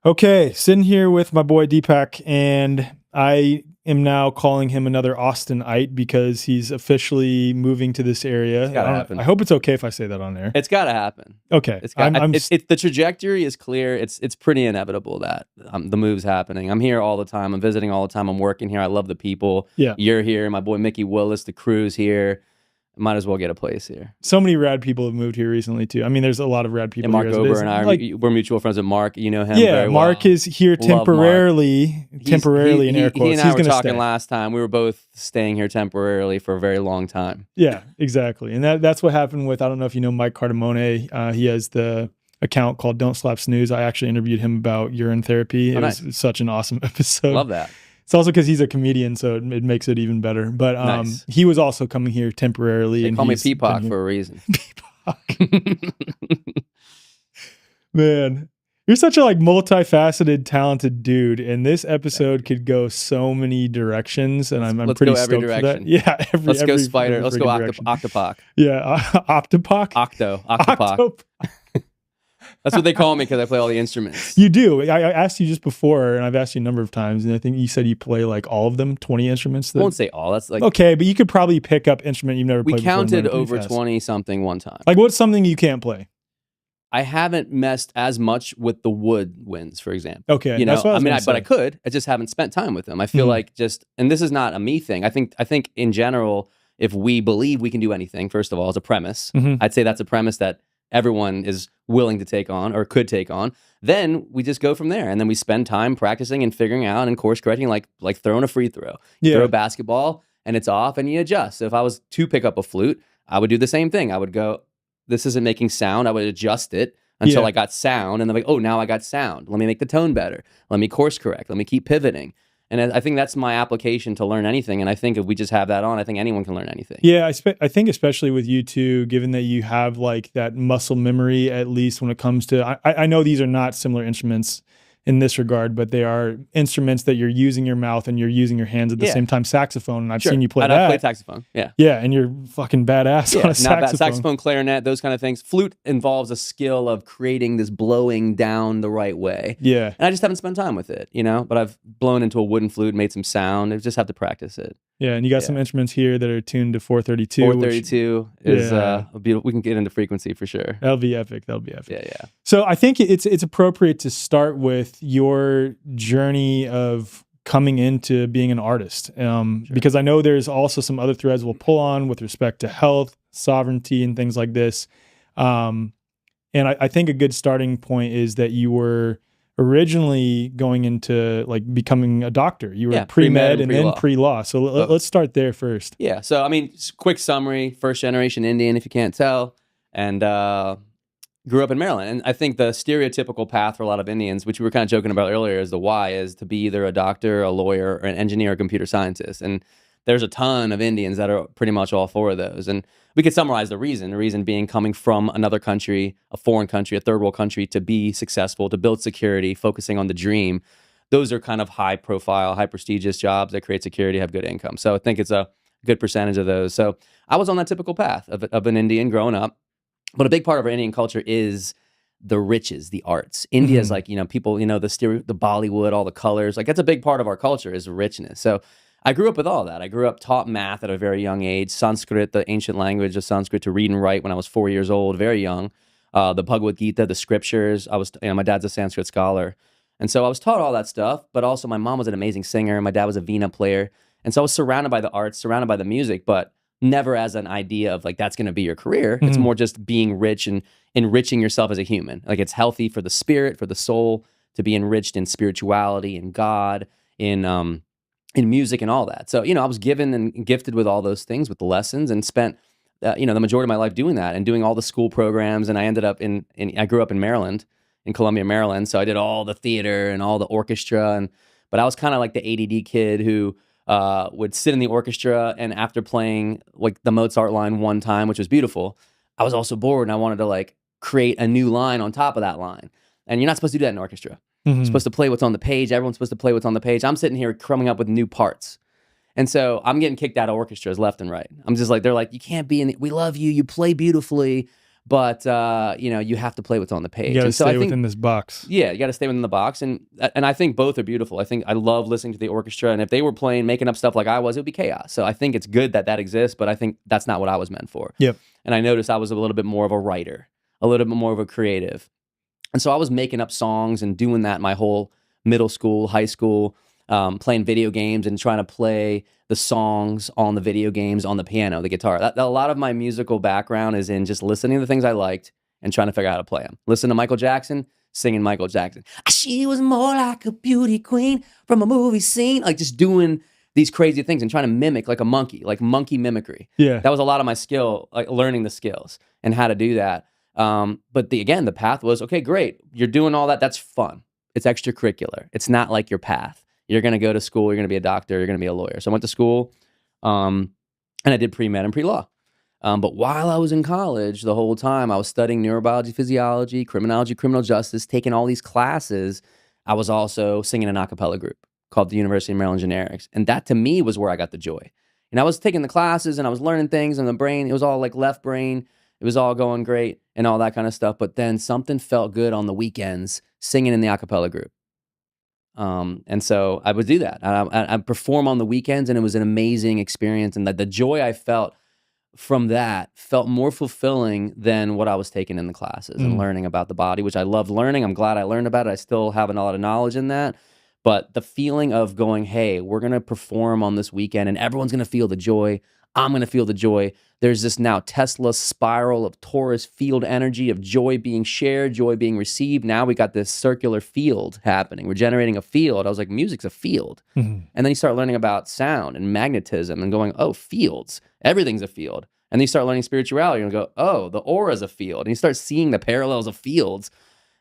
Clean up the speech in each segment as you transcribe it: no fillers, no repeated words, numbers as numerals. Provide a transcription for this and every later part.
Okay, sitting here with my boy DPAK, and I am now calling him another Austinite because he's officially moving to this area. Gotta happen. I hope it's okay if I say that on there. It's got to happen. Okay. The trajectory is clear. It's pretty inevitable that the move's happening. I'm here all the time. I'm visiting all the time. I'm working here. I love the people. Yeah. You're here. My boy Mickey Willis, the crew's here. Might as well get a place here. So many rad people have moved here recently too. I mean, there's a lot of rad people. Mark here Ober and I, we're mutual friends with Mark. You know him. Yeah, very Mark well. is here temporarily. Temporarily in air quotes. He and I were talking stay. last time. We were both staying here temporarily for a very long time. Yeah, exactly. And that's what happened with, I don't know if you know Mike Cardamone. He has the account called Don't Slap Snooze. I actually interviewed him about urine therapy. It was such an awesome episode. Love that. It's also because he's a comedian, so it makes it even better. But nice. He was also coming here temporarily. They and call me DPAK for a reason. DPAK. Man, you're such a multifaceted, talented dude, and this episode could go so many directions. And I'm pretty go every stoked direction. for that. Yeah, let's go spider. Let's go octopak. Yeah, octopak. Octopak. That's what they call me because I play all the instruments. You do. I asked you just before, and I've asked you a number of times, and I think you said you play all of them, 20 instruments. I won't say all. That's okay, but you could probably pick up instrument you've never played before. We counted over 20 something one time. What's something you can't play? I haven't messed as much with the woodwinds, for example. Okay, that's what but I could. I just haven't spent time with them. I feel like and this is not a me thing. I think in general, if we believe we can do anything, first of all, as a premise, I'd say that's a premise that everyone is willing to take on or could take on. Then we just go from there, and then we spend time practicing and figuring out and course correcting, like throwing a free throw. You throw a basketball and it's off, and you adjust. So if I was to pick up a flute, I would do the same thing. I would go, this isn't making sound. I would adjust it until I got sound, and then oh, now I got sound. Let me make the tone better. Let me course correct. Let me keep pivoting. And I think that's my application to learn anything. And I think if we just have that on, I think anyone can learn anything. Yeah, I think especially with you two, given that you have that muscle memory, at least when it comes to, I know these are not similar instruments in this regard, but they are instruments that you're using your mouth and you're using your hands at the same time. Saxophone, and I've seen you play that. I play saxophone, yeah. Yeah, and you're fucking badass on a saxophone. Saxophone, clarinet, those kind of things. Flute involves a skill of creating this blowing down the right way. Yeah. And I just haven't spent time with it, but I've blown into a wooden flute, made some sound. I just have to practice it. Yeah, and you got some instruments here that are tuned to 432. 432 is a beautiful. We can get into frequency for sure. That'll be epic. Yeah. So I think it's appropriate to start with your journey of coming into being an artist, because I know there's also some other threads we'll pull on with respect to health, sovereignty, and things like this. And I think a good starting point is that you were originally going into becoming a doctor. You were pre-med and then pre-law. So let's start there first. Yeah. So, quick summary, first generation Indian, if you can't tell, and grew up in Maryland. And I think the stereotypical path for a lot of Indians, which we were kind of joking about earlier, is the why is to be either a doctor, a lawyer, or an engineer, or computer scientist. And there's a ton of Indians that are pretty much all four of those. And we could summarize the reason being coming from another country, a foreign country, a third world country, to be successful, to build security, focusing on the dream. Those are kind of high profile, high prestigious jobs that create security, have good income. So I think it's a good percentage of those. So I was on that typical path of an Indian growing up. But a big part of our Indian culture is the riches, the arts. India is people, the Bollywood, all the colors. That's a big part of our culture is richness. So I grew up with all that. I grew up taught math at a very young age, Sanskrit, the ancient language of Sanskrit, to read and write when I was 4 years old, very young. The Bhagavad Gita, the scriptures. My dad's a Sanskrit scholar. And so I was taught all that stuff, but also my mom was an amazing singer. My dad was a Veena player. And so I was surrounded by the arts, surrounded by the music, but never as an idea of that's going to be your career. It's more just being rich and enriching yourself as a human. It's healthy for the spirit, for the soul, to be enriched in spirituality, in God, in music and all that. So, I was given and gifted with all those things, with the lessons, and spent, the majority of my life doing that and doing all the school programs. And I ended up I grew up in Maryland, in Columbia, Maryland. So I did all the theater and all the orchestra. But I was kind of like the ADD kid who would sit in the orchestra, and after playing the Mozart line one time, which was beautiful, I was also bored and I wanted to create a new line on top of that line. And you're not supposed to do that in orchestra. You're supposed to play what's on the page. Everyone's supposed to play what's on the page. I'm sitting here coming up with new parts. And so I'm getting kicked out of orchestras left and right. I'm just they're like, you can't be in we love you. You play beautifully, but you have to play what's on the page. You got to And so stay I think, within this box. yeah, you got to stay within the box, and I think both are beautiful. I think I love listening to the orchestra, and if they were making up stuff like I was, it would be chaos. So I think it's good that exists, but I think that's not what I was meant for. Yep. And I noticed I was a little bit more of a writer, a little bit more of a creative, and so I was making up songs and doing that my whole middle school, high school, playing video games and trying to play the songs on the video games on the piano, the guitar. A lot of my musical background is in just listening to the things I liked and trying to figure out how to play them. Listen to Michael Jackson, singing Michael Jackson. She was more like a beauty queen from a movie scene. Like just doing these crazy things and trying to mimic like a monkey, like monkey mimicry. Yeah. That was a lot of my skill, like learning the skills and how to do that. But the path was, okay, great. You're doing all that. That's fun. It's extracurricular. It's not like your path. You're going to go to school. You're going to be a doctor. You're going to be a lawyer. So I went to school, and I did pre-med and pre-law. But while I was in college, the whole time I was studying neurobiology, physiology, criminology, criminal justice, taking all these classes. I was also singing an a cappella group called the University of Maryland Generics. And that to me was where I got the joy. And I was taking the classes and I was learning things in the brain. It was all like left brain. It was all going great and all that kind of stuff. But then something felt good on the weekends singing in the a cappella group. And so I would do that. I'd perform on the weekends, and it was an amazing experience. And the joy I felt from that felt more fulfilling than what I was taking in the classes and learning about the body, which I loved learning. I'm glad I learned about it. I still have a lot of knowledge in that. But the feeling of going, hey, we're going to perform on this weekend and everyone's going to feel the joy. I'm going to feel the joy. There's this now Tesla spiral of torus field energy of joy being shared, joy being received. Now we got this circular field happening. We're generating a field. I was like, music's a field. And then you start learning about sound and magnetism and going, oh, fields. Everything's a field. And then you start learning spirituality and go, oh, the aura's a field. And you start seeing the parallels of fields.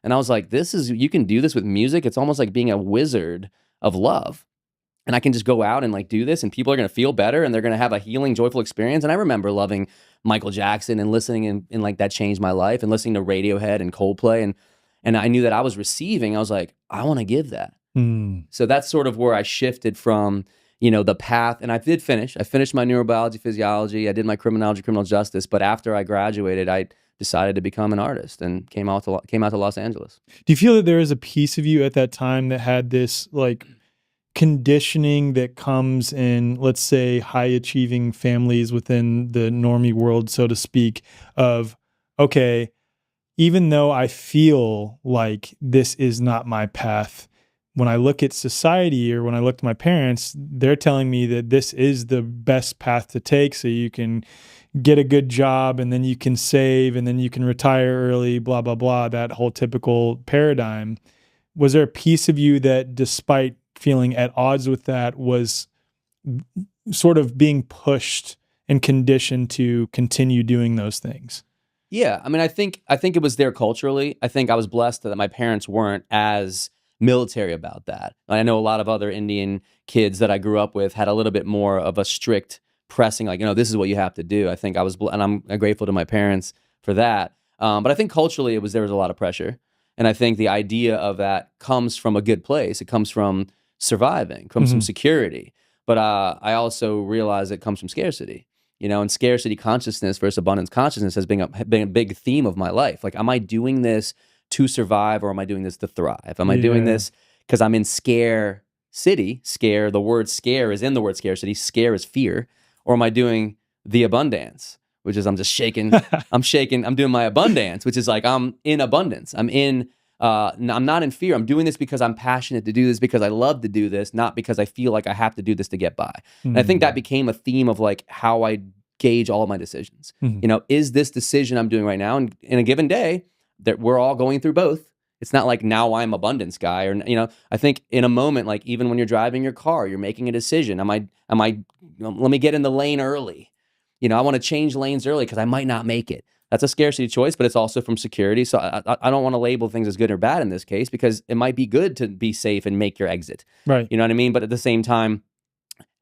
And I was like, you can do this with music. It's almost like being a wizard of love. And I can just go out and like do this, and people are going to feel better, and they're going to have a healing, joyful experience. And I remember loving Michael Jackson and listening, and like that changed my life, and listening to Radiohead and Coldplay. And I knew that I was receiving. I was like, I want to give that. So that's sort of where I shifted from, the path. And I did finish. I finished my neurobiology, physiology. I did my criminology, criminal justice. But after I graduated, I decided to become an artist and came out to Los Angeles. Do you feel that there was a piece of you at that time that had this like conditioning that comes in, let's say, high achieving families within the normie world, so to speak, of, okay, even though I feel like this is not my path, when I look at society or when I look to my parents, they're telling me that this is the best path to take so you can get a good job and then you can save and then you can retire early, blah, blah, blah, that whole typical paradigm. Was there a piece of you that, despite feeling at odds with that, was sort of being pushed and conditioned to continue doing those things? Yeah, I mean, I think it was there culturally. I think I was blessed that my parents weren't as military about that. I know a lot of other Indian kids that I grew up with had a little bit more of a strict pressing, like, this is what you have to do. I think and I'm grateful to my parents for that. But I think culturally there was a lot of pressure. And I think the idea of that comes from a good place. It comes from surviving, comes from security. But I also realize it comes from scarcity. And scarcity consciousness versus abundance consciousness has been a big theme of my life. Like, am I doing this to survive, or am I doing this to thrive? Am I doing this because I'm in scare city? Scare, the word scare is in the word scarcity. Scare is fear. Or am I doing the abundance, which is I'm just shaking. I'm doing my abundance, which is like I'm in abundance. I'm not in fear. I'm doing this because I'm passionate to do this, because I love to do this, not because I feel like I have to do this to get by. And I think that became a theme of like how I gauge all of my decisions. Is this decision I'm doing right now, and in a given day, that we're all going through both. It's not like now I'm abundance guy, or I think in a moment, like even when you're driving your car, you're making a decision. Am I let me get in the lane early. I want to change lanes early because I might not make it. That's a scarcity choice, but it's also from security. So I don't want to label things as good or bad in this case, because it might be good to be safe and make your exit. Right. You know what I mean? But at the same time,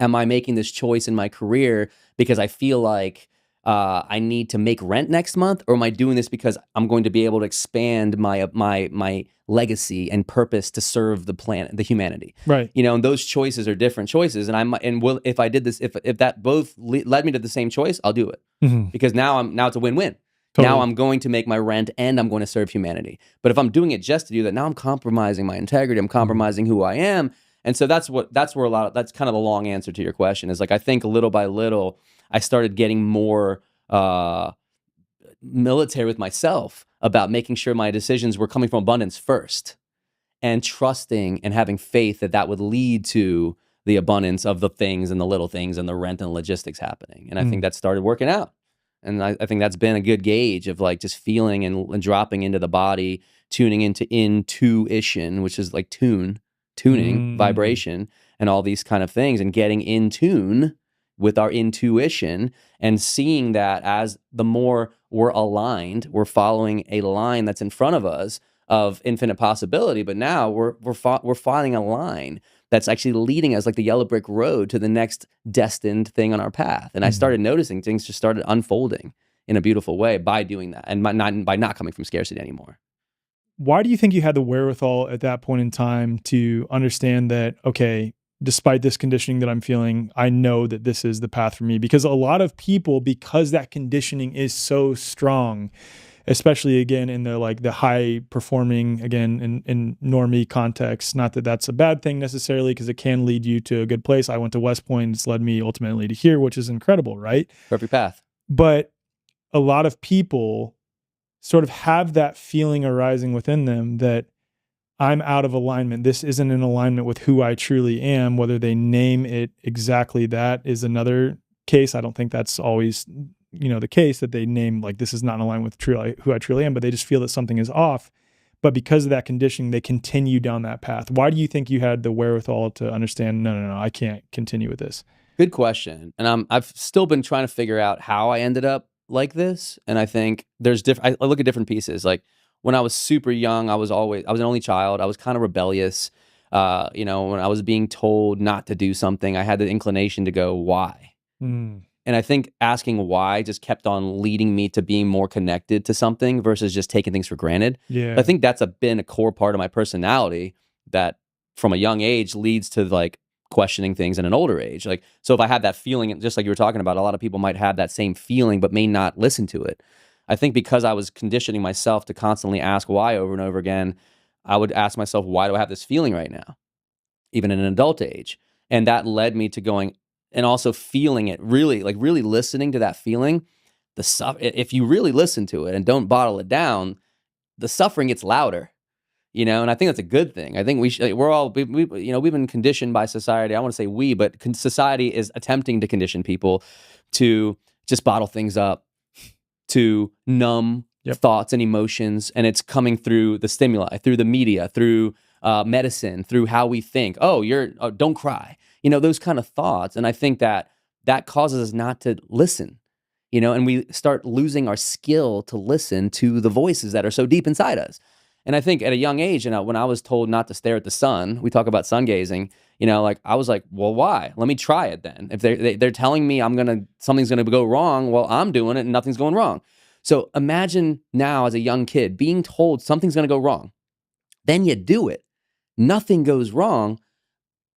am I making this choice in my career because I feel like I need to make rent next month, or am I doing this because I'm going to be able to expand my legacy and purpose to serve the planet, the humanity? Right. And those choices are different choices. If I did this, if that both led me to the same choice, I'll do it, because now it's a win-win. Now I'm going to make my rent and I'm going to serve humanity. But if I'm doing it just to do that, now I'm compromising my integrity. I'm compromising who I am. And so that's where that's kind of the long answer to your question is like, I think little by little, I started getting more military with myself about making sure my decisions were coming from abundance first and trusting and having faith that that would lead to the abundance of the things and the little things and the rent and the logistics happening. And I think that started working out. And I think that's been a good gauge of like just feeling and dropping into the body, tuning into intuition, which is like tuning, vibration, and all these kind of things, and getting in tune with our intuition and seeing that as the more we're aligned, we're following a line that's in front of us of infinite possibility. But now we're following a line that's actually leading us like the yellow brick road to the next destined thing on our path. And I started noticing things just started unfolding in a beautiful way by doing that and by not coming from scarcity anymore. Why do you think you had the wherewithal at that point in time to understand that, okay, despite this conditioning that I'm feeling, I know that this is the path for me? Because a lot of people, because that conditioning is so strong, especially again in the high performing, again in normie context, not that that's a bad thing necessarily, because it can lead you to a good place. I went to West Point, it's led me ultimately to here, which is incredible, right? Perfect path. But a lot of people sort of have that feeling arising within them that I'm out of alignment. This isn't in alignment with who I truly am. Whether they name it exactly that is another case. I don't think that's always the case, that they name like this is not in alignment with who I truly am, but they just feel that something is off. But because of that conditioning, they continue down that path. Why do you think you had the wherewithal to understand, no, I can't continue with this? Good question. And I've still been trying to figure out how I ended up like this. And I think there's I look at different pieces. Like when I was super young, I was an only child. I was kind of rebellious. When I was being told not to do something, I had the inclination to go, why? And I think asking why just kept on leading me to being more connected to something versus just taking things for granted. Yeah. I think that's been a core part of my personality that from a young age leads to like questioning things in an older age. Like, so if I had that feeling, just like you were talking about, a lot of people might have that same feeling, but may not listen to it. I think because I was conditioning myself to constantly ask why over and over again, I would ask myself, why do I have this feeling right now? Even in an adult age. And that led me to going, and also feeling it, really listening to that feeling. If you really listen to it and don't bottle it down, the suffering gets louder, and I think that's a good thing. I think we've been conditioned by society. I want to say we, but society is attempting to condition people to just bottle things up, to numb thoughts and emotions. And it's coming through the stimuli, through the media, through medicine, through how we think. Don't cry. Those kind of thoughts. And I think that causes us not to listen, and we start losing our skill to listen to the voices that are so deep inside us. And I think at a young age, when I was told not to stare at the sun, we talk about sun gazing, I was like, well, why? Let me try it then. If they're telling me something's going to go wrong, well, I'm doing it and nothing's going wrong. So imagine now as a young kid being told something's going to go wrong. Then you do it. Nothing goes wrong.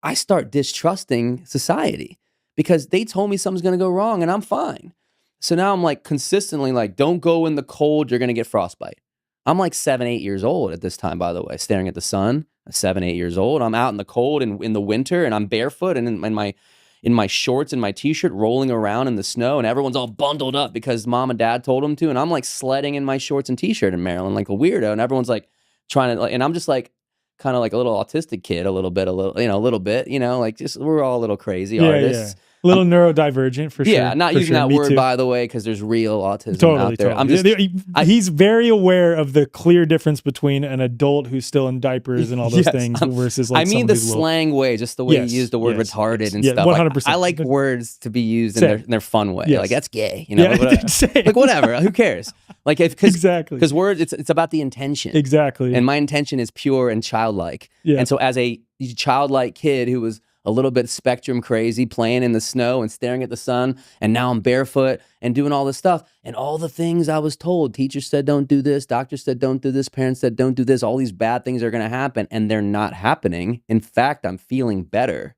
I start distrusting society because they told me something's going to go wrong and I'm fine. So now I'm like consistently like, don't go in the cold, you're going to get frostbite. I'm like 7, 8 years old at this time, by the way, staring at the sun. 7, 8 years old. I'm out in the cold and in the winter and I'm barefoot and in my shorts and my t-shirt rolling around in the snow and everyone's all bundled up because mom and dad told them to. And I'm like sledding in my shorts and t-shirt in Maryland like a weirdo. And everyone's like trying to, and I'm just like, kind of like a little autistic kid, a little bit, like just, we're all a little crazy artists. A little neurodivergent for sure. Yeah, not using that word, by the way, because there's real autism out there. Totally. He's very aware of the clear difference between an adult who's still in diapers and all those things versus like the slang way, just the way you use the word retarded and stuff. 100%. I like words to be used in their fun way. Like, that's gay, like whatever. Who cares? Like, exactly. Because words, it's about the intention. Exactly. And my intention is pure and childlike. Yeah. And so as a childlike kid who was a little bit spectrum crazy, playing in the snow and staring at the sun, and now I'm barefoot and doing all this stuff. And all the things I was told, teachers said don't do this, doctors said don't do this, parents said don't do this, all these bad things are going to happen, and they're not happening. In fact, I'm feeling better.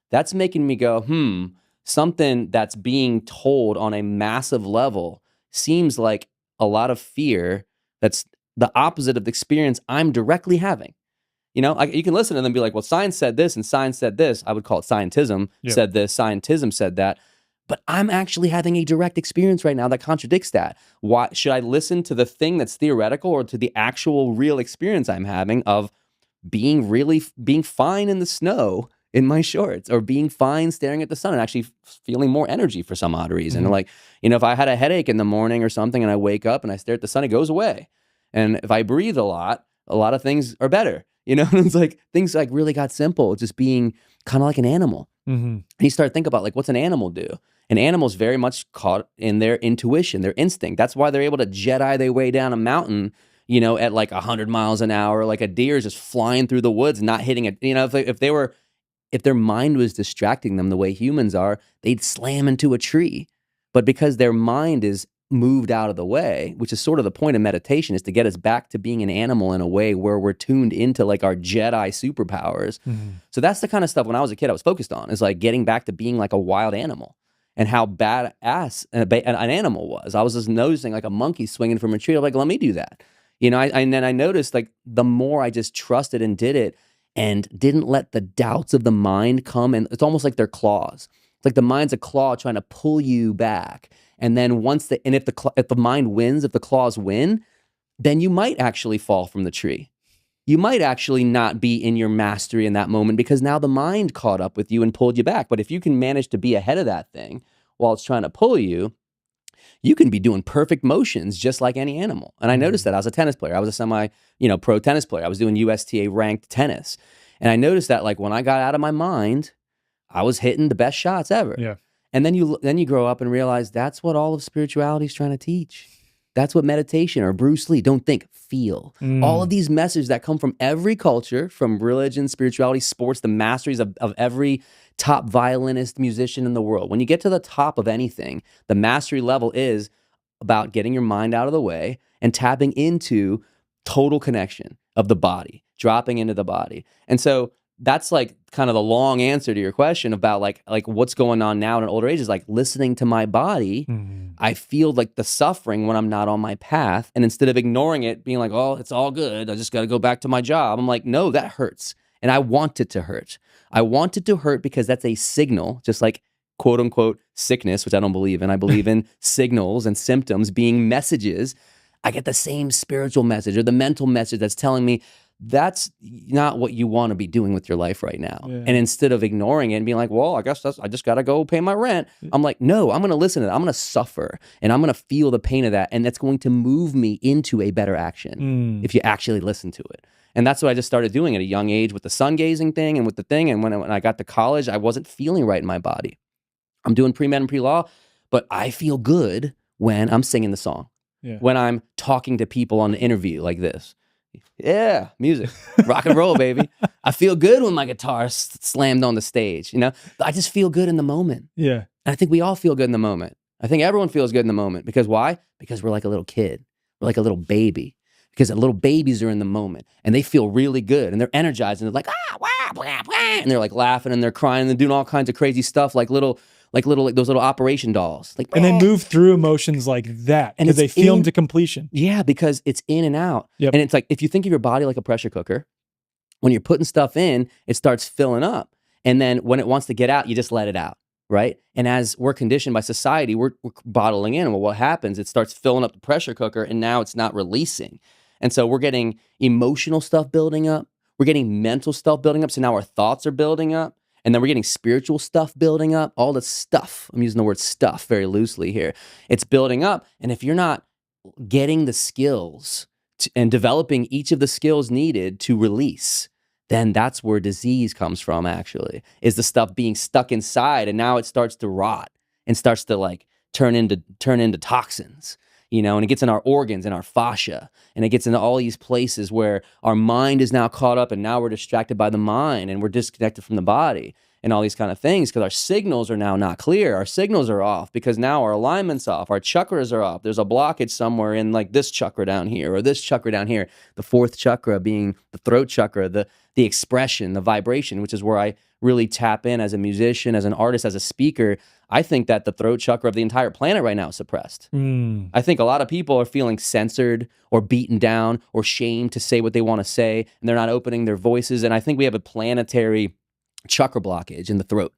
That's making me go, something that's being told on a massive level seems like a lot of fear that's the opposite of the experience I'm directly having. You know, you can listen to them and be like, well, science said this and science said this. I would call it scientism said this, scientism said that. But I'm actually having a direct experience right now that contradicts that. Why should I listen to the thing that's theoretical or to the actual real experience I'm having of being fine in the snow in my shorts, or being fine staring at the sun and actually feeling more energy for some odd reason? Mm-hmm. Like, you know, if I had a headache in the morning or something and I wake up and I stare at the sun, it goes away. And if I breathe a lot of things are better. You know, and it's like things like really got simple, just being kind of like an animal. Mm-hmm. And you start to think about like, what's an animal do? An animal's very much caught in their intuition, their instinct. That's why they're able to Jedi their way down a mountain, you know, at like 100 miles an hour. Like a deer is just flying through the woods, not hitting it. You know, if their mind was distracting them the way humans are, they'd slam into a tree. But because their mind is moved out of the way, which is sort of the point of meditation, is to get us back to being an animal in a way where we're tuned into like our Jedi superpowers. Mm-hmm. So that's the kind of stuff when I was a kid I was focused on, is like getting back to being like a wild animal and how badass an animal was. I was just noticing like a monkey swinging from a tree. I'm like, let me do that. You know, and then I noticed like the more I just trusted and did it and didn't let the doubts of the mind come, and it's almost like they're claws. It's like the mind's a claw trying to pull if the mind wins, if the claws win, then you might actually fall from the tree. You might actually not be in your mastery in that moment because now the mind caught up with you and pulled you back. But if you can manage to be ahead of that thing while it's trying to pull you, you can be doing perfect motions just like any animal. And I noticed that. I was a tennis player. I was a pro tennis player. I was doing USTA ranked tennis. And I noticed that like when I got out of my mind, I was hitting the best shots ever. Yeah. And then you grow up and realize that's what all of spirituality is trying to teach. That's what meditation or Bruce Lee, don't think, feel. All of these messages that come from every culture, from religion, spirituality, sports, the masteries of every top violinist, musician in the world. When you get to the top of anything, the mastery level is about getting your mind out of the way and tapping into total connection of the body, dropping into the body. And so that's like kind of the long answer to your question about like what's going on now in an older age is like listening to my body. Mm-hmm. I feel like the suffering when I'm not on my path. And instead of ignoring it, being like, oh, it's all good, I just got to go back to my job. I'm like, no, that hurts. And I want it to hurt. I want it to hurt because that's a signal, just like quote unquote sickness, which I don't believe in. I believe in signals and symptoms being messages. I get the same spiritual message or the mental message that's telling me that's not what you want to be doing with your life right now. Yeah. And instead of ignoring it and being like, well, I guess I just got to go pay my rent. I'm like, no, I'm going to listen to that. I'm going to suffer and I'm going to feel the pain of that. And that's going to move me into a better action if you actually listen to it. And that's what I just started doing at a young age with the sun gazing thing and with the thing. And when I got to college, I wasn't feeling right in my body. I'm doing pre-med and pre-law, but I feel good when I'm singing the song, when I'm talking to people on an interview like this. Yeah, music, rock and roll, baby. I feel good when my guitar slammed on the stage. You know, I just feel good in the moment. Yeah, and I think we all feel good in the moment. I think everyone feels good in the moment because why? Because we're like a little kid, we're like a little baby. Because little babies are in the moment and they feel really good and they're energized and they're like wah, wah, wah, and they're like laughing and they're crying and they're doing all kinds of crazy stuff like those little operation dolls. Like, and they move through emotions like that because they feel them to completion. Yeah, because it's in and out. Yep. And it's like, if you think of your body like a pressure cooker, when you're putting stuff in, it starts filling up. And then when it wants to get out, you just let it out, right? And as we're conditioned by society, we're bottling in. Well, what happens? It starts filling up the pressure cooker and now it's not releasing. And so we're getting emotional stuff building up. We're getting mental stuff building up. So now our thoughts are building up. And then we're getting spiritual stuff building up. All the stuff, I'm using the word stuff very loosely here. It's building up. And if you're not getting the skills and developing each of the skills needed to release, then that's where disease comes from, actually, is the stuff being stuck inside. And now it starts to rot and starts to like turn into toxins. You know, and it gets in our organs and our fascia, and it gets into all these places where our mind is now caught up and now we're distracted by the mind and we're disconnected from the body and all these kind of things because our signals are now not clear. Our signals are off because now our alignment's off. Our chakras are off. There's a blockage somewhere in like this chakra down here or this chakra down here. The fourth chakra being the throat chakra, the expression, the vibration, which is where I really tap in as a musician, as an artist, as a speaker, I think that the throat chakra of the entire planet right now is suppressed. I think a lot of people are feeling censored or beaten down or shamed to say what they want to say, and they're not opening their voices. And I think we have a planetary chakra blockage in the throat,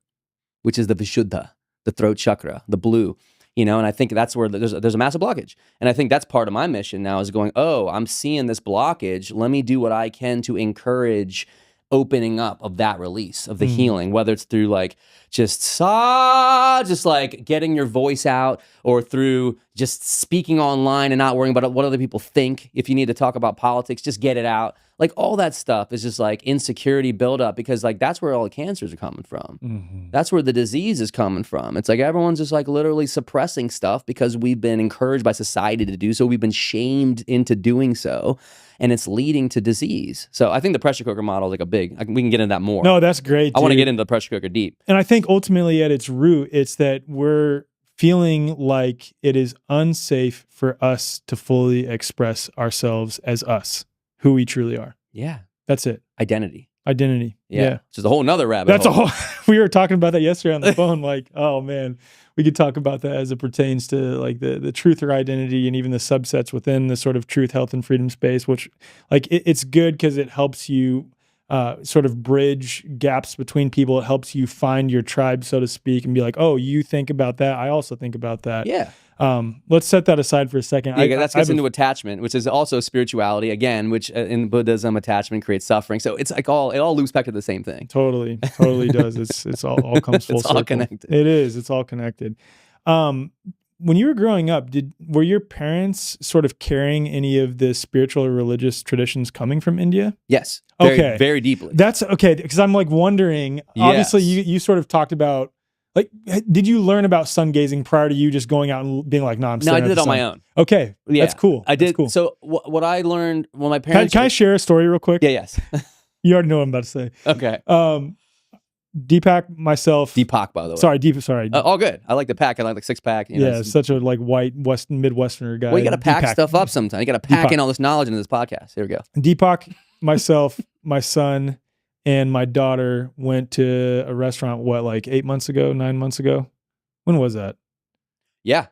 which is the Vishuddha, the throat chakra, the blue. And I think that's where there's a massive blockage. And I think that's part of my mission now is going, oh, I'm seeing this blockage. Let me do what I can to encourage opening up of that release of the healing, whether it's through like just like getting your voice out, or through just speaking online and not worrying about what other people think. If you need to talk about politics, just get it out. Like all that stuff is just like insecurity buildup, because like that's where all the cancers are coming from. That's where the disease is coming from. It's like everyone's just like literally suppressing stuff because we've been encouraged by society to do so. We've been shamed into doing so, and it's leading to disease. So I think the pressure cooker model is like we can get into that more. No, that's great. I want to get into the pressure cooker deep. And I think ultimately at its root, it's that we're feeling like it is unsafe for us to fully express ourselves as us, who we truly are. Yeah. That's it. Identity. Yeah. Which is a whole nother rabbit That's hole. a whole, we were talking about that yesterday on the phone. Like, oh man, we could talk about that as it pertains to like the truth or identity, and even the subsets within the sort of truth, health, and freedom space, which like it's good because it helps you sort of bridge gaps between people. It helps you find your tribe, so to speak, and be like, oh, you think about that. I also think about that. Yeah. Let's set that aside for a second. Yeah, that gets into attachment, which is also spirituality again, which in Buddhism, attachment creates suffering. So it's like it all loops back to the same thing. Totally does. It's all comes full circle. All connected. It is. It's all connected. When you were growing up, were your parents sort of carrying any of the spiritual or religious traditions coming from India? Yes. Okay. Very deeply. That's okay, because I'm like wondering. Obviously, you sort of talked about. Like, did you learn about sun gazing prior to you just going out and being like, no, I'm staring No, I did at it the on sun? my own. Okay. Yeah. That's cool. I did. That's cool. So what I learned when my parents... Can I share a story real quick? Yeah, yes. You already know what I'm about to say. Okay. DPAK, myself... DPAK, by the way. Sorry. All good. I like the pack. I like the six pack. Yeah, such a like white Midwesterner guy. Well, you got to pack DPAK. stuff up sometime. You got to pack in all this knowledge into this podcast. Here we go. DPAK, myself, my son, and my daughter went to a restaurant, like 9 months ago? When was that? Yeah.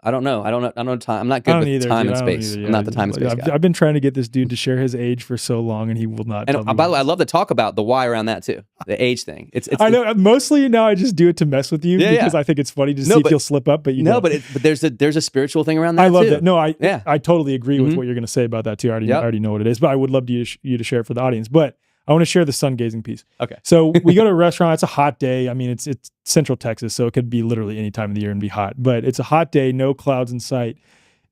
I don't know. I don't know time. I'm not good with time and space. I'm not the time and space guy. I've been trying to get this dude to share his age for so long, and he will not. And by the way, I love to talk about the why around that too. The age thing. I know. Mostly now, I just do it to mess with you because I think it's funny to see if you'll slip up. But don't. But there's a spiritual thing around that. I love too. that. No, I totally agree with what you're going to say about that too. I already know what it is, but I would love you to share it for the audience. But I want to share the sun gazing piece. Okay. So we go to a restaurant. It's a hot day. I mean, it's Central Texas, so it could be literally any time of the year and be hot. But it's a hot day, no clouds in sight,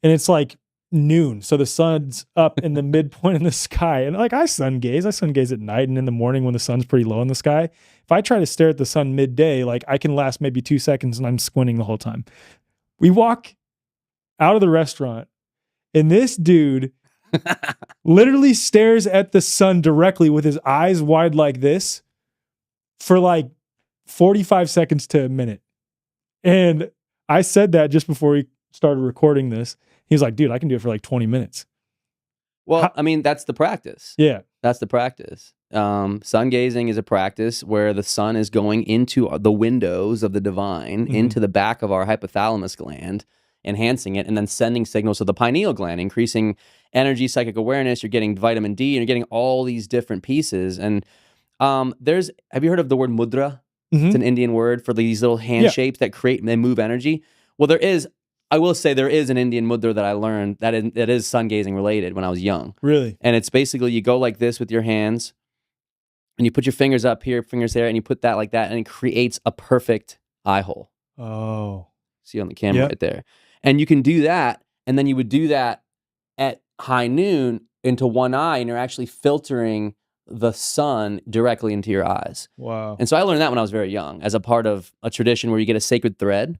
and it's like noon. So the sun's up in the midpoint in the sky, and like I sun gaze at night and in the morning when the sun's pretty low in the sky. If I try to stare at the sun midday, like I can last maybe 2 seconds, and I'm squinting the whole time. We walk out of the restaurant, and this dude literally stares at the sun directly with his eyes wide like this for like 45 seconds to a minute. And I said that just before we started recording this. He's like, dude, I can do it for like 20 minutes. Well, I mean, that's the practice. Yeah. That's the practice. Sun gazing is a practice where the sun is going into the windows of the divine, into the back of our hypothalamus gland, enhancing it, and then sending signals to the pineal gland, increasing energy, psychic awareness. You're getting vitamin D, and you're getting all these different pieces. And have you heard of the word mudra? It's an Indian word for these little hand shapes that create and move energy. Well, I will say there is an Indian mudra that I learned that is sun gazing related when I was young. Really? And it's basically you go like this with your hands, and you put your fingers up here, fingers there, and you put that like that, and it creates a perfect eye hole. Oh. See on the camera right there. And you can do that, and then you would do that at high noon into one eye, and you're actually filtering the sun directly into your eyes. Wow. And so I learned that when I was very young as a part of a tradition where you get a sacred thread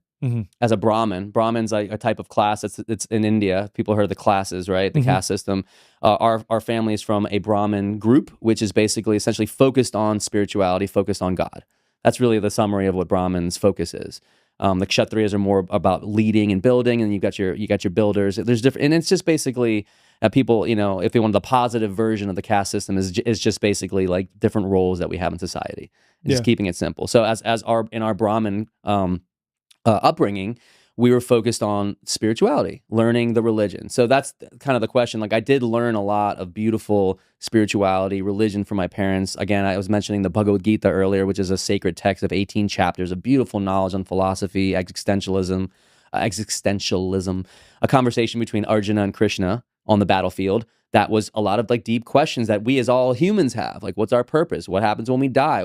as a Brahmin. Brahmin's like a type of class. It's in India. People heard of the classes, right? The caste system. Our family is from a Brahmin group, which is basically essentially focused on spirituality, focused on God. That's really the summary of what Brahmin's focus is. The Kshatriyas are more about leading and building, and you got your builders. There's different, and it's just basically People, if they want the positive version of the caste system is just basically like different roles that we have in society, and just keeping it simple. So in our Brahmin upbringing, we were focused on spirituality, learning the religion. So that's kind of the question. Like I did learn a lot of beautiful spirituality, religion from my parents. Again, I was mentioning the Bhagavad Gita earlier, which is a sacred text of 18 chapters of beautiful knowledge on philosophy, existentialism, a conversation between Arjuna and Krishna on the battlefield. That was a lot of like deep questions that we as all humans have. Like, what's our purpose? What happens when we die?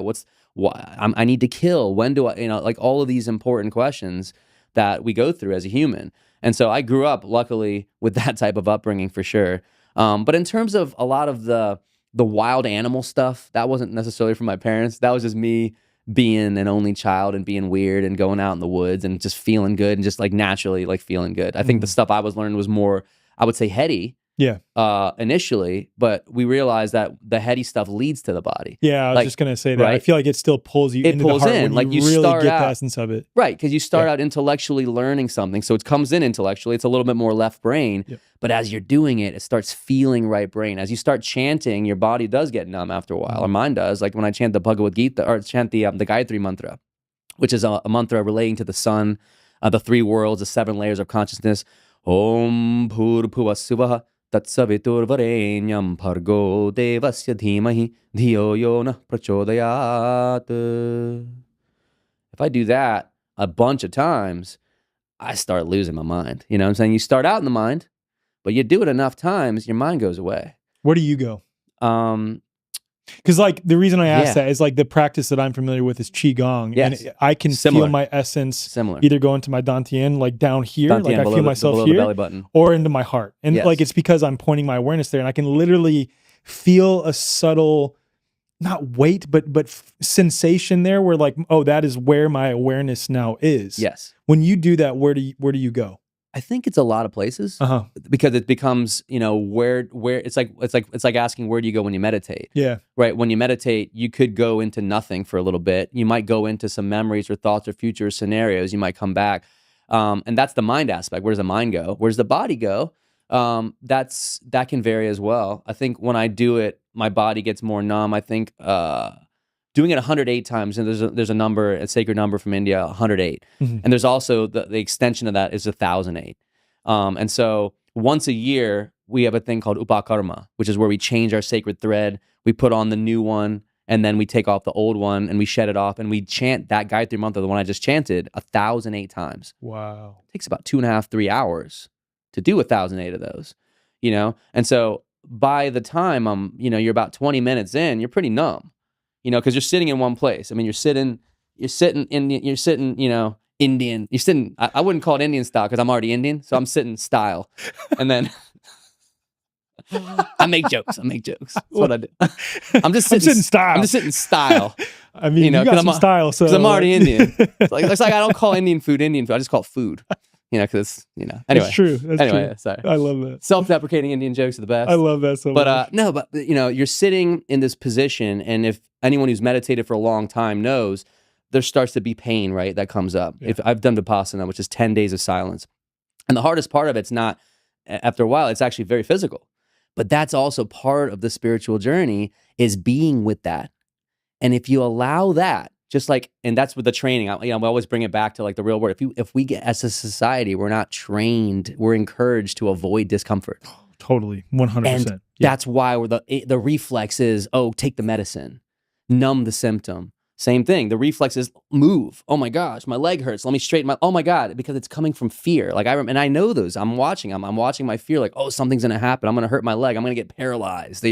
I need to kill. When do I, like all of these important questions that we go through as a human. And so I grew up, luckily, with that type of upbringing for sure. But in terms of a lot of the wild animal stuff, that wasn't necessarily from my parents. That was just me being an only child and being weird and going out in the woods and just feeling good and just like naturally like feeling good. I think the stuff I was learning was more, I would say, heady. Initially, but we realized that the heady stuff leads to the body. Yeah, I was just gonna say that. Right? I feel like it still pulls you into the heart when like you really get the essence of it. Right, because you start out intellectually learning something, so it comes in intellectually. It's a little bit more left brain, but as you're doing it, it starts feeling right brain. As you start chanting, your body does get numb after a while, or mine does. Like when I chant the Bhagavad Gita or chant the Gayatri mantra, which is a mantra relating to the sun, the three worlds, the 7 layers of consciousness. Om Bhur Bhuva Suvaha Tatsavitur Varenyam Bhargo Devasya Dhimahi Dhiyo Yo Nah Prachodayat. If I do that a bunch of times, I start losing my mind. You know what I'm saying? You start out in the mind, but you do it enough times, your mind goes away. Where do you go? Because like the reason I ask that is like the practice that I'm familiar with is Qigong. Yes. And I can feel my essence either go into my Dantian, like down here, like I feel myself here, belly button, or into my heart. And like it's because I'm pointing my awareness there and I can literally feel a subtle, not weight, but sensation there where like, oh, that is where my awareness now is. Yes. When you do that, where do you go? I think it's a lot of places because it becomes, where it's like asking where do you go when you meditate? Yeah. Right. When you meditate, you could go into nothing for a little bit. You might go into some memories or thoughts or future scenarios. You might come back. And that's the mind aspect. Where does the mind go? Where does the body go? That can vary as well. I think when I do it, my body gets more numb. I think doing it 108 times, and there's a number, a sacred number from India, 108. And there's also the extension of that is 1008. And so once a year, we have a thing called upakarma, which is where we change our sacred thread, we put on the new one, and then we take off the old one and we shed it off, and we chant that Gayatri mantra, the one I just chanted, 1008 times. Wow. It takes about 2.5, 3 hours to do 1008 of those, And so by the time you're about 20 minutes in, you're pretty numb. Because you're sitting in one place. I mean, you're sitting, Indian. You're sitting, I wouldn't call it Indian style because I'm already Indian. So I'm sitting style. And then I make jokes. That's what I do. I'm sitting style. I'm just sitting style. I mean, you got some style. So because I'm already Indian. It's like I don't call Indian food. I just call it food. Because anyway. That's true. That's true. Sorry. I love that. Self-deprecating Indian jokes are the best. I love that so much. But you're sitting in this position, and if anyone who's meditated for a long time knows, there starts to be pain, right? That comes up. Yeah. If I've done Vipassana, which is 10 days of silence, and the hardest part of it's not after a while, it's actually very physical. But that's also part of the spiritual journey is being with that. And if you allow that, just like, and that's with the training, we always bring it back to like the real world. If we get, as a society, we're not trained, we're encouraged to avoid discomfort. Totally, 100%. And that's why the reflex is, take the medicine, numb the symptom. Same thing, the reflex is move. Oh my gosh, my leg hurts. Let me straighten oh my God, because it's coming from fear. Like I know those. I'm watching my fear. Like, something's gonna happen. I'm gonna hurt my leg. I'm gonna get paralyzed.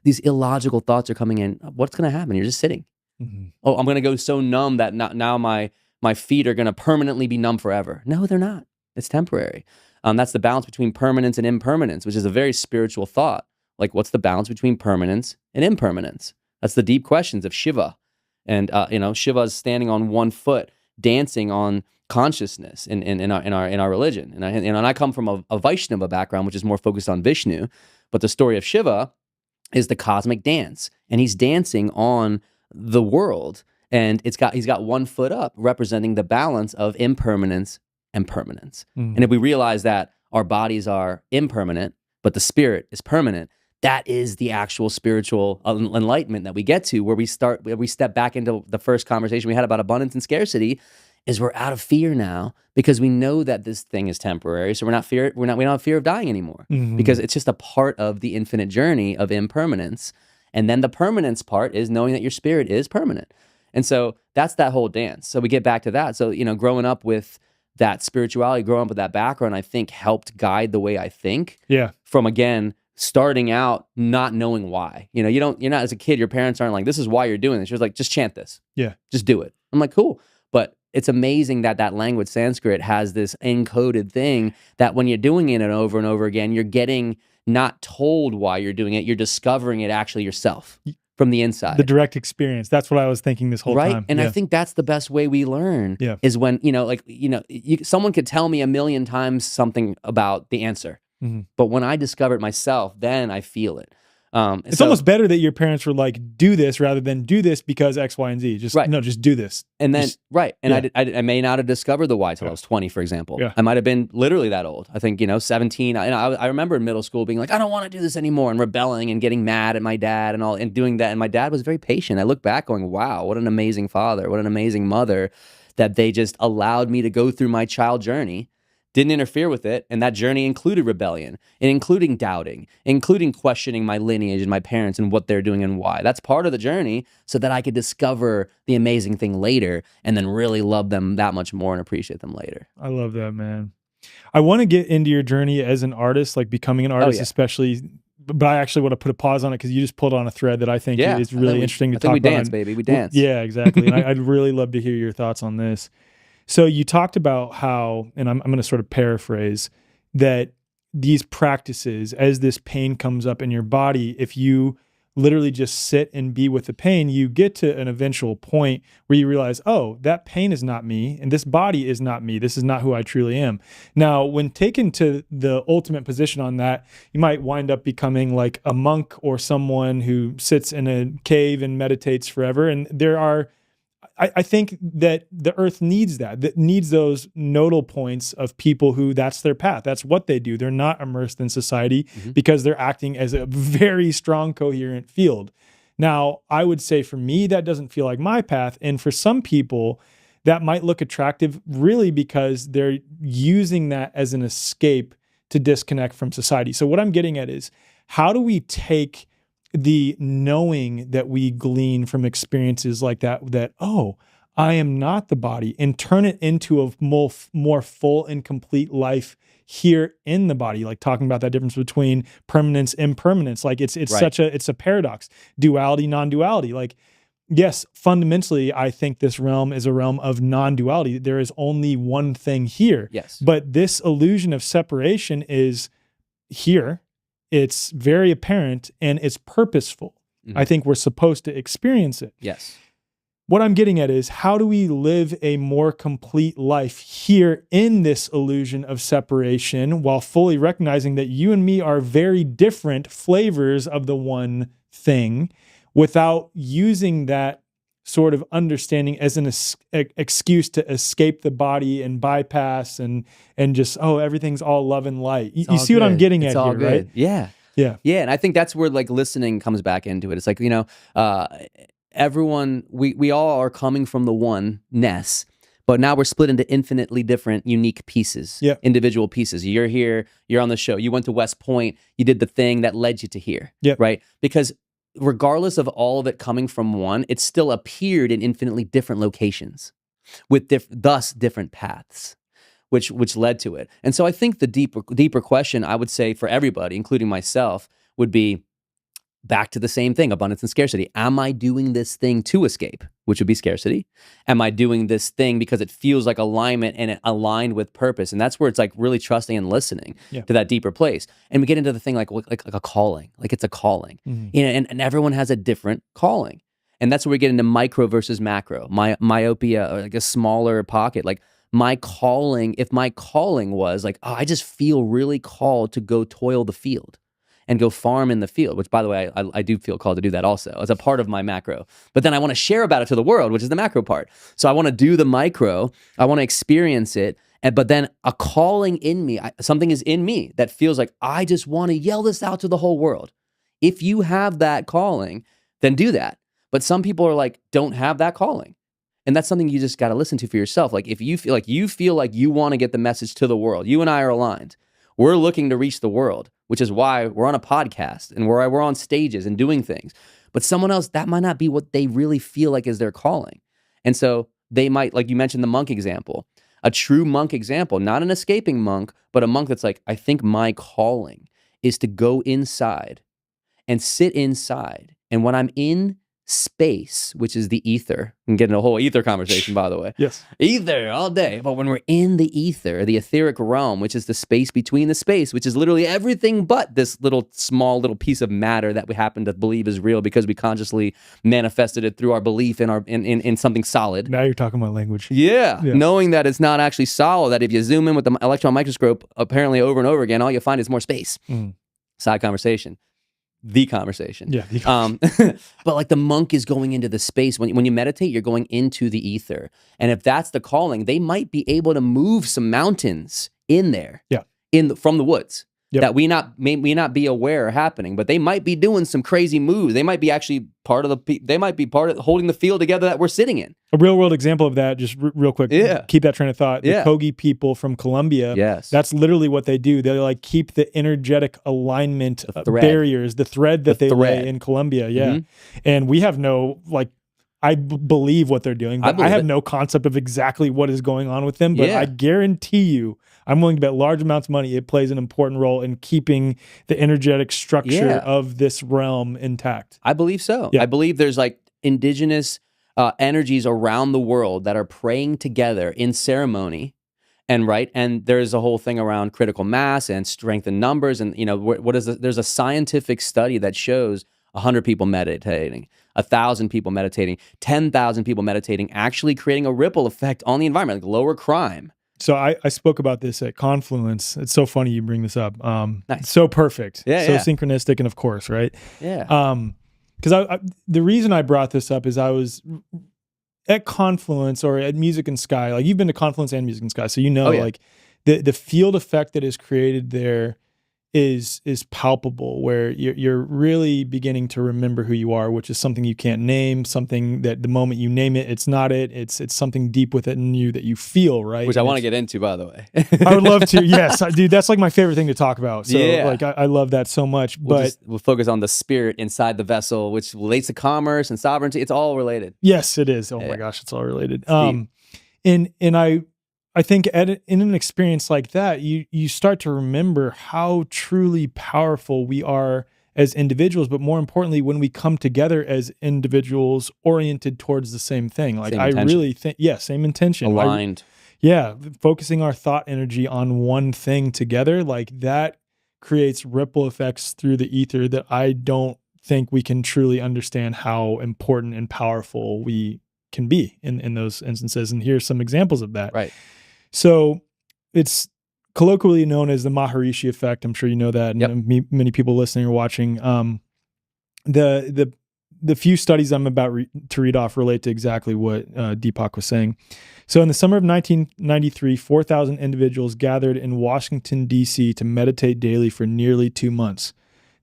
These illogical thoughts are coming in. What's gonna happen? You're just sitting. I'm going to go so numb that now my feet are going to permanently be numb forever. No, they're not. It's temporary. That's the balance between permanence and impermanence, which is a very spiritual thought. Like, what's the balance between permanence and impermanence? That's the deep questions of Shiva. And, Shiva is standing on one foot, dancing on consciousness in our religion. And I come from a Vaishnava background, which is more focused on Vishnu. But the story of Shiva is the cosmic dance. And he's dancing on the world, and he's got one foot up, representing the balance of impermanence and permanence. And if we realize that our bodies are impermanent, but the spirit is permanent. That is the actual spiritual enlightenment that we get to, where we step back into the first conversation we had about abundance and scarcity, is we're out of fear now because we know that this thing is temporary. So we don't have fear of dying anymore, because it's just a part of the infinite journey of impermanence. And then the permanence part is knowing that your spirit is permanent. And so that's that whole dance. So we get back to that. So, growing up with that spirituality, growing up with that background, I think helped guide the way I think. Yeah. From, again, starting out not knowing why. You're not, as a kid, your parents aren't like, this is why you're doing this. You're like, just chant this. Yeah. Just do it. I'm like, cool. But it's amazing that language, Sanskrit, has this encoded thing that when you're doing it over and over again, you're getting not told why you're doing it. You're discovering it actually yourself from the inside. The direct experience. That's what I was thinking this whole time. And I think that's the best way we learn is when, someone could tell me a million times something about the answer. But when I discover it myself, then I feel it. It's almost better that your parents were like, do this rather than do this because X, Y, and Z. Just do this. And then, I may not have discovered the why till I was 20, for example. Yeah. I might have been literally that old. I think, 17. I remember in middle school being like, I don't want to do this anymore, and rebelling and getting mad at my dad and all, and doing that. And my dad was very patient. I look back going, wow, what an amazing father, what an amazing mother, that they just allowed me to go through my child journey. Didn't interfere with it, and that journey included rebellion, and including doubting, including questioning my lineage and my parents and what they're doing and why. That's part of the journey, so that I could discover the amazing thing later, and then really love them that much more and appreciate them later. I love that, man. I want to get into your journey as an artist, like becoming an artist, especially. But I actually want to put a pause on it because you just pulled on a thread that I think is really interesting to talk about. We dance, baby. We dance. Yeah, exactly. And I'd really love to hear your thoughts on this. So you talked about how, and I'm going to sort of paraphrase, that these practices, as this pain comes up in your body, if you literally just sit and be with the pain, you get to an eventual point where you realize, oh, that pain is not me, and this body is not me. This is not who I truly am. Now, when taken to the ultimate position on that, you might wind up becoming like a monk or someone who sits in a cave and meditates forever. And I think that the earth needs that needs those nodal points of people who that's their path. That's what they do. They're not immersed in society because they're acting as a very strong, coherent field. Now, I would say for me, that doesn't feel like my path. And for some people, that might look attractive really because they're using that as an escape to disconnect from society. So what I'm getting at is, how do we take the knowing that we glean from experiences like that, oh, I am not the body, and turn it into a more full and complete life here in the body, like talking about that difference between permanence and impermanence. Like it's right. It's a paradox, duality, non-duality. Like, yes, fundamentally, I think this realm is a realm of non-duality. There is only one thing here. Yes. But this illusion of separation is here. It's very apparent and it's purposeful. I think we're supposed to experience it. Yes. What I'm getting at is, how do we live a more complete life here in this illusion of separation while fully recognizing that you and me are very different flavors of the one thing, without using that sort of understanding as an excuse to escape the body and bypass and just, oh, everything's all love and light. You see what I'm getting at here, right? Yeah. Yeah. Yeah. And I think that's where like listening comes back into it. It's like, everyone, we all are coming from the oneness, but now we're split into infinitely different, unique pieces, individual pieces. You're here, you're on the show, you went to West Point, you did the thing that led you to here, right? Because regardless of all of it coming from one, it still appeared in infinitely different locations with thus different paths, which led to it. And so I think the deeper question, I would say for everybody, including myself, would be back to the same thing, abundance and scarcity. Am I doing this thing to escape, which would be scarcity? Am I doing this thing because it feels like alignment and it aligned with purpose? And that's where it's like really trusting and listening to that deeper place. And we get into the thing like a calling, like it's a calling. And everyone has a different calling. And that's where we get into micro versus macro, myopia, or like a smaller pocket. Like my calling, if my calling was like, oh, I just feel really called to go toil the field and go farm in the field, which, by the way, I do feel called to do that also as a part of my macro. But then I want to share about it to the world, which is the macro part. So I want to do the micro, I want to experience it, But then a calling in me, something is in me that feels like I just want to yell this out to the whole world. If you have that calling, then do that. But some people are like, don't have that calling. And that's something you just got to listen to for yourself. Like if you feel like you want to get the message to the world, you and I are aligned. We're looking to reach the world, which is why we're on a podcast and we're on stages and doing things. But someone else, that might not be what they really feel like is their calling. And so they might, like you mentioned the monk example, a true monk example, not an escaping monk, but a monk that's like, I think my calling is to go inside and sit inside. And when I'm in space, which is the ether, I'm getting a whole ether conversation, by the way. Yes. Ether all day. But when we're in the ether, the etheric realm, which is the space between the space, which is literally everything but this small little piece of matter that we happen to believe is real because we consciously manifested it through our belief in something solid. Now you're talking my language. Yeah. Knowing that it's not actually solid, that if you zoom in with the electron microscope, apparently over and over again, all you'll find is more space. Side conversation. The conversation. Yeah. But like the monk is going into the space. When you meditate, you're going into the ether. And if that's the calling, they might be able to move some mountains in there. Yeah. From the woods. Yep. That we may not be aware are happening, but they might be doing some crazy moves. They might be actually they might be part of holding the field together that we're sitting in. A real world example of that, just real quick, keep that train of thought. The Kogi people from Colombia, that's literally what they do. They like keep the energetic alignment barriers, the thread that they lay in Colombia. Yeah. And we have no, like, I believe what they're doing, but I have no concept of exactly what is going on with them. But I guarantee you, I'm willing to bet large amounts of money it plays an important role in keeping the energetic structure of this realm intact. I believe so. I believe there's like indigenous energies around the world that are praying together in ceremony. And there's a whole thing around critical mass and strength in numbers. And, there's a scientific study that shows 100 people meditating, 1,000 people meditating, 10,000 people meditating, actually creating a ripple effect on the environment, like lower crime. So I spoke about this at Confluence. It's so funny you bring this up. Nice. So perfect. So synchronistic, and of course, right? Yeah. Because the reason I brought this up is I was at Confluence or at Music and Sky. Like you've been to Confluence and Music and Sky, so like the field effect that is created there is palpable, where you're really beginning to remember who you are, which is something you can't name, something that the moment you name it, it's not it. It's something deep within you that you feel, right? Which I want to get into, by the way. I would love to. Yes, dude, that's like my favorite thing to talk about. So like I love that so much. We'll focus on the spirit inside the vessel, which relates to commerce and sovereignty. It's all related. Yes, it is. Oh my gosh, it's all related. And I think in an experience like that, you start to remember how truly powerful we are as individuals, but more importantly, when we come together as individuals oriented towards the same thing. Like I really think, same intention. Aligned. Focusing our thought energy on one thing together, like that creates ripple effects through the ether that I don't think we can truly understand how important and powerful we can be in those instances. And here's some examples of that. Right. So it's colloquially known as the Maharishi effect. I'm sure you know that, and many people listening or watching. The few studies I'm about to read off relate to exactly what DPAK was saying. So in the summer of 1993, 4,000 individuals gathered in Washington, D.C. to meditate daily for nearly 2 months.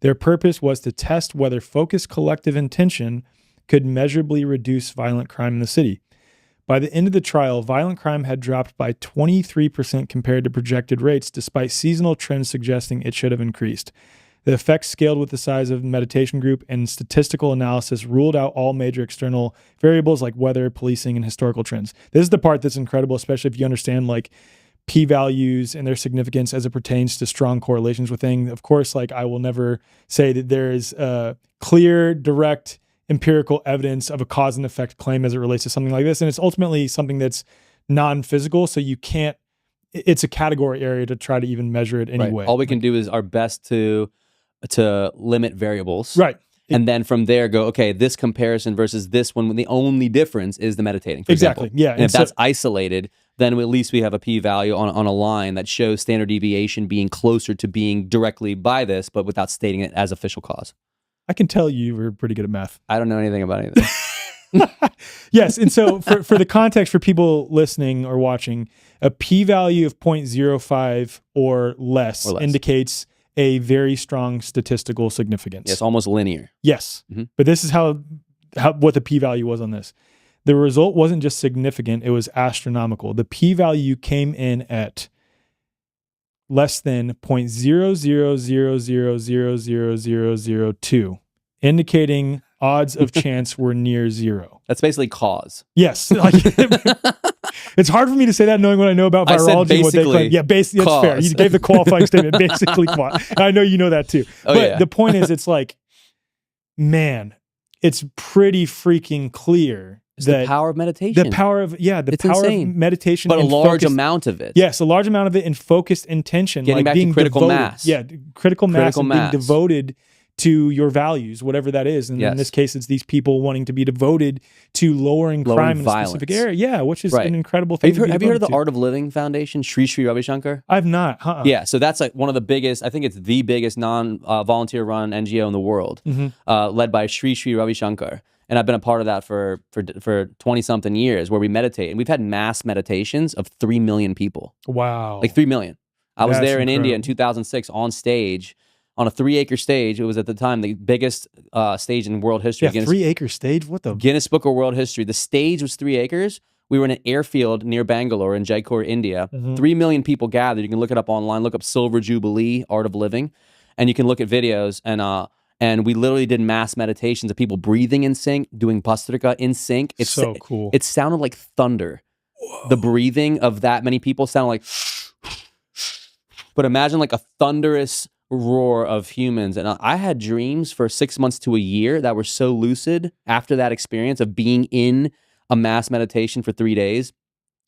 Their purpose was to test whether focused collective intention could measurably reduce violent crime in the city. By the end of the trial, violent crime had dropped by 23% compared to projected rates, despite seasonal trends suggesting it should have increased. The effects scaled with the size of the meditation group, and statistical analysis ruled out all major external variables like weather, policing, and historical trends. This is the part that's incredible, especially if you understand like p-values and their significance as it pertains to strong correlations with things. Of course, like I will never say that there is clear, direct, empirical evidence of a cause and effect claim as it relates to something like this. And it's ultimately something that's non-physical. So you can't, it's a category area to try to even measure it anyway. Right. All we can do is our best to limit variables. Right. And then from there go, okay, this comparison versus this one, when the only difference is the meditating, for example. Yeah. And if that's isolated, then at least we have a p-value on a line that shows standard deviation being closer to being directly by this, but without stating it as official cause. I can tell you were pretty good at math. I don't know anything about anything. Yes. And so for the context for people listening or watching, a p-value of 0.05 or less indicates a very strong statistical significance. It's almost linear. Yes. But this is what the p-value was on this. The result wasn't just significant, it was astronomical. The p-value came in at less than 0.00000002, indicating odds of chance were near zero. That's basically cause. Yes. It's hard for me to say that knowing what I know about virology and what they claim. Yeah, basically, that's fair. You gave the qualifying statement, basically. I know you know that too. The point is, it's like, man, it's pretty freaking clear. It's the power of meditation. The power of meditation. But a large amount of it. Yes, a large amount of it in focused intention. Getting back to critical mass. Yeah, critical mass and being devoted to your values, whatever that is. And in this case, it's these people wanting to be devoted to lowering crime in a specific area. Yeah, which is an incredible thing. Have you heard of the Art of Living Foundation, Sri Ravi Shankar? I've not. Yeah, so that's like one of the biggest, I think it's the biggest non-volunteer run NGO in the world, led by Sri Ravi Shankar. And I've been a part of that for 20-something years, where we meditate. And we've had mass meditations of 3 million people. Wow. Like 3 million. I was there in India in 2006 on stage, on a 3-acre stage. It was at the time the biggest stage in world history. Yeah, 3-acre stage? What the? Guinness Book of World History. The stage was 3 acres. We were in an airfield near Bangalore in Jaipur, India. 3 million people gathered. You can look it up online. Look up Silver Jubilee, Art of Living. And you can look at videos. And we literally did mass meditations of people breathing in sync, doing Bhastrika in sync. It's so cool. It sounded like thunder. Whoa. The breathing of that many people sounded like... But imagine like a thunderous roar of humans. And I had dreams for 6 months to a year that were so lucid after that experience of being in a mass meditation for 3 days,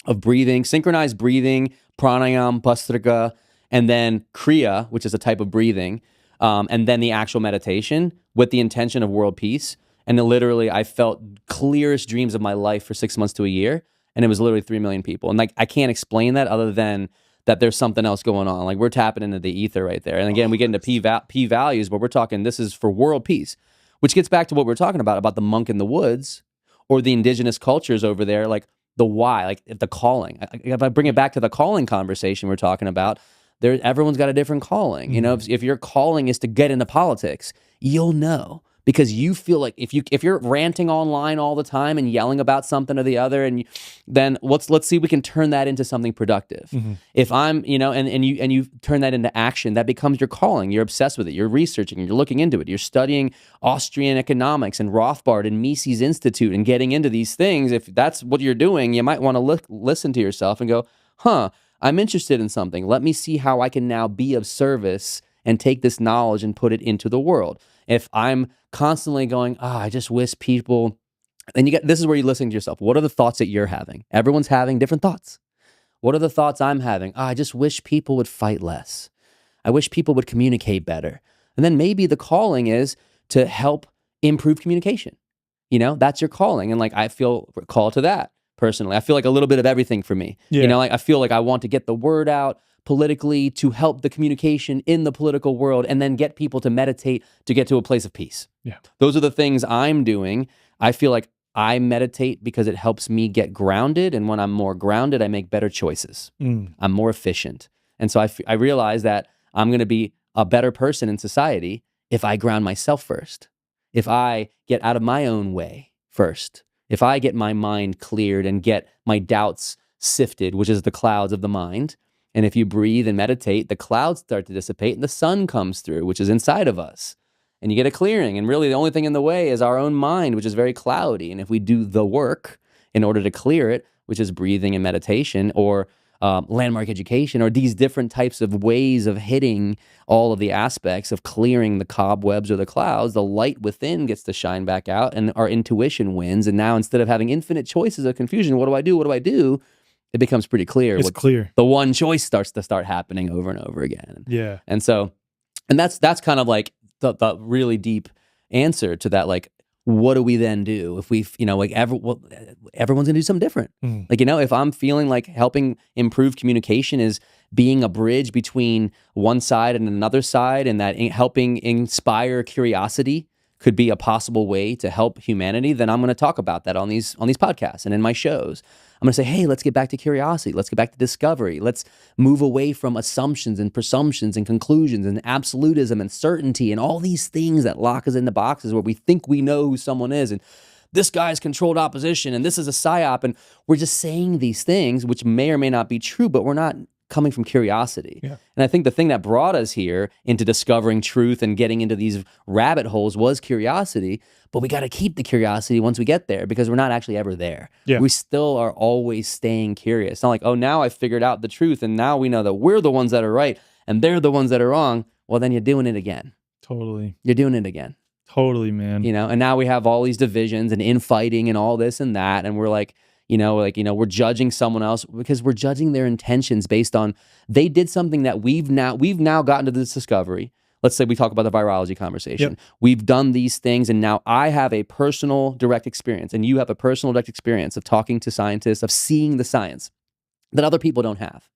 of breathing, synchronized breathing, pranayam, Bhastrika, and then kriya, which is a type of breathing, and then the actual meditation with the intention of world peace. And literally I felt clearest dreams of my life for 6 months to a year. And it was literally 3 million people. And like, I can't explain that other than that there's something else going on. Like, we're tapping into the ether right there. And again, we get into p-values, but we're talking, this is for world peace, which gets back to what we're talking about the monk in the woods or the indigenous cultures over there, like the why, like the calling. If I bring it back to the calling conversation we're talking about, everyone's got a different calling. You know, if your calling is to get into politics, you'll know. Because you feel like if you're ranting online all the time and yelling about something or the other, and then let's see if we can turn that into something productive. If I'm, and you turn that into action, that becomes your calling. You're obsessed with it. You're researching. You're looking into it. You're studying Austrian economics and Rothbard and Mises Institute and getting into these things. If that's what you're doing, you might want to listen to yourself and go, I'm interested in something. Let me see how I can now be of service and take this knowledge and put it into the world. If I'm constantly going, I just wish people, and this is where you're listening to yourself. What are the thoughts that you're having? Everyone's having different thoughts. What are the thoughts I'm having? I just wish people would fight less. I wish people would communicate better. And then maybe the calling is to help improve communication. That's your calling. And like, I feel called to that personally. I feel like a little bit of everything for me. Yeah. Like I feel like I want to get the word out politically to help the communication in the political world, and then get people to meditate to get to a place of peace. Yeah. Those are the things I'm doing. I feel like I meditate because it helps me get grounded. And when I'm more grounded, I make better choices. I'm more efficient. And so I realize that I'm going to be a better person in society if I ground myself first. If I get out of my own way first. If I get my mind cleared and get my doubts sifted, which is the clouds of the mind. And if you breathe and meditate, the clouds start to dissipate and the sun comes through, which is inside of us. And you get a clearing. And really the only thing in the way is our own mind, which is very cloudy. And if we do the work in order to clear it, which is breathing and meditation or landmark education or these different types of ways of hitting all of the aspects of clearing the cobwebs or the clouds, the light within gets to shine back out and our intuition wins. And now instead of having infinite choices of confusion, what do I do? What do I do? It becomes pretty clear. It's clear. The one choice starts to start happening over and over again. Yeah. And so, and that's kind of like the really deep answer to that. Like, what do we then do if we, like everyone's gonna do something different. Like, if I'm feeling like helping improve communication is being a bridge between one side and another side, and that helping inspire curiosity could be a possible way to help humanity, then I'm going to talk about that on these podcasts and in my shows. I'm going to say, hey, let's get back to curiosity. Let's get back to discovery. Let's move away from assumptions and presumptions and conclusions and absolutism and certainty and all these things that lock us into boxes where we think we know who someone is. And this guy's controlled opposition and this is a psyop. And we're just saying these things, which may or may not be true, but we're not coming from curiosity. Yeah. And I think the thing that brought us here into discovering truth and getting into these rabbit holes was curiosity, but we got to keep the curiosity once we get there because we're not actually ever there. Yeah. We still are always staying curious. It's not like, oh, now I figured out the truth and now we know that we're the ones that are right and they're the ones that are wrong. Well, then you're doing it again. Totally. You're doing it again. Totally, man. You know, and now we have all these divisions and infighting and all this and that. And we're like, we're judging someone else because we're judging their intentions based on they did something that we've now gotten to this discovery. Let's say we talk about the virology conversation. Yep. We've done these things and now I have a personal direct experience and you have a personal direct experience of talking to scientists, of seeing the science that other people don't have.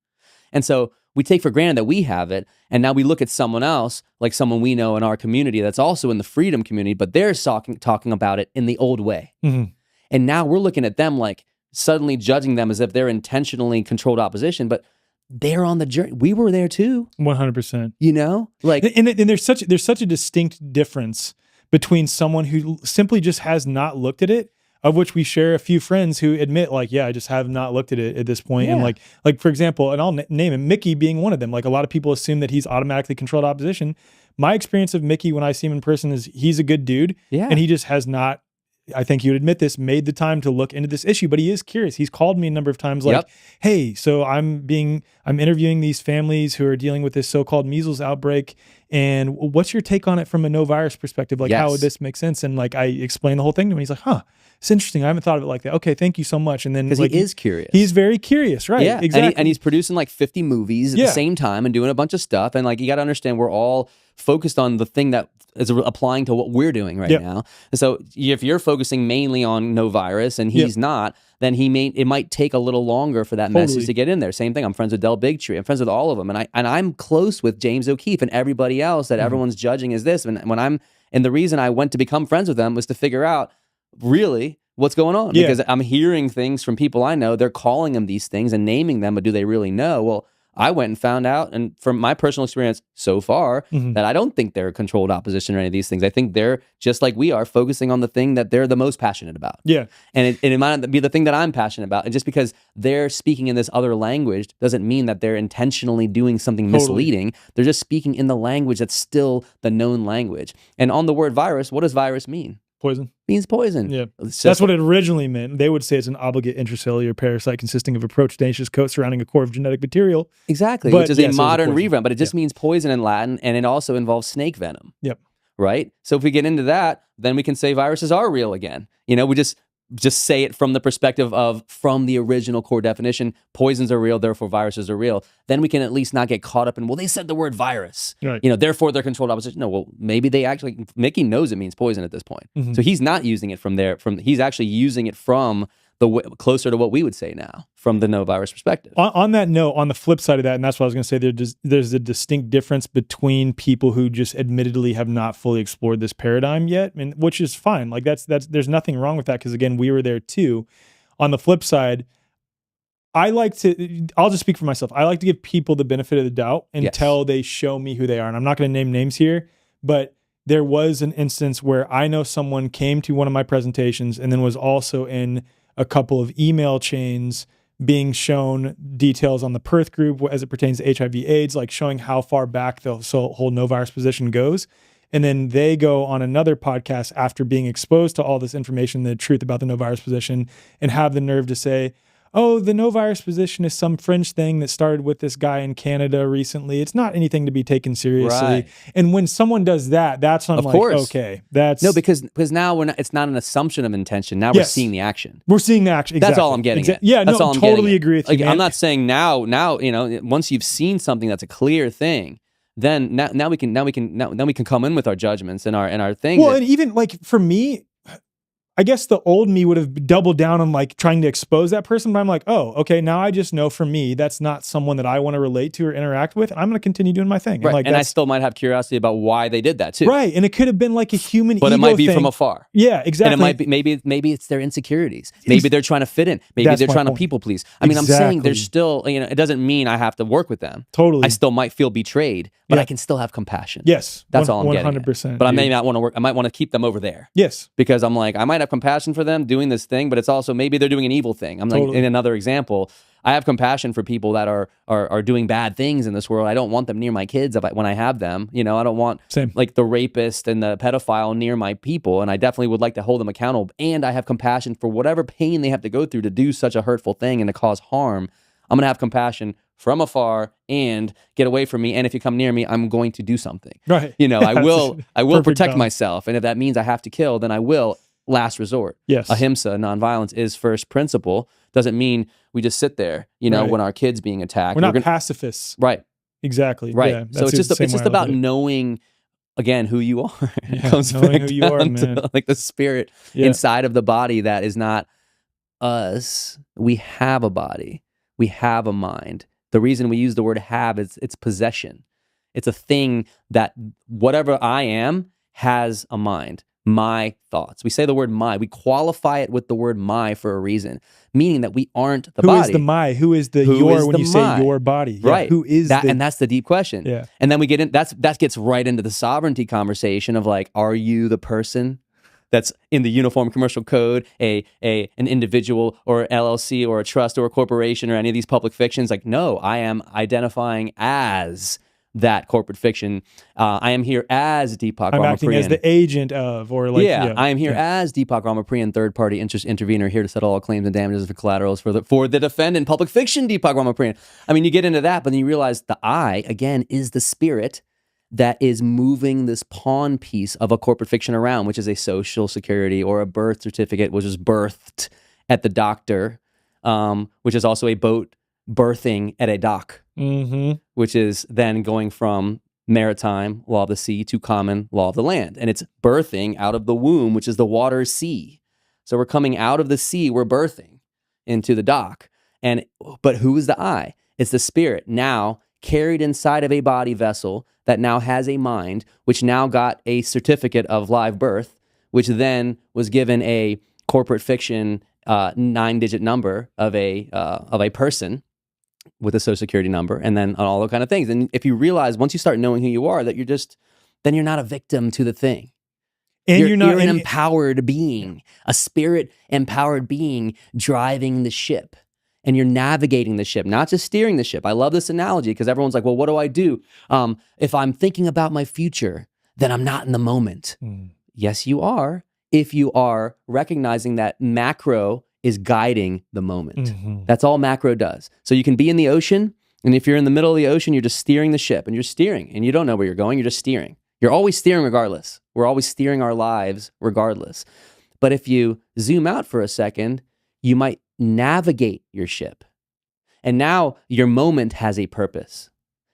And so we take for granted that we have it. And now we look at someone else, like someone we know in our community that's also in the freedom community, but they're talking about it in the old way. Mm-hmm. And now we're looking at them like, suddenly judging them as if they're intentionally controlled opposition, but they're on the journey. We were there too. 100%. You know, like, and there's such a distinct difference between someone who simply just has not looked at it, of which we share a few friends who admit, like, yeah, I just have not looked at it at this point. Yeah. And like for example, and I'll name him, Mickey being one of them. Like a lot of people assume that he's automatically controlled opposition. My experience of Mickey when I see him in person is he's a good dude, and he just has not. I think you would admit this, made the time to look into this issue, but he is curious. He's called me a number of times like, hey, so I'm interviewing these families who are dealing with this so-called measles outbreak. And what's your take on it from a no virus perspective? Like, how would this make sense? And like, I explained the whole thing to him. He's like, huh, it's interesting. I haven't thought of it like that. Okay, thank you so much. And then because like, he is curious. He's very curious, right? Yeah, exactly. And he's producing like 50 movies at the same time and doing a bunch of stuff. And like, you got to understand, we're all focused on the thing that is applying to what we're doing right now. And so if you're focusing mainly on no virus and he's not, then it might take a little longer for that message to get in there. Same thing. I'm friends with Del Bigtree. I'm friends with all of them. And I'm close with James O'Keefe and everybody else that everyone's judging as this. And the reason I went to become friends with them was to figure out really what's going on. Because I'm hearing things from people I know. They're calling them these things and naming them, but do they really know? Well, I went and found out, and from my personal experience so far, that I don't think they're controlled opposition or any of these things. I think they're, just like we are, focusing on the thing that they're the most passionate about. Yeah. And it might not be the thing that I'm passionate about. And just because they're speaking in this other language doesn't mean that they're intentionally doing something misleading. They're just speaking in the language that's still the known language. And on the word virus, what does virus mean? Poison. Means poison. Yeah. That's what it originally meant. They would say it's an obligate intracellular parasite consisting of a proteinaceous coat surrounding a core of genetic material. Exactly. Which is a modern revamp, but it just means poison in Latin, and it also involves snake venom. Yep. Right? So if we get into that, then we can say viruses are real again. You know, we just say it from the perspective of, from the original core definition, poisons are real, therefore viruses are real. Then we can at least not get caught up in, well, they said the word virus, you know, therefore they're controlled opposition. No, well, maybe they actually, Mickey knows it means poison at this point. So he's not using it he's actually using it from closer to what we would say now, from the no virus perspective. On that note, on the flip side of that, and that's what I was going to say, there's a distinct difference between people who just admittedly have not fully explored this paradigm yet, and which is fine. Like there's nothing wrong with that, because again, we were there too. On the flip side, I'll just speak for myself. I like to give people the benefit of the doubt until they show me who they are. And I'm not going to name names here, but there was an instance where I know someone came to one of my presentations and then was also in a couple of email chains being shown details on the Perth group as it pertains to HIV/AIDS, like showing how far back the whole no virus position goes. And then they go on another podcast after being exposed to all this information, the truth about the no virus position, and have the nerve to say, oh, the no virus position is some fringe thing that started with this guy in Canada recently. It's not anything to be taken seriously. Right. And when someone does that, that's when I'm like, okay, that's... No, because now it's not an assumption of intention. Now we're seeing the action. We're seeing the action. Exactly. That's all I'm getting at. Yeah, that's no, all I'm totally agree with you, man. I'm not saying now, you know, once you've seen something that's a clear thing, then now we can come in with our judgments and our things. Well, and even like for me, I guess the old me would have doubled down on like trying to expose that person, but I'm like, oh, okay, now I just know for me, that's not someone that I want to relate to or interact with. I'm going to continue doing my thing. Right. Like, and I still might have curiosity about why they did that too. Right. And it could have been like a human but ego it might be thing. from afar. Yeah, exactly. And it might be, maybe it's their insecurities. Maybe they're trying to fit in. Maybe That's they're my trying to point. people please. I mean, I'm saying Exactly. there's still, it doesn't mean I have to work with them. Totally. I still might feel betrayed, but Yeah. I can still have compassion. Yes. That's all I'm getting 100%. at. But I may not want to work. I might want to keep them over there. Yes. Because I'm like, I might have compassion for them doing this thing, but it's also maybe they're doing an evil thing. I'm like, Totally. in another example, I have compassion for people that are doing bad things in this world. I don't want them near my kids when I have them. I don't want Same. like the rapist and the pedophile near my people. And I definitely would like to hold them accountable. And I have compassion for whatever pain they have to go through to do such a hurtful thing and to cause harm. I'm going to have compassion from afar and get away from me. And if you come near me, I'm going to do something. Right. I will Perfect protect balance. myself. And if that means I have to kill, then I will. Last resort. Yes. Ahimsa, nonviolence, is first principle. Doesn't mean we just sit there, Right. when our kids being attacked. We're not pacifists. Right. Exactly. Right. Yeah, So it's the same just way I look about at it. knowing, again, who you are. It Yeah, comes knowing back who you are, down man. to like the spirit Yeah. inside of the body that is not us. We have a body. We have a mind. The reason we use the word have is it's possession. It's a thing that whatever I am has a mind. My thoughts. We say the word my. We qualify it with the word my for a reason, meaning that we aren't the Who body. is the my? Who is the Who your is when the you say my? your body? Yeah, Right. Who is that? the... And that's the deep question. Yeah. And then we get in. That gets right into the sovereignty conversation of like, are you the person that's in the Uniform Commercial Code, an individual or LLC or a trust or a corporation or any of these public fictions? Like, no, I am identifying as that corporate fiction. I am here as Deepak I'm acting as Ramapriyan. the agent of, or like, I am here as Deepak Ramapriyan, third-party interest intervener, here to settle all claims and damages for collaterals for the defendant, public fiction, Deepak Ramapriyan. I mean, you get into that, but then you realize the I, again, is the spirit that is moving this pawn piece of a corporate fiction around, which is a social security or a birth certificate, which is birthed at the doctor, which is also a boat birthing at a dock, which is then going from maritime law of the sea to common law of the land. And it's birthing out of the womb, which is the water sea. So we're coming out of the sea, we're birthing into the dock. But who is the I? It's the spirit now carried inside of a body vessel that now has a mind, which now got a certificate of live birth, which then was given a corporate fiction 9-digit number of a person with a social security number, and then on all those kind of things. And if you realize once you start knowing who you are, that then you're not a victim to the thing. and You're not an empowered being, a spirit empowered being driving the ship. And you're navigating the ship, not just steering the ship. I love this analogy because everyone's like, well, what do I do? If I'm thinking about my future, then I'm not in the moment. Yes, you are. If you are recognizing that macro is guiding the moment. That's all macro does. So you can be in the ocean, and if you're in the middle of the ocean, you're just steering the ship, and you're steering, and you don't know where you're going, you're just steering. You're always steering regardless. We're always steering our lives regardless. But if you zoom out for a second, you might navigate your ship. And now your moment has a purpose.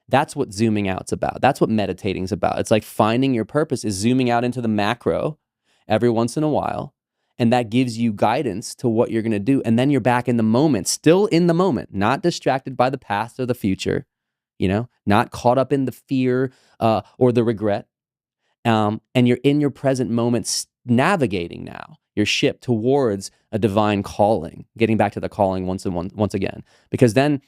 That's what zooming out's about. That's what meditating's about. It's like finding your purpose is zooming out into the macro every once in a while. And that gives you guidance to what you're going to do. And then you're back in the moment, still in the moment, not distracted by the past or the future, not caught up in the fear or the regret. And you're in your present moment navigating now your ship towards a divine calling, getting back to the calling once again. Because then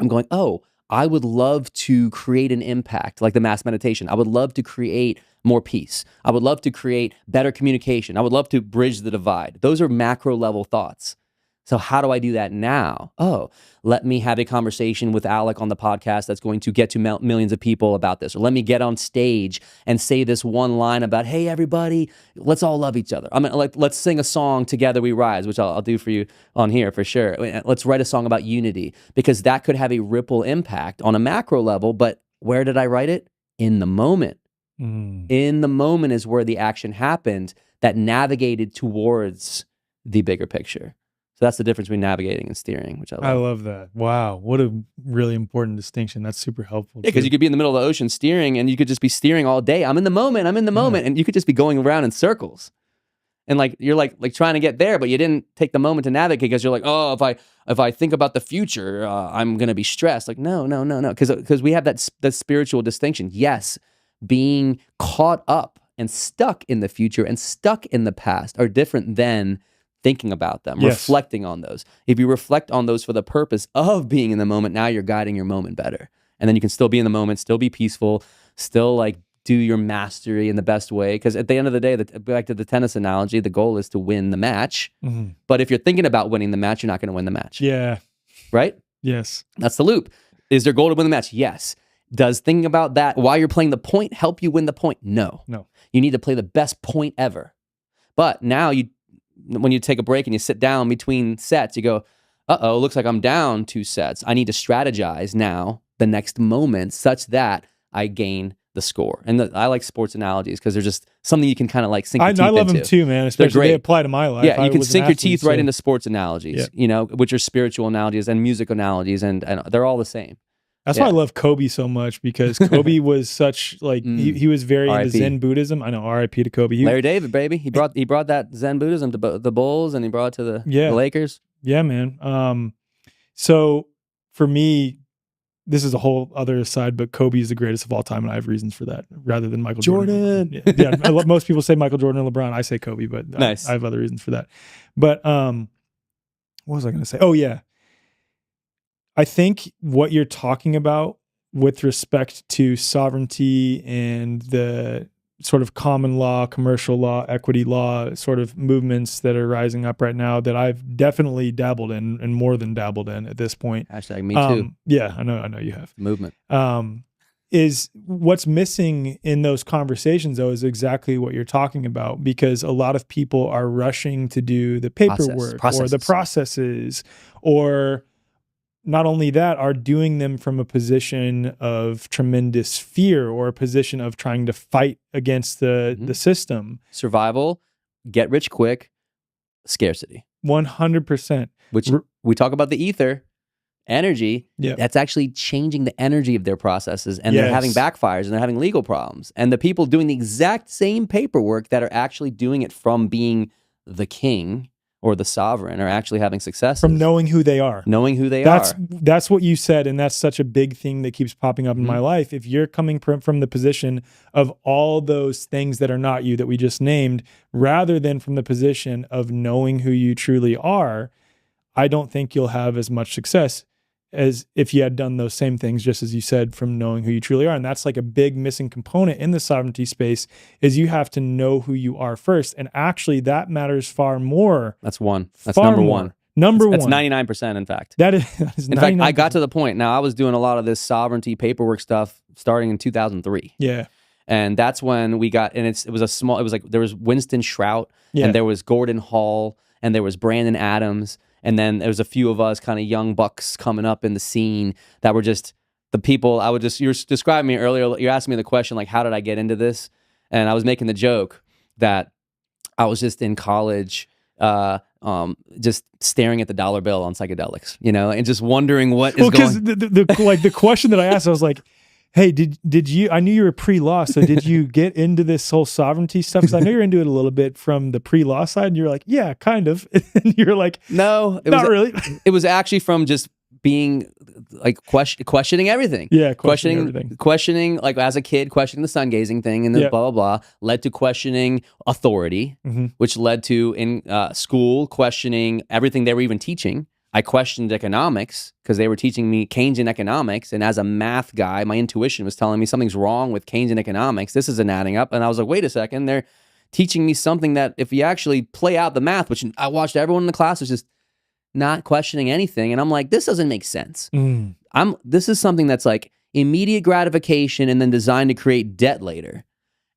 I'm going, oh, I would love to create an impact like the mass meditation. I would love to create more peace. I would love to create better communication. I would love to bridge the divide. Those are macro level thoughts. So how do I do that now? Oh, let me have a conversation with Alec on the podcast that's going to get to millions of people about this. Or let me get on stage and say this one line about, hey, everybody, let's all love each other. I mean, like, let's sing a song, Together We Rise, which I'll do for you on here for sure. Let's write a song about unity, because that could have a ripple impact on a macro level. But where did I write it? In the moment. In the moment is where the action happened that navigated towards the bigger picture. So that's the difference between navigating and steering, which I love. I love that. Wow. What a really important distinction. That's super helpful. Yeah, because you could be in the middle of the ocean steering, and you could just be steering all day. I'm in the moment. And you could just be going around in circles. And like you're like trying to get there, but you didn't take the moment to navigate because you're like, oh, if I think about the future, I'm gonna be stressed. Like no, because we have that spiritual distinction. Yes, being caught up and stuck in the future and stuck in the past are different than thinking about them, reflecting on those. If you reflect on those for the purpose of being in the moment, now you're guiding your moment better, and then you can still be in the moment, still be peaceful, still like do your mastery in the best way. Because at the end of the day, back to the tennis analogy, the goal is to win the match. But if you're thinking about winning the match, you're not going to win the match. Yeah. Right? Yes. That's the loop. Is their goal to win the match? Yes. Does thinking about that while you're playing the point help you win the point? No. You need to play the best point ever. But now when you take a break and you sit down between sets, you go, uh-oh, looks like I'm down 2 sets. I need to strategize now the next moment such that I gain the score. And I like sports analogies because they're just something you can kind of like sink your teeth into. I love them too, man. Especially they apply to my life. Yeah, you can sink your teeth right into sports analogies, which are spiritual analogies and music analogies, and they're all the same. That's why I love Kobe so much, because Kobe was such like he was very into Zen Buddhism. I know, R.I.P. to Kobe. Larry David, baby. He brought that Zen Buddhism to the Bulls, and he brought it to the Lakers. Yeah, man. So for me, this is a whole other aside, but Kobe is the greatest of all time, and I have reasons for that, rather than Michael Jordan. Yeah, most people say Michael Jordan and LeBron. I say Kobe, but nice. I have other reasons for that. But what was I going to say? Oh yeah, I think what you're talking about with respect to sovereignty and the sort of common law, commercial law, equity law sort of movements that are rising up right now that I've definitely dabbled in, and more than dabbled in at this point. Hashtag me too. Yeah, I know you have. Movement. Is what's missing in those conversations, though, is exactly what you're talking about, because a lot of people are rushing to do the paperwork or the processes, or not only that, are doing them from a position of tremendous fear or a position of trying to fight against the system. Survival, get rich quick, scarcity. 100%. Which we talk about the ether, energy. That's actually changing the energy of their processes, and they're having backfires and they're having legal problems. And the people doing the exact same paperwork that are actually doing it from being the king or the sovereign are actually having success from knowing who they are. That's what you said, and that's such a big thing that keeps popping up in my life. If you're coming from the position of all those things that are not you that we just named, rather than from the position of knowing who you truly are, I don't think you'll have as much success as if you had done those same things, just as you said, from knowing who you truly are. And that's like a big missing component in the sovereignty space, is you have to know who you are first. And actually that matters far more. That's one. That's number one. That's 99%, in fact. That is in 99%. Fact, I got to the point. Now, I was doing a lot of this sovereignty paperwork stuff starting in 2003. Yeah. And that's when we got, and it was like, there was Winston Shrout, and there was Gordon Hall, and there was Brandon Adams. And then there was a few of us kind of young bucks coming up in the scene that were just the people you were describing me earlier. You're asking me the question, like, how did I get into this? And I was making the joke that I was just in college, just staring at the dollar bill on psychedelics, and just wondering what is going. Because the question that I asked, I was like, hey, did you, I knew you were pre-law, so did you get into this whole sovereignty stuff? Because I know you're into it a little bit from the pre-law side, and you're like, yeah, kind of. And you're like, no, not really. It was actually from just being like questioning everything. Yeah, questioning, like as a kid, questioning the sun gazing thing and the blah, blah, blah, led to questioning authority, which led to in school questioning everything they were even teaching. I questioned economics because they were teaching me Keynesian economics. And as a math guy, my intuition was telling me something's wrong with Keynesian economics. This isn't adding up. And I was like, wait a second. They're teaching me something that if you actually play out the math, which I watched everyone in the class was just not questioning anything. And I'm like, this doesn't make sense. This is something that's like immediate gratification and then designed to create debt later.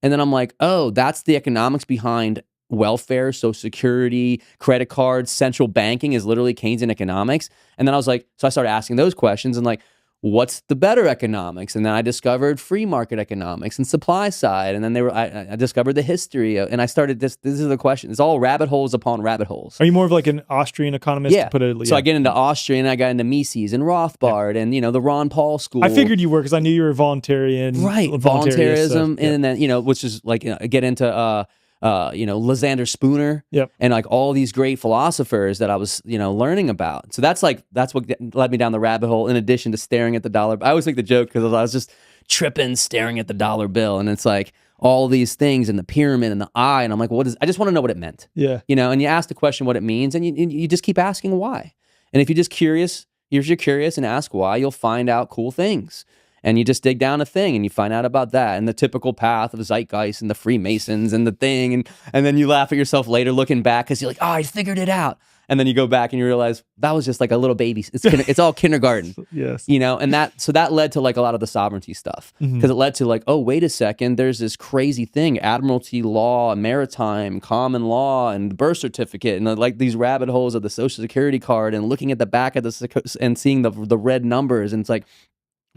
And then I'm like, oh, that's the economics behind welfare, Social Security, credit cards, central banking is literally Keynesian economics. And then I was like, so I started asking those questions and like, what's the better economics? And then I discovered free market economics and supply side. And then I discovered the history and I started this is the question. It's all rabbit holes upon rabbit holes. Are you more of like an Austrian economist? Yeah. So I get into Austrian, I got into Mises and Rothbard and, the Ron Paul school. I figured you were because I knew you were voluntarian. Right. Voluntarism. And then, which is like, get into, Lysander Spooner, Yep. and like all these great philosophers that I was, learning about. So that's what led me down the rabbit hole. In addition to staring at the dollar, I always make the joke because I was just tripping, staring at the dollar bill, and it's like all these things and the pyramid and the eye, and I'm like, I just want to know what it meant. Yeah. And you ask the question what it means, and you just keep asking why. And if you're just curious, if you're curious and ask why, you'll find out cool things. And you just dig down a thing and you find out about that and the typical path of the zeitgeist and the Freemasons and the thing. And then you laugh at yourself later looking back because you're like, oh, I figured it out. And then you go back and you realize that was just like a little baby. It's all kindergarten. Yes. And that led to like a lot of the sovereignty stuff because it led to like, oh, wait a second, there's this crazy thing, admiralty law, maritime, common law, and birth certificate, and like these rabbit holes of the social security card and looking at the back of the and seeing the red numbers. And it's like,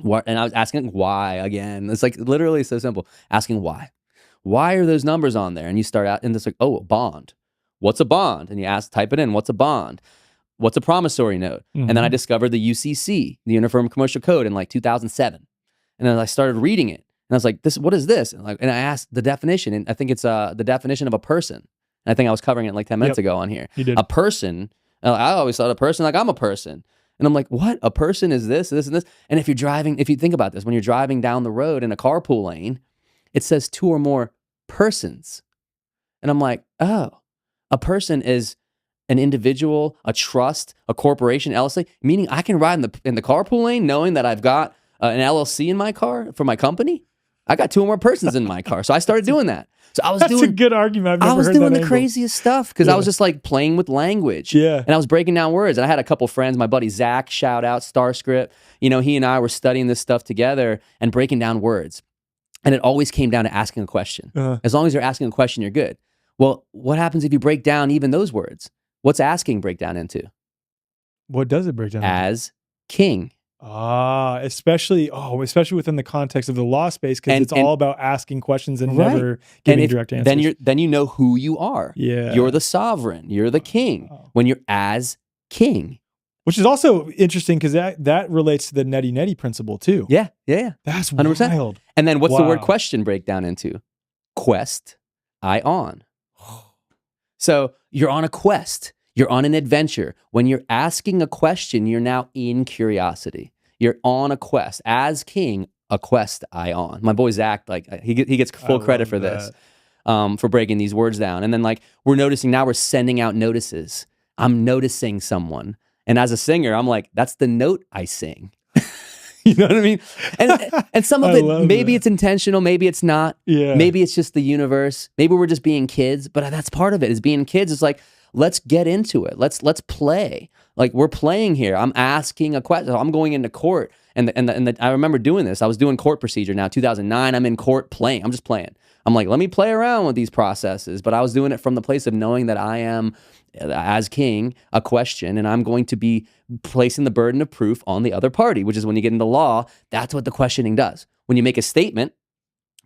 what? And I was asking why again. It's like literally so simple. Asking why. Why are those numbers on there? And you start out and it's like, oh, a bond. What's a bond? And you type it in. What's a bond? What's a promissory note? And then I discovered the UCC, the Uniform Commercial Code, in like 2007. And then I started reading it, and I was like, what is this? And I asked the definition, and I think it's the definition of a person. And I think I was covering it like 10 minutes ago on here. You did. A person. I always thought a person like I'm a person. And I'm like, what? A person is this, this, and this. And if you think about this, when you're driving down the road in a carpool lane, it says 2 or more persons. And I'm like, oh, a person is an individual, a trust, a corporation, LLC, meaning I can ride in the carpool lane knowing that I've got an LLC in my car for my company. I got 2 or more persons in my car. So I started doing that. So I was That's a good argument. I was heard doing that the angle. craziest stuff because I was just like playing with language. Yeah. And I was breaking down words. And I had a couple friends, my buddy Zach, shout out, Starscript. He and I were studying this stuff together and breaking down words. And it always came down to asking a question. As long as you're asking a question, you're good. Well, what happens if you break down even those words? What's asking break down into? What does it break down As king. Especially within the context of the law space, because it's all about asking questions and never giving direct answers. Then you know who you are. Yeah. You're the sovereign. You're the king when you're as king. Which is also interesting because that relates to the neti neti principle too. Yeah. That's 100%. wild. And then what's the word question break down into? Quest, I on. So you're on a quest. You're on an adventure. When you're asking a question, you're now in curiosity. You're on a quest. As king, a quest I on. My boy Zach, like he gets full credit for this, for breaking these words down. And then like we're noticing now we're sending out notices. I'm noticing someone. And as a singer, I'm like, that's the note I sing. You know what I mean? And some of it, maybe it's intentional, maybe it's not. Yeah. Maybe it's just the universe. Maybe we're just being kids, but that's part of it. Is being kids. It's like, let's get into it. Let's play. Like we're playing here. I'm asking a question. I'm going into court, and I remember doing this. I was doing court procedure now. 2009. I'm in court playing. I'm just playing. I'm like, let me play around with these processes. But I was doing it from the place of knowing that I am, as king, a question, and I'm going to be placing the burden of proof on the other party, which is when you get into law, that's what the questioning does. When you make a statement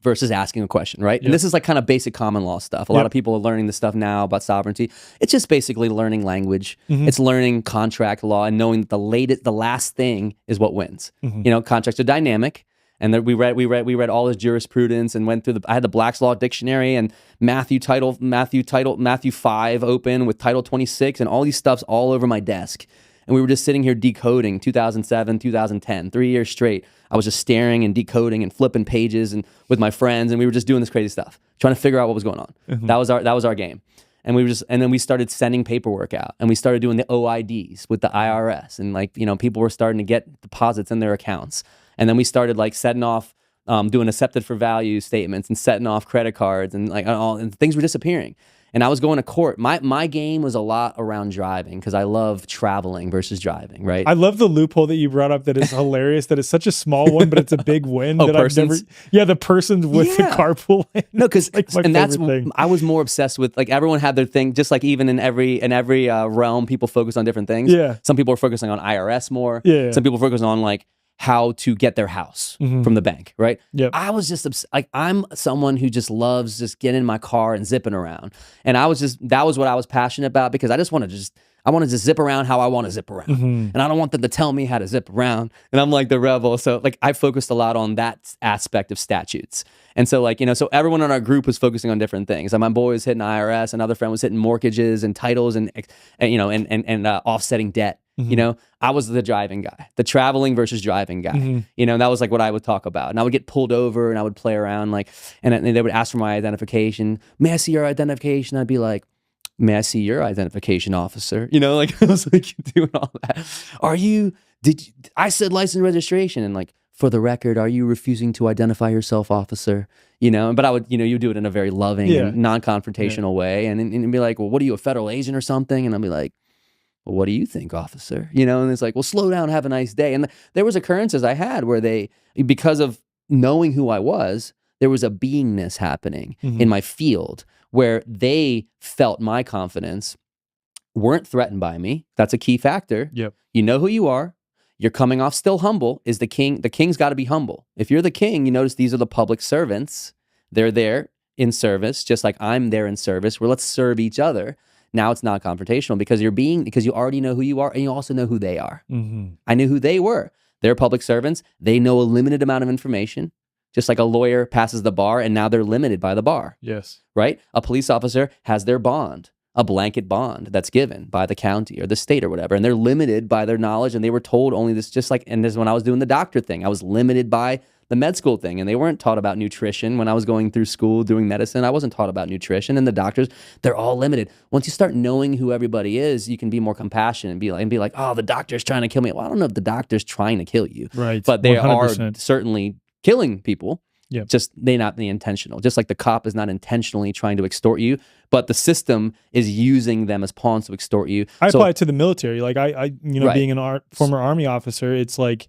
versus asking a question, right? Yep. And this is like kind of basic common law stuff. A lot of people are learning this stuff now about sovereignty. It's just basically learning language. It's learning contract law and knowing that the last thing is what wins. Contracts are dynamic. And then we read all his jurisprudence and went through I had the Black's Law Dictionary and Matthew 5 open with Title 26 and all these stuffs all over my desk. And we were just sitting here decoding 2007, 2010, 3 years straight. I was just staring and decoding and flipping pages and with my friends, and we were just doing this crazy stuff, trying to figure out what was going on. That was our game. And then we started sending paperwork out, and we started doing the OIDs with the IRS, and people were starting to get deposits in their accounts. And then we started like setting off, doing accepted for value statements and setting off credit cards, and and things were disappearing. And I was going to court. My game was a lot around driving because I love traveling versus driving, right? I love the loophole that you brought up that is hilarious, that is such a small one, but it's a big win. Oh, that persons? The persons with the carpool lane. No, because like thing. I was more obsessed with, like, everyone had their thing, just like even in every realm, people focus on different things. Yeah. Some people are focusing on IRS more. Yeah. Some people focus on like how to get their house from the bank, right? Yep. I was just I'm someone who just loves just getting in my car and zipping around. And that was what I was passionate about because I just want to I want to just zip around how I want to zip around. And I don't want them to tell me how to zip around. And I'm like the rebel. So like I focused a lot on that aspect of statutes. And so like, so everyone in our group was focusing on different things. Like my boy was hitting IRS, another friend was hitting mortgages and titles and offsetting debt. I was the driving guy, the traveling versus driving guy. And that was like what I would talk about. And I would get pulled over and I would play around and they would ask for my identification. May I see your identification? I'd be like, may I see your identification, officer? Like I was like doing all that. I said license registration and like, for the record, are you refusing to identify yourself, officer? But I would, you do it in a very loving and non-confrontational way. And be like, well, what are you, a federal agent or something? And I'll be like, well, what do you think, officer? And it's like, well, slow down, have a nice day. And there was occurrences I had where because of knowing who I was, there was a beingness happening in my field where they felt my confidence, weren't threatened by me. That's a key factor. Yep. You know who you are. You're coming off still humble. Is the king. The king's got to be humble. If you're the king, you notice these are the public servants. They're there in service, just like I'm there in service, where let's serve each other. Now it's not confrontational because you already know who you are and you also know who they are. I knew who they were. They're public servants. They know a limited amount of information, just like a lawyer passes the bar and now they're limited by the bar. Yes. Right? A police officer has their bond, a blanket bond that's given by the county or the state or whatever. And they're limited by their knowledge and they were told only this, and this is when I was doing the doctor thing. I was limited by the med school thing and they weren't taught about nutrition when I was going through school doing medicine. I wasn't taught about nutrition and the doctors, they're all limited. Once you start knowing who everybody is, you can be more compassionate and be like, oh, the doctor's trying to kill me. Well, I don't know if the doctor's trying to kill you. Right. But they 100%. are certainly killing people. Yep. Just they're not the intentional. Just like the cop is not intentionally trying to extort you, but the system is using them as pawns to extort you. I apply it to the military. Like I being an former Army officer, it's like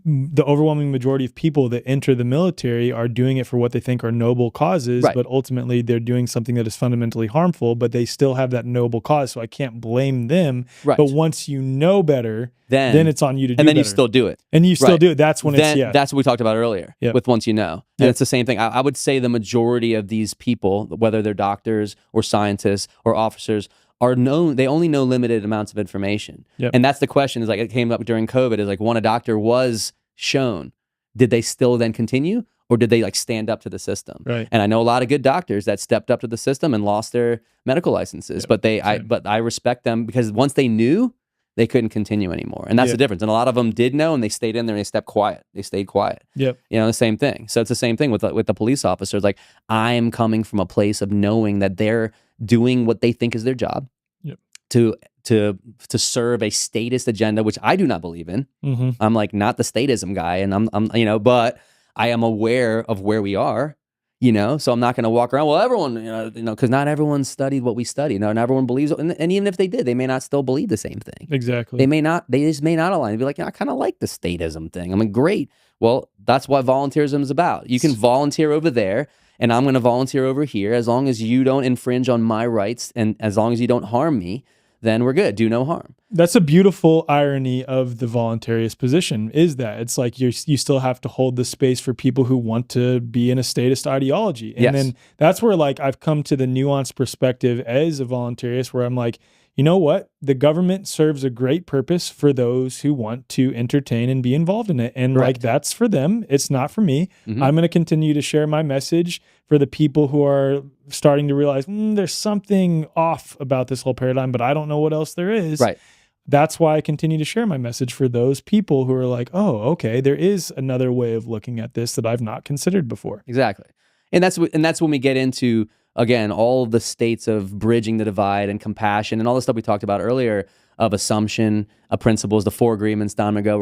the overwhelming majority of people that enter the military are doing it for what they think are noble causes, but ultimately they're doing something that is fundamentally harmful, but they still have that noble cause. So I can't blame them. Right. But once you know better, then it's on you to do better. And then you still do it. And you still do it. That's when that's what we talked about earlier with once you know. And it's the same thing. I would say the majority of these people, whether they're doctors or scientists or officers, are known, they only know limited amounts of information. And that's the question, is like it came up during COVID, is like when a doctor was shown, did they still then continue or did they like stand up to the system? Right. And I know a lot of good doctors that stepped up to the system and lost their medical licenses, but I respect them because once they knew, they couldn't continue anymore. And that's the difference. And a lot of them did know and they stayed in there and they stayed quiet. The same thing. So it's the same thing with the police officers. Like I am coming from a place of knowing that they're doing what they think is their job to serve a statist agenda, which I do not believe in. I'm like not the statism guy, and I'm but I am aware of where we are, so I'm not going to walk around. Well, everyone, because not everyone studied what we studied. Not everyone believes, and even if they did, they may not still believe the same thing. Exactly. They just may not align. They'd be like, I kind of like the statism thing. I'm like, great. Well, that's what volunteerism is about. You can volunteer over there. And I'm going to volunteer over here as long as you don't infringe on my rights and as long as you don't harm me, then we're good. Do no harm. That's a beautiful irony of the voluntarist position, is that it's like you still have to hold the space for people who want to be in a statist ideology. And then that's where like I've come to the nuanced perspective as a voluntarist where I'm like, you know what? The government serves a great purpose for those who want to entertain and be involved in it. And like, that's for them. It's not for me. I'm going to continue to share my message for the people who are starting to realize there's something off about this whole paradigm, but I don't know what else there is. Right. That's why I continue to share my message for those people who are like, oh, okay, there is another way of looking at this that I've not considered before. Exactly. And that's when we get into, again, all the states of bridging the divide and compassion and all the stuff we talked about earlier of assumption, of principles, the 4 agreements, Don Miguel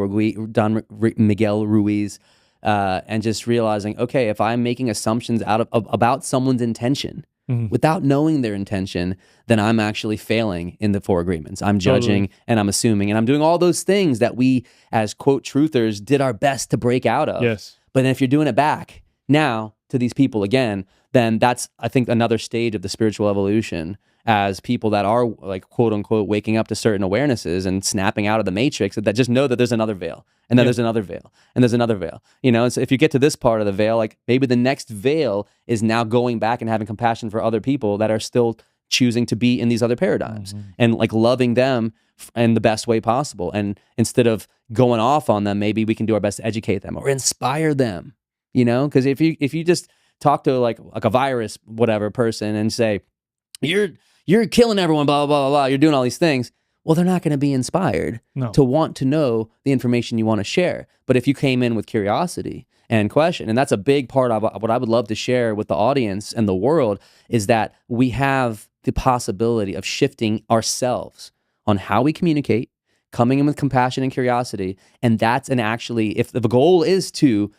Ruiz, and just realizing, okay, if I'm making assumptions about someone's intention without knowing their intention, then I'm actually failing in the 4 agreements. I'm judging and I'm assuming and I'm doing all those things that we as quote truthers did our best to break out of. Yes. But then if you're doing it back now to these people again, then that's, I think, another stage of the spiritual evolution as people that are like quote unquote waking up to certain awarenesses and snapping out of the matrix that just know that there's another veil and then there's another veil and there's another veil, and so if you get to this part of the veil, like maybe the next veil is now going back and having compassion for other people that are still choosing to be in these other paradigms and like loving them in the best way possible. And instead of going off on them, maybe we can do our best to educate them or inspire them, you know? Because if you just talk to like a virus, whatever person and say, you're killing everyone, blah, blah, blah, blah, you're doing all these things, well, they're not going to be inspired to want to know the information you want to share. But if you came in with curiosity and question, and that's a big part of what I would love to share with the audience and the world, is that we have the possibility of shifting ourselves on how we communicate, coming in with compassion and curiosity. And actually, if the goal is to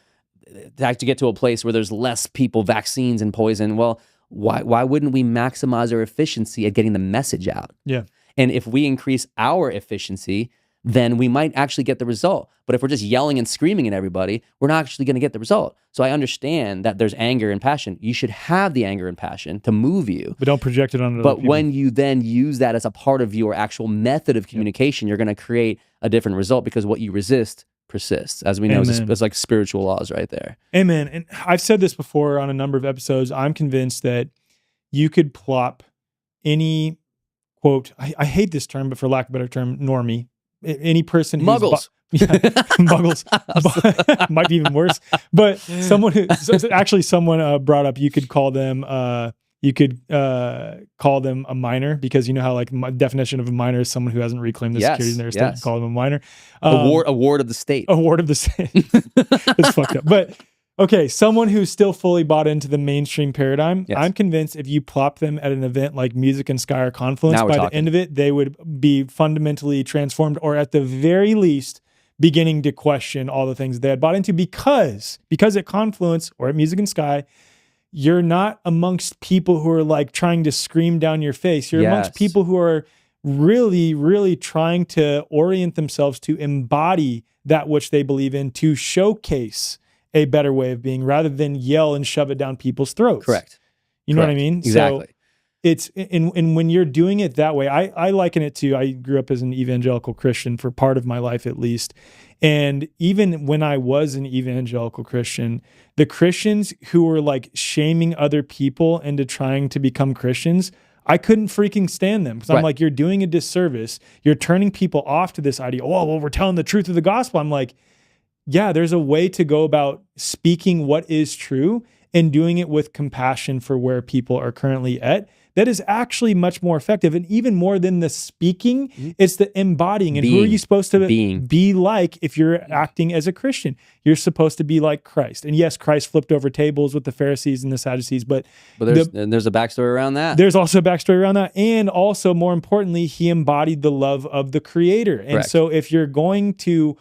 actually get to a place where there's less people, vaccines and poison, well, why wouldn't we maximize our efficiency at getting the message out? Yeah. And if we increase our efficiency, then we might actually get the result. But if we're just yelling and screaming at everybody, we're not actually going to get the result. So I understand that there's anger and passion. You should have the anger and passion to move you. But don't project it on other But people. when you then use that as a part of your actual method of communication, you're going to create a different result, because what you resist persists. As we know, it's like spiritual laws right there. Amen. And I've said this before on a number of episodes. I'm convinced that you could plop any, quote, I hate this term, but for lack of a better term, normie, any person who's Muggles. muggles might be even worse, but someone brought up, you could call them a minor, because you know how like my definition of a minor is someone who hasn't reclaimed the securities in their estate. Call them a minor. A ward of the state. A ward of the state. It's fucked up. But okay, someone who's still fully bought into the mainstream paradigm, I'm convinced if you plop them at an event like Music and Sky or Confluence, by the end of it, they would be fundamentally transformed, or at the very least, beginning to question all the things they had bought into, because at Confluence or at Music and Sky, you're not amongst people who are like trying to scream down your face. You're amongst people who are really, really trying to orient themselves to embody that which they believe in, to showcase a better way of being, rather than yell and shove it down people's throats. Correct. You know what I mean? Exactly. So it's, and when you're doing it that way, I liken it to, I grew up as an evangelical Christian for part of my life at least. And even when I was an evangelical Christian, the Christians who were like shaming other people into trying to become Christians, I couldn't freaking stand them, because I'm like, you're doing a disservice. You're turning people off to this idea. Oh, well, we're telling the truth of the gospel. I'm like, yeah, there's a way to go about speaking what is true and doing it with compassion for where people are currently at. That is actually much more effective. And even more than the speaking, it's the embodying. And who are you supposed to be like if you're acting as a Christian? You're supposed to be like Christ. And yes, Christ flipped over tables with the Pharisees and the Sadducees, but there's a backstory around that. There's also a backstory around that. And also, more importantly, he embodied the love of the Creator. And so if you're going to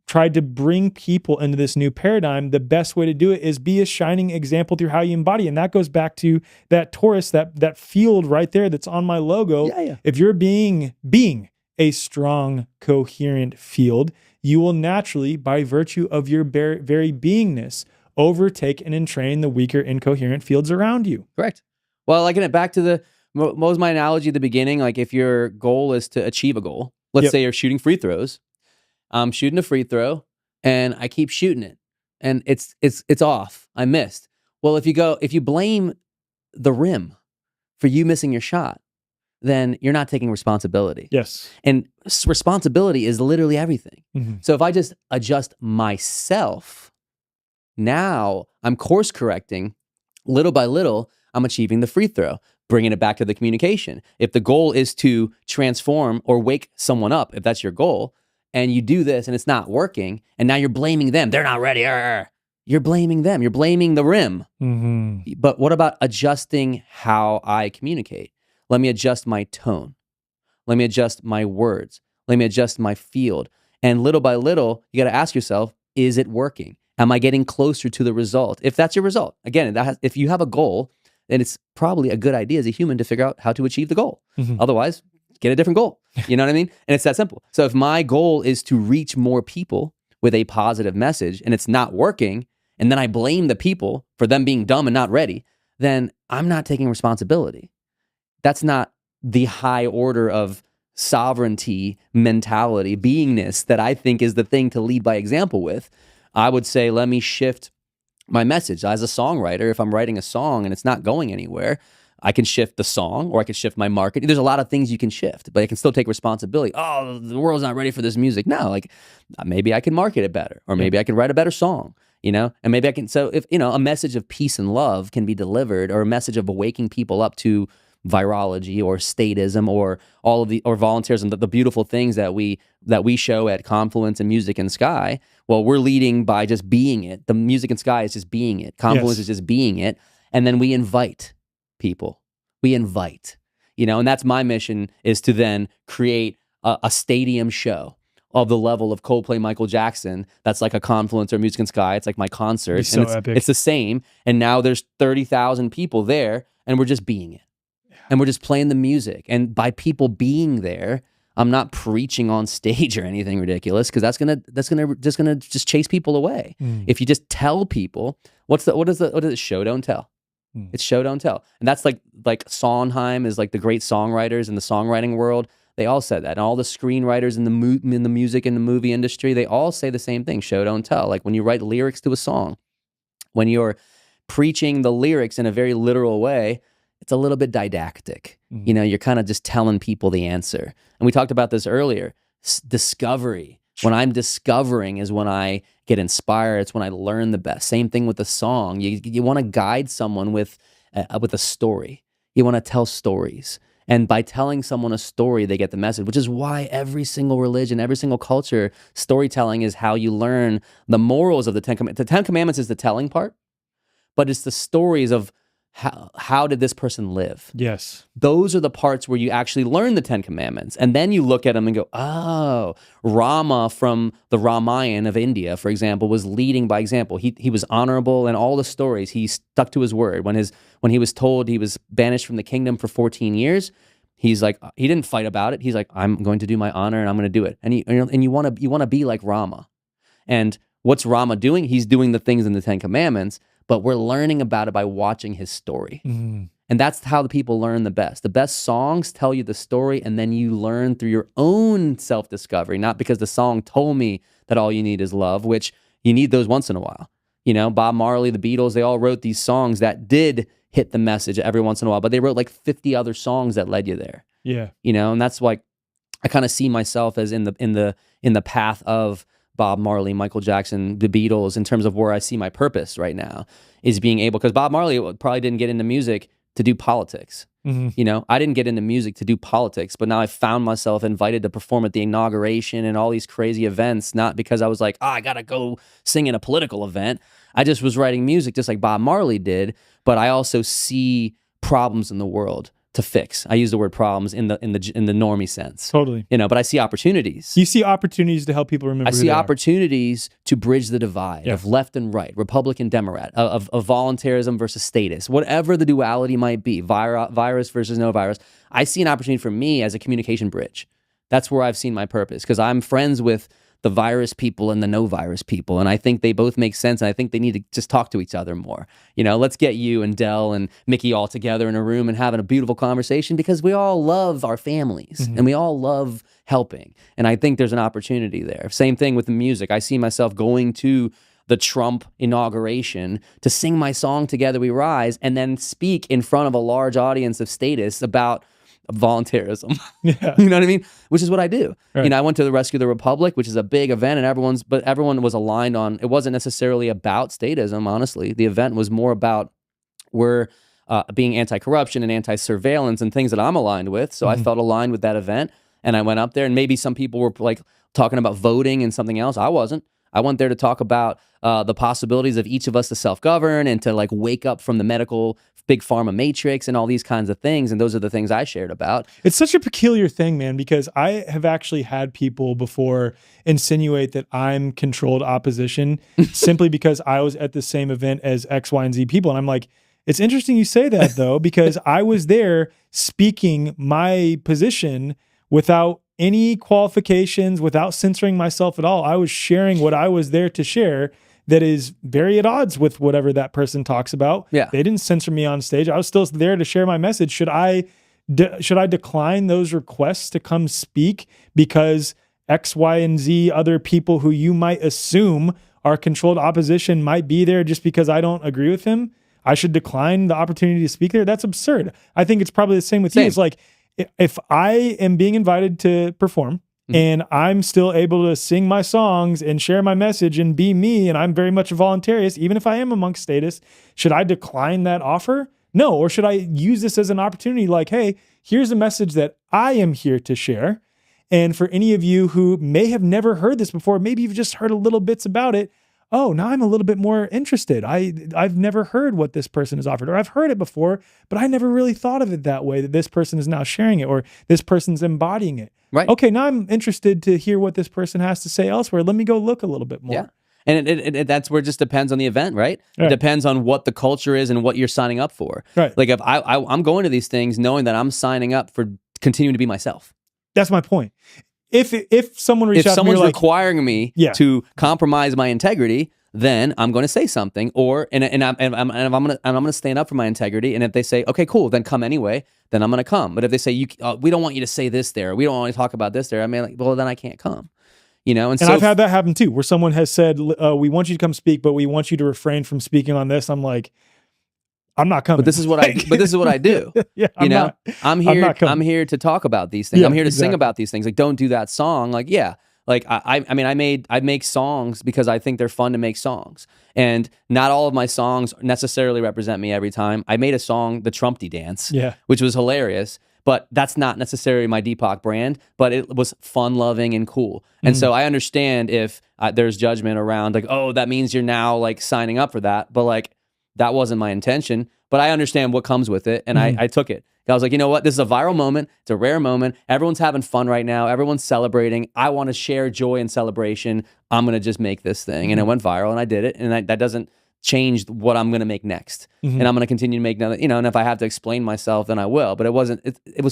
tried to bring people into this new paradigm, the best way to do it is be a shining example through how you embody. And that goes back to that Taurus, that field right there that's on my logo. If you're being a strong, coherent field, you will naturally, by virtue of your very beingness, overtake and entrain the weaker, incoherent fields around you. Correct. Well, liking it back to what was my analogy at the beginning, like if your goal is to achieve a goal, let's say you're shooting free throws. I'm shooting a free throw and I keep shooting it and it's off. I missed. Well, if you blame the rim for you missing your shot, then you're not taking responsibility. Yes. And responsibility is literally everything. Mm-hmm. So if I just adjust myself, now I'm course correcting little by little, I'm achieving the free throw, bringing it back to the communication. If the goal is to transform or wake someone up, if that's your goal, and you do this and it's not working, and now you're blaming them. They're not ready. You're blaming them. You're blaming the rim. Mm-hmm. But what about adjusting how I communicate? Let me adjust my tone. Let me adjust my words. Let me adjust my field. And little by little, you got to ask yourself, is it working? Am I getting closer to the result? If that's your result, again, if you have a goal, then it's probably a good idea as a human to figure out how to achieve the goal. Mm-hmm. Otherwise, get a different goal. You know what I mean? And it's that simple. So if my goal is to reach more people with a positive message and it's not working, and then I blame the people for them being dumb and not ready, then I'm not taking responsibility. That's not the high order of sovereignty mentality, beingness that I think is the thing to lead by example with. I would say, let me shift my message. As a songwriter, if I'm writing a song and it's not going anywhere, I can shift the song, or I can shift my marketing. There's a lot of things you can shift, but I can still take responsibility. Oh, the world's not ready for this music. No, like maybe I can market it better, or maybe I can write a better song, and maybe I can. So if, a message of peace and love can be delivered, or a message of waking people up to virology or statism or all of or voluntarism, the beautiful things that we show at Confluence and Music and Sky. Well, we're leading by just being it. The Music and Sky is just being it. Confluence is just being it. And then we invite people. We invite, and that's my mission, is to then create a stadium show of the level of Coldplay, Michael Jackson. That's like a Confluence or Music and Sky. It's like my concert. So and epic. It's the same. And now there's 30,000 people there, and we're just being it. And we're just playing the music. And by people being there, I'm not preaching on stage or anything ridiculous, because that's gonna just chase people away. If you just tell people, what is it? Show don't tell. It's show don't tell. And that's like Sondheim is like the great songwriters in the songwriting world. They all said that. And all the screenwriters in the music and the movie industry, they all say the same thing: show don't tell. Like when you write lyrics to a song, when you're preaching the lyrics in a very literal way, it's a little bit didactic. You're kind of just telling people the answer. And we talked about this earlier. Discovery. When I'm discovering is when I get inspired. It's when I learn the best. Same thing with the song. You want to guide someone with a story. You want to tell stories. And by telling someone a story, they get the message, which is why every single religion, every single culture, storytelling is how you learn the morals of the Ten Commandments. The Ten Commandments is the telling part, but it's the stories of how did this person live? Yes. Those are the parts where you actually learn the Ten Commandments. And then you look at them and go, oh, Rama from the Ramayana of India, for example, was leading by example. He was honorable in all the stories. He stuck to his word. When he was told he was banished from the kingdom for 14 years, he's like, he didn't fight about it. He's like, I'm going to do my honor and I'm going to do it. And you want to be like Rama. And what's Rama doing? He's doing the things in the Ten Commandments, but we're learning about it by watching his story. And that's how the people learn the best. The best songs tell you the story, and then you learn through your own self-discovery, not because the song told me that all you need is love, which you need those once in a while. Bob Marley, the Beatles, they all wrote these songs that did hit the message every once in a while, but they wrote like 50 other songs that led you there. Yeah. And that's like, I kind of see myself as in the path of Bob Marley, Michael Jackson, the Beatles, in terms of where I see my purpose right now, is being able, because Bob Marley probably didn't get into music to do politics. I didn't get into music to do politics, but now I found myself invited to perform at the inauguration and all these crazy events, not because I was like, I gotta go sing in a political event. I just was writing music just like Bob Marley did, but I also see problems in the world to fix. I use the word problems in the normie sense. Totally. But I see opportunities. You see opportunities to help people remember. I see opportunities to bridge the divide of left and right, Republican, Democrat, of voluntarism versus status, whatever the duality might be, virus versus no virus. I see an opportunity for me as a communication bridge. That's where I've seen my purpose, because I'm friends with the virus people and the no virus people. And I think they both make sense. And I think they need to just talk to each other more. Let's get you and Dell and Mickey all together in a room and having a beautiful conversation, because we all love our families and we all love helping. And I think there's an opportunity there. Same thing with the music. I see myself going to the Trump inauguration to sing my song Together We Rise and then speak in front of a large audience of status about voluntarism. Yeah. You know what I mean? Which is what I do. Right. I went to the Rescue the Republic, which is a big event, and everyone was aligned on, it wasn't necessarily about statism, honestly. The event was more about being anti-corruption and anti-surveillance and things that I'm aligned with. So I felt aligned with that event, and I went up there, and maybe some people were like talking about voting and something else. I wasn't. I went there to talk about the possibilities of each of us to self-govern and to like wake up from the medical big pharma matrix and all these kinds of things. And those are the things I shared about. It's such a peculiar thing, man, because I have actually had people before insinuate that I'm controlled opposition simply because I was at the same event as X, Y, and Z people. And I'm like, it's interesting you say that though, because I was there speaking my position without any qualifications, without censoring myself at all. I was sharing what I was there to share that is very at odds with whatever that person talks about. Yeah. They didn't censor me on stage. I was still there to share my message. Should I decline those requests to come speak because X, Y, and Z other people who you might assume are controlled opposition might be there just because I don't agree with him? I should decline the opportunity to speak there? That's absurd. I think it's probably the same with you. It's like, if I am being invited to perform and I'm still able to sing my songs and share my message and be me, and I'm very much a voluntarist, even if I am amongst statists, should I decline that offer? No. Or should I use this as an opportunity like, hey, here's a message that I am here to share. And for any of you who may have never heard this before, maybe you've just heard a little bits about it. Oh, now I'm a little bit more interested. I've never heard what this person has offered, or I've heard it before, but I never really thought of it that way, that this person is now sharing it, or this person's embodying it. Right. Okay, now I'm interested to hear what this person has to say elsewhere. Let me go look a little bit more. Yeah. And that's where it just depends on the event, right? It depends on what the culture is and what you're signing up for. Right. Like if I'm going to these things knowing that I'm signing up for continuing to be myself. That's my point. If someone reached out to me, someone's like, requiring me to compromise my integrity, then I'm going to say something, and I'm going to stand up for my integrity. And if they say, okay, cool, then come anyway, then I'm going to come. But if they say, we don't want you to say this there, we don't want to talk about this there, I mean, like, well, then I can't come. And so I've had that happen too, where someone has said, we want you to come speak, but we want you to refrain from speaking on this. I'm like, I'm not coming. But this is what I do. Yeah, I'm here to talk about these things. I'm here to sing about these things. Like, don't do that song. Like, yeah. Like I make songs because I think they're fun to make songs. And not all of my songs necessarily represent me every time. I made a song, The Trumpty Dance, which was hilarious, but that's not necessarily my DPAK brand, but it was fun loving and cool. And so I understand if there's judgment around like, oh, that means you're now like signing up for that. But like, that wasn't my intention, but I understand what comes with it. And I took it. I was like, you know what? This is a viral moment. It's a rare moment. Everyone's having fun right now. Everyone's celebrating. I want to share joy and celebration. I'm going to just make this thing. And it went viral and I did it. And that doesn't change what I'm going to make next. And I'm going to continue to make another, and if I have to explain myself, then I will. But it was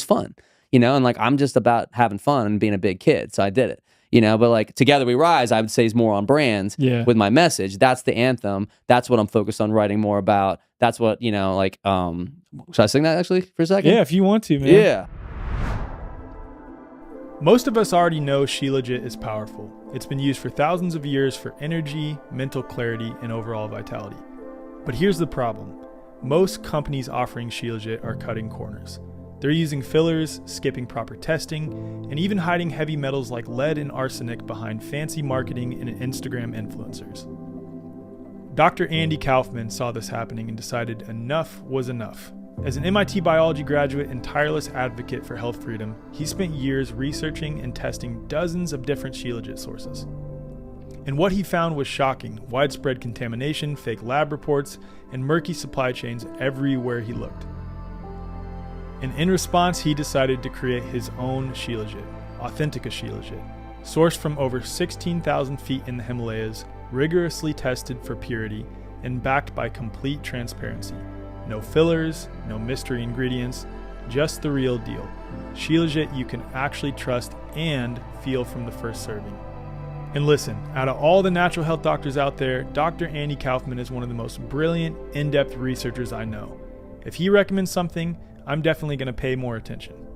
fun, and like, I'm just about having fun and being a big kid. So I did it. But like Together We Rise, I would say is more on brand with my message. That's the anthem. That's what I'm focused on writing more about. That's what, should I sing that actually for a second? Yeah, if you want to, man. Yeah. Most of us already know Shilajit is powerful. It's been used for thousands of years for energy, mental clarity, and overall vitality. But here's the problem. Most companies offering Shilajit are cutting corners. They're using fillers, skipping proper testing, and even hiding heavy metals like lead and arsenic behind fancy marketing and Instagram influencers. Dr. Andy Kaufman saw this happening and decided enough was enough. As an MIT biology graduate and tireless advocate for health freedom, he spent years researching and testing dozens of different Shilajit sources. And what he found was shocking: widespread contamination, fake lab reports, and murky supply chains everywhere he looked. And in response, he decided to create his own Shilajit, Authentica Shilajit, sourced from over 16,000 feet in the Himalayas, rigorously tested for purity, and backed by complete transparency. No fillers, no mystery ingredients, just the real deal. Shilajit you can actually trust and feel from the first serving. And listen, out of all the natural health doctors out there, Dr. Andy Kaufman is one of the most brilliant, in-depth researchers I know. If he recommends something, I'm definitely going to pay more attention.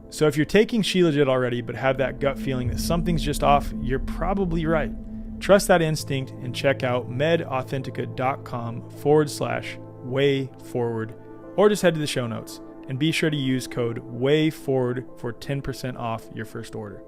So if you're taking Shilajit already but have that gut feeling that something's just off, you're probably right. Trust that instinct and check out medauthentica.com/wayforward, or just head to the show notes and be sure to use code WAYFORWARD for 10% off your first order.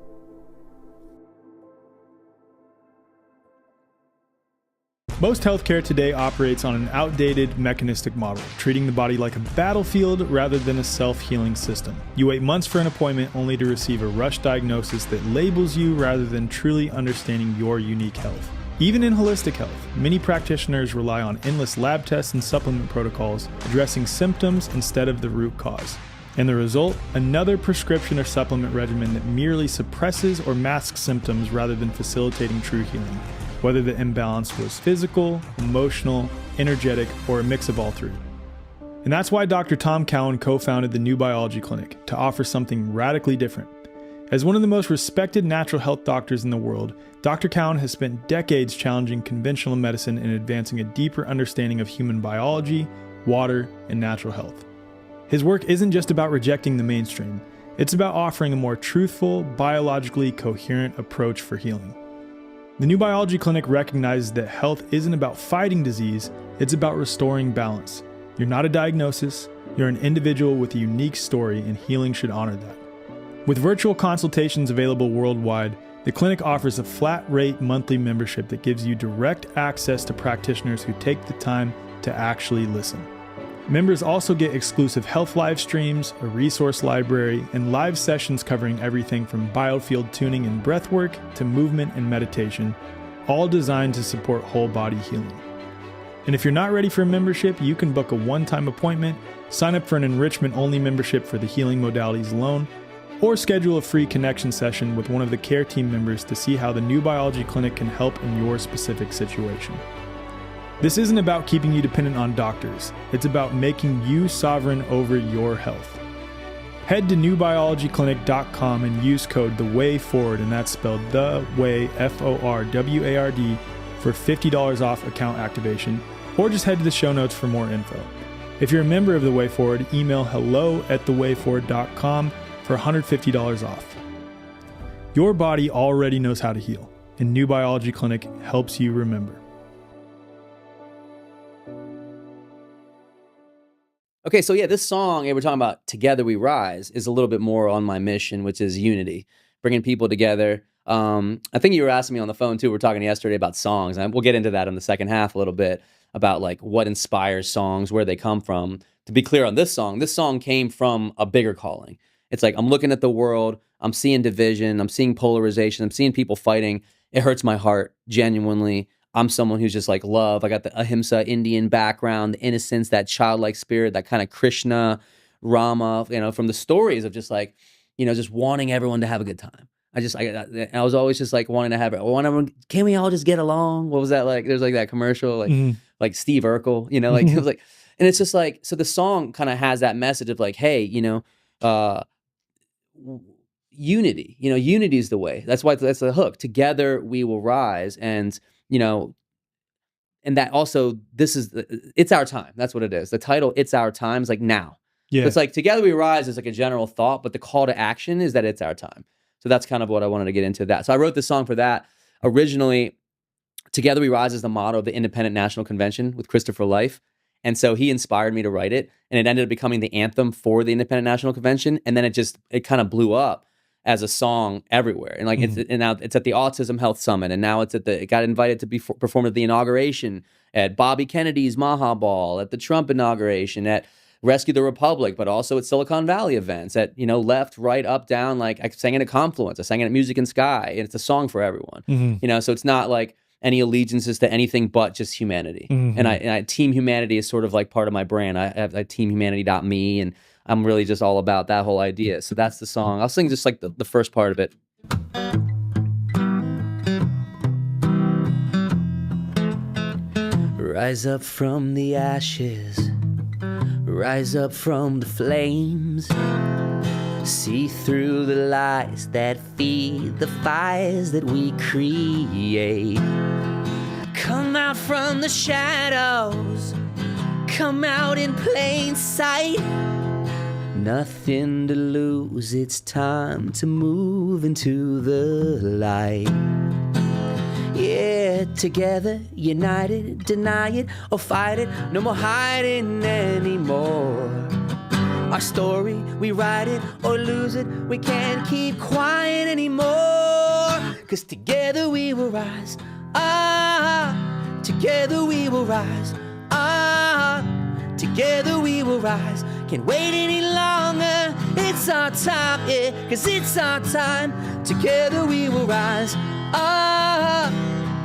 Most healthcare today operates on an outdated mechanistic model, treating the body like a battlefield rather than a self-healing system. You wait months for an appointment only to receive a rushed diagnosis that labels you rather than truly understanding your unique health. Even in holistic health, many practitioners rely on endless lab tests and supplement protocols, addressing symptoms instead of the root cause. And the result? Another prescription or supplement regimen that merely suppresses or masks symptoms rather than facilitating true healing, whether the imbalance was physical, emotional, energetic, or a mix of all three. And that's why Dr. Tom Cowan co-founded the New Biology Clinic, to offer something radically different. As one of the most respected natural health doctors in the world, Dr. Cowan has spent decades challenging conventional medicine and advancing a deeper understanding of human biology, water, and natural health. His work isn't just about rejecting the mainstream, it's about offering a more truthful, biologically coherent approach for healing. The New Biology Clinic recognizes that health isn't about fighting disease, It's about restoring balance. You're not a diagnosis. You're an individual with a unique story, and healing should honor that. With virtual consultations available worldwide, the clinic offers a flat-rate monthly membership that gives you direct access to practitioners who take the time to actually listen. Members also get exclusive health live streams, a resource library, and live sessions covering everything from biofield tuning and breathwork to movement and meditation, all designed to support whole body healing. And if you're not ready for a membership, you can book a one-time appointment, sign up for an enrichment-only membership for the healing modalities alone, or schedule a free connection session with one of the care team members to see how the New Biology Clinic can help in your specific situation. This isn't about keeping you dependent on doctors. It's about making you sovereign over your health. Head to newbiologyclinic.com and use code THEWAYFORWARD, and that's spelled The Way, FORWARD, for $50 off account activation, or just head to the show notes for more info. If you're a member of The Way Forward, email hello@thewayforward.com for $150 off. Your body already knows how to heal, and New Biology Clinic helps you remember. Okay, so yeah, this song, we're talking about Together We Rise, is a little bit more on my mission, which is unity, bringing people together. I think you were asking me on the phone too, we were talking yesterday about songs, and we'll get into that in the second half a little bit, about like what inspires songs, where they come from. To be clear on this song came from a bigger calling. It's like, I'm looking at the world, I'm seeing division, I'm seeing polarization, I'm seeing people fighting. It hurts my heart, genuinely. I'm someone who's just like love. I got the Ahimsa Indian background, the innocence, that childlike spirit, that kind of Krishna, Rama, from the stories of just like, just wanting everyone to have a good time. I was always just like wanting to have it. Can we all just get along? What was that like? There's like that commercial, like Steve Urkel, like it was like, and it's just like, so the song kind of has that message of like, hey, unity. Unity is the way. That's the hook. Together we will rise, and and that also, it's our time. That's what it is. The title, It's Our Time, is like now. Yeah. So it's like Together We Rise is like a general thought, but the call to action is that it's our time. So that's kind of what I wanted to get into that. So I wrote this song for that. Originally, Together We Rise is the motto of the Independent National Convention with Christopher Life. And so he inspired me to write it, and it ended up becoming the anthem for the Independent National Convention. And then it kind of blew up as a song everywhere. And like and now it's at the Autism Health Summit, and now it got invited to be performed at the inauguration, at Bobby Kennedy's Maha Ball, at the Trump inauguration, at Rescue the Republic, but also at Silicon Valley events, at left, right, up, down. Like I sang it at Confluence, I sang it at Music and Sky, and it's a song for everyone. So it's not like any allegiances to anything but just humanity. And I Team Humanity is sort of like part of my brand. I have teamhumanity.me, and I'm really just all about that whole idea. So that's the song. I'll sing just like the first part of it. Rise up from the ashes, rise up from the flames, see through the lies that feed the fires that we create. Come out from the shadows, come out in plain sight. Nothing to lose, it's time to move into the light. Yeah, together, united, deny it or fight it, no more hiding anymore. Our story, we write it or lose it, we can't keep quiet anymore. 'Cause together we will rise, together we will rise, together we will rise. Can't wait any longer, it's our time, yeah, 'cause it's our time. Together we will rise,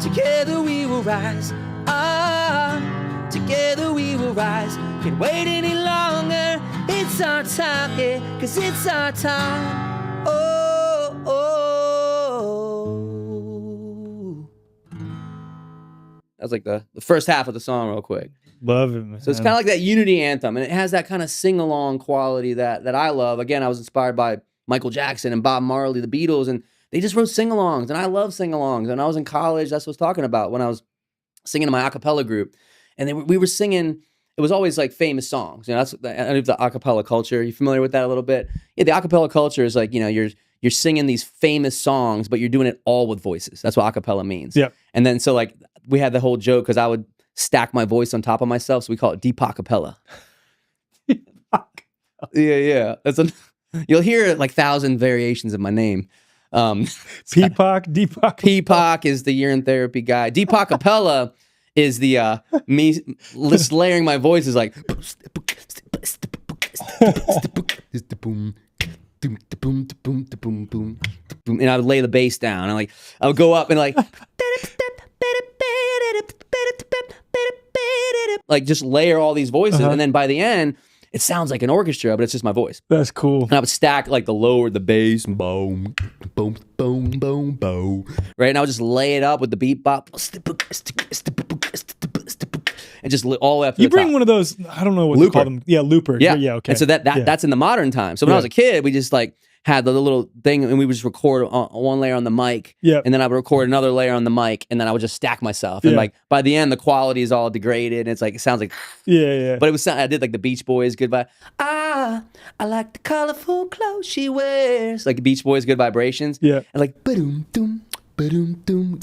together we will rise, together we will rise. Can't wait any longer, it's our time, yeah, 'cause it's our time. Oh, oh. That was like the first half of the song real quick. Love it, man. So it's kind of like that unity anthem, and it has that kind of sing-along quality that I love. Again, I was inspired by Michael Jackson and Bob Marley, the Beatles, and they just wrote sing-alongs, and I love sing-alongs. And I was in college, that's what I was talking about, when I was singing in my a cappella group. And we were singing, it was always like famous songs. That's the a cappella culture. You familiar with that a little bit? Yeah, the a cappella culture is like, you're singing these famous songs, but you're doing it all with voices. That's what a cappella means. Yeah. And then so like we had the whole joke, because I would stack my voice on top of myself. So we call it DPAK acapella. Yeah. You'll hear like 1,000 variations of my name. PPAK, DPAK. PPAK is the year in therapy guy. DPAK acapella is the me layering my voice is like and I would lay the bass down and I would go up and like just layer all these voices, and then by the end it sounds like an orchestra, but it's just my voice. That's cool. And I would stack like the lower, the bass, boom, boom, boom, boom, boom, right? And I would just lay it up with the beat bop, and just all the way up to You the bring top. one of those, I don't know what to call them. Yeah, looper. Yeah, okay. And so that's in the modern time. So when I was a kid, we just like had the little thing, and we would just record one layer on the mic, and then I would record another layer on the mic, and then I would just stack myself. And like by the end, the quality is all degraded, and it's like it sounds like yeah. But it was I did like the Beach Boys Goodbye. I like the colorful clothes she wears, like Beach Boys Good Vibrations. Yeah, and like ba-doom doom ba-doom doom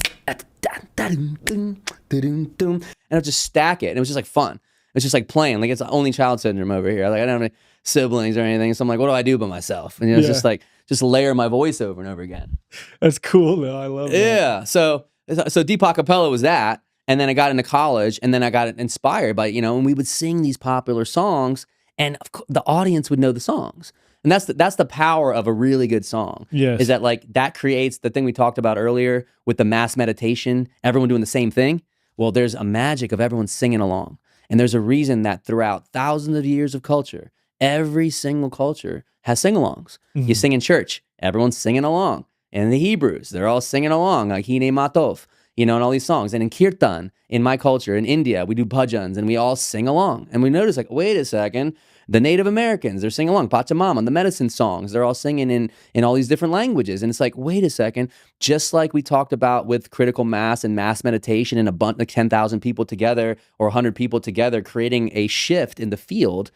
da-doom doom da-doom doom, and I would just stack it, and it was just like fun. It's just like playing, like it's only child syndrome over here. Like I don't have any siblings or anything, so I'm like, what do I do by myself? And it's just like layer my voice over and over again. That's cool though. I love it. Yeah. So DPAK acapella was that, and then I got into college, and then I got inspired by and we would sing these popular songs, and of course, the audience would know the songs. And that's the power of a really good song. Yes. Is that like that creates the thing we talked about earlier with the mass meditation, everyone doing the same thing. Well, there's a magic of everyone singing along. And there's a reason that throughout thousands of years of culture, every single culture has sing-alongs. Mm-hmm. You sing in church, everyone's singing along. And the Hebrews, they're all singing along, like Hine Matov, and all these songs. And in Kirtan, in my culture, in India, we do bhajans, and we all sing along. And we notice, like, wait a second, the Native Americans, they're singing along. Pachamama, the medicine songs, they're all singing in all these different languages. And it's like, wait a second, just like we talked about with critical mass and mass meditation and a bunch like 10,000 people together or 100 people together creating a shift in the field,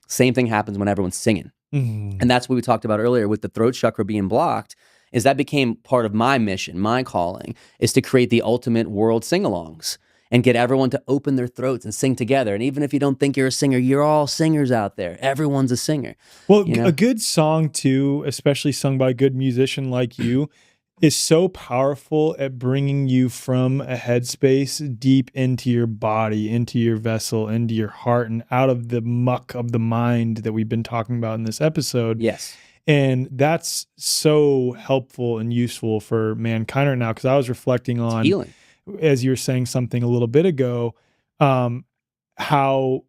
same thing happens when everyone's singing. Mm-hmm. And that's what we talked about earlier with the throat chakra being blocked, is that became part of my mission, my calling, is to create the ultimate world sing-alongs and get everyone to open their throats and sing together. And even if you don't think you're a singer, you're all singers out there. Everyone's a singer. Well, a good song too, especially sung by a good musician like you, is so powerful at bringing you from a headspace deep into your body, into your vessel, into your heart, and out of the muck of the mind that we've been talking about in this episode. Yes. And that's so helpful and useful for mankind right now, because I was reflecting on healing. As you were saying something a little bit ago, how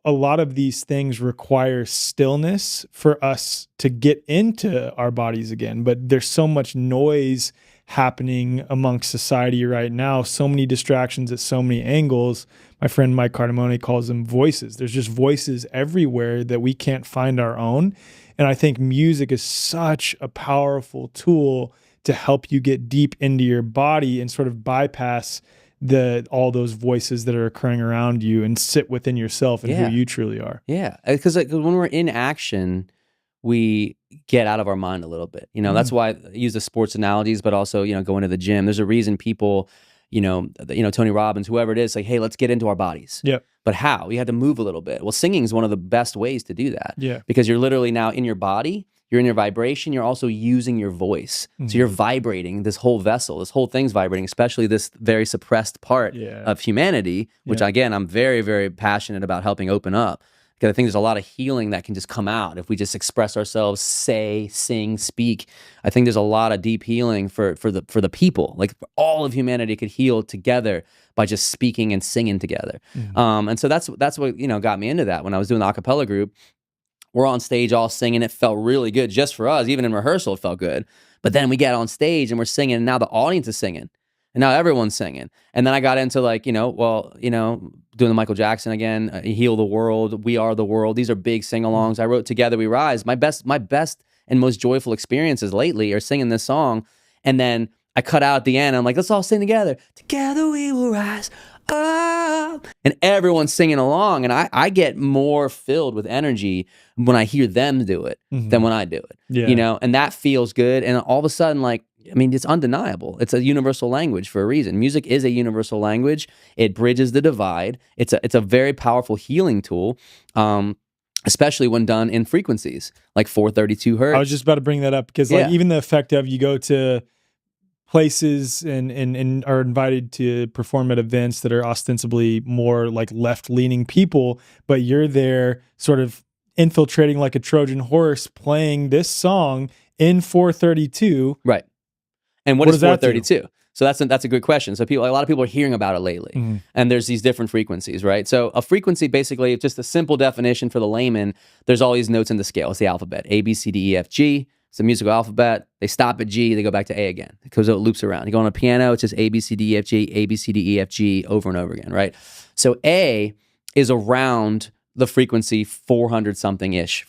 a lot of these things require stillness for us to get into our bodies again. But there's so much noise happening amongst society right now, so many distractions at so many angles. My friend Mike Cardamone calls them voices. There's just voices everywhere that we can't find our own. And I think music is such a powerful tool to help you get deep into your body and sort of bypass all those voices that are occurring around you and sit within yourself and who you truly are. Yeah, because when we're in action, we get out of our mind a little bit. That's why I use the sports analogies, but also going to the gym. There's a reason people, Tony Robbins, whoever it is, like, hey, let's get into our bodies. Yeah. But how? You have to move a little bit. Well, singing is one of the best ways to do that. Yeah. Because you're literally now in your body. You're in your vibration. You're also using your voice. Mm-hmm. So you're vibrating this whole vessel. This whole thing's vibrating, especially this very suppressed part of humanity, which again, I'm very, very passionate about helping open up. Because I think there's a lot of healing that can just come out if we just express ourselves, say, sing, speak. I think there's a lot of deep healing for the people. Like all of humanity could heal together by just speaking and singing together. Mm-hmm. And so that's what got me into that. When I was doing the a cappella group, we're on stage all singing. It felt really good just for us. Even in rehearsal, it felt good. But then we get on stage and we're singing, and now the audience is singing. And now everyone's singing. And then I got into doing the Michael Jackson again, Heal the World, We Are the World. These are big sing-alongs. I wrote Together We Rise. My best and most joyful experiences lately are singing this song. And then I cut out at the end. I'm like, let's all sing together. Together we will rise. and everyone's singing along, and I get more filled with energy when I hear them do it than when I do it. You know, and that feels good. And all of a sudden, like, I mean, it's undeniable. It's a universal language for a reason. Music is a universal language. It bridges the divide. It's a very powerful healing tool, especially when done in frequencies like 432 hertz. I was just about to bring that up because like even the effect of you go to places and are invited to perform at events that are ostensibly more like left-leaning people, but you're there sort of infiltrating like a Trojan horse playing this song in 432. Right. And what is 432? So that's a good question. So a lot of people are hearing about it lately, and there's these different frequencies, right? So a frequency, basically, just a simple definition for the layman, there's all these notes in the scale. It's the alphabet, A, B, C, D, E, F, G. It's a musical alphabet. They stop at G, they go back to A again. It loops around. You go on a piano, it's just A, B, C, D, E, F, G, A, B, C, D, E, F, G over and over again, right? So A is around the frequency 400-something-ish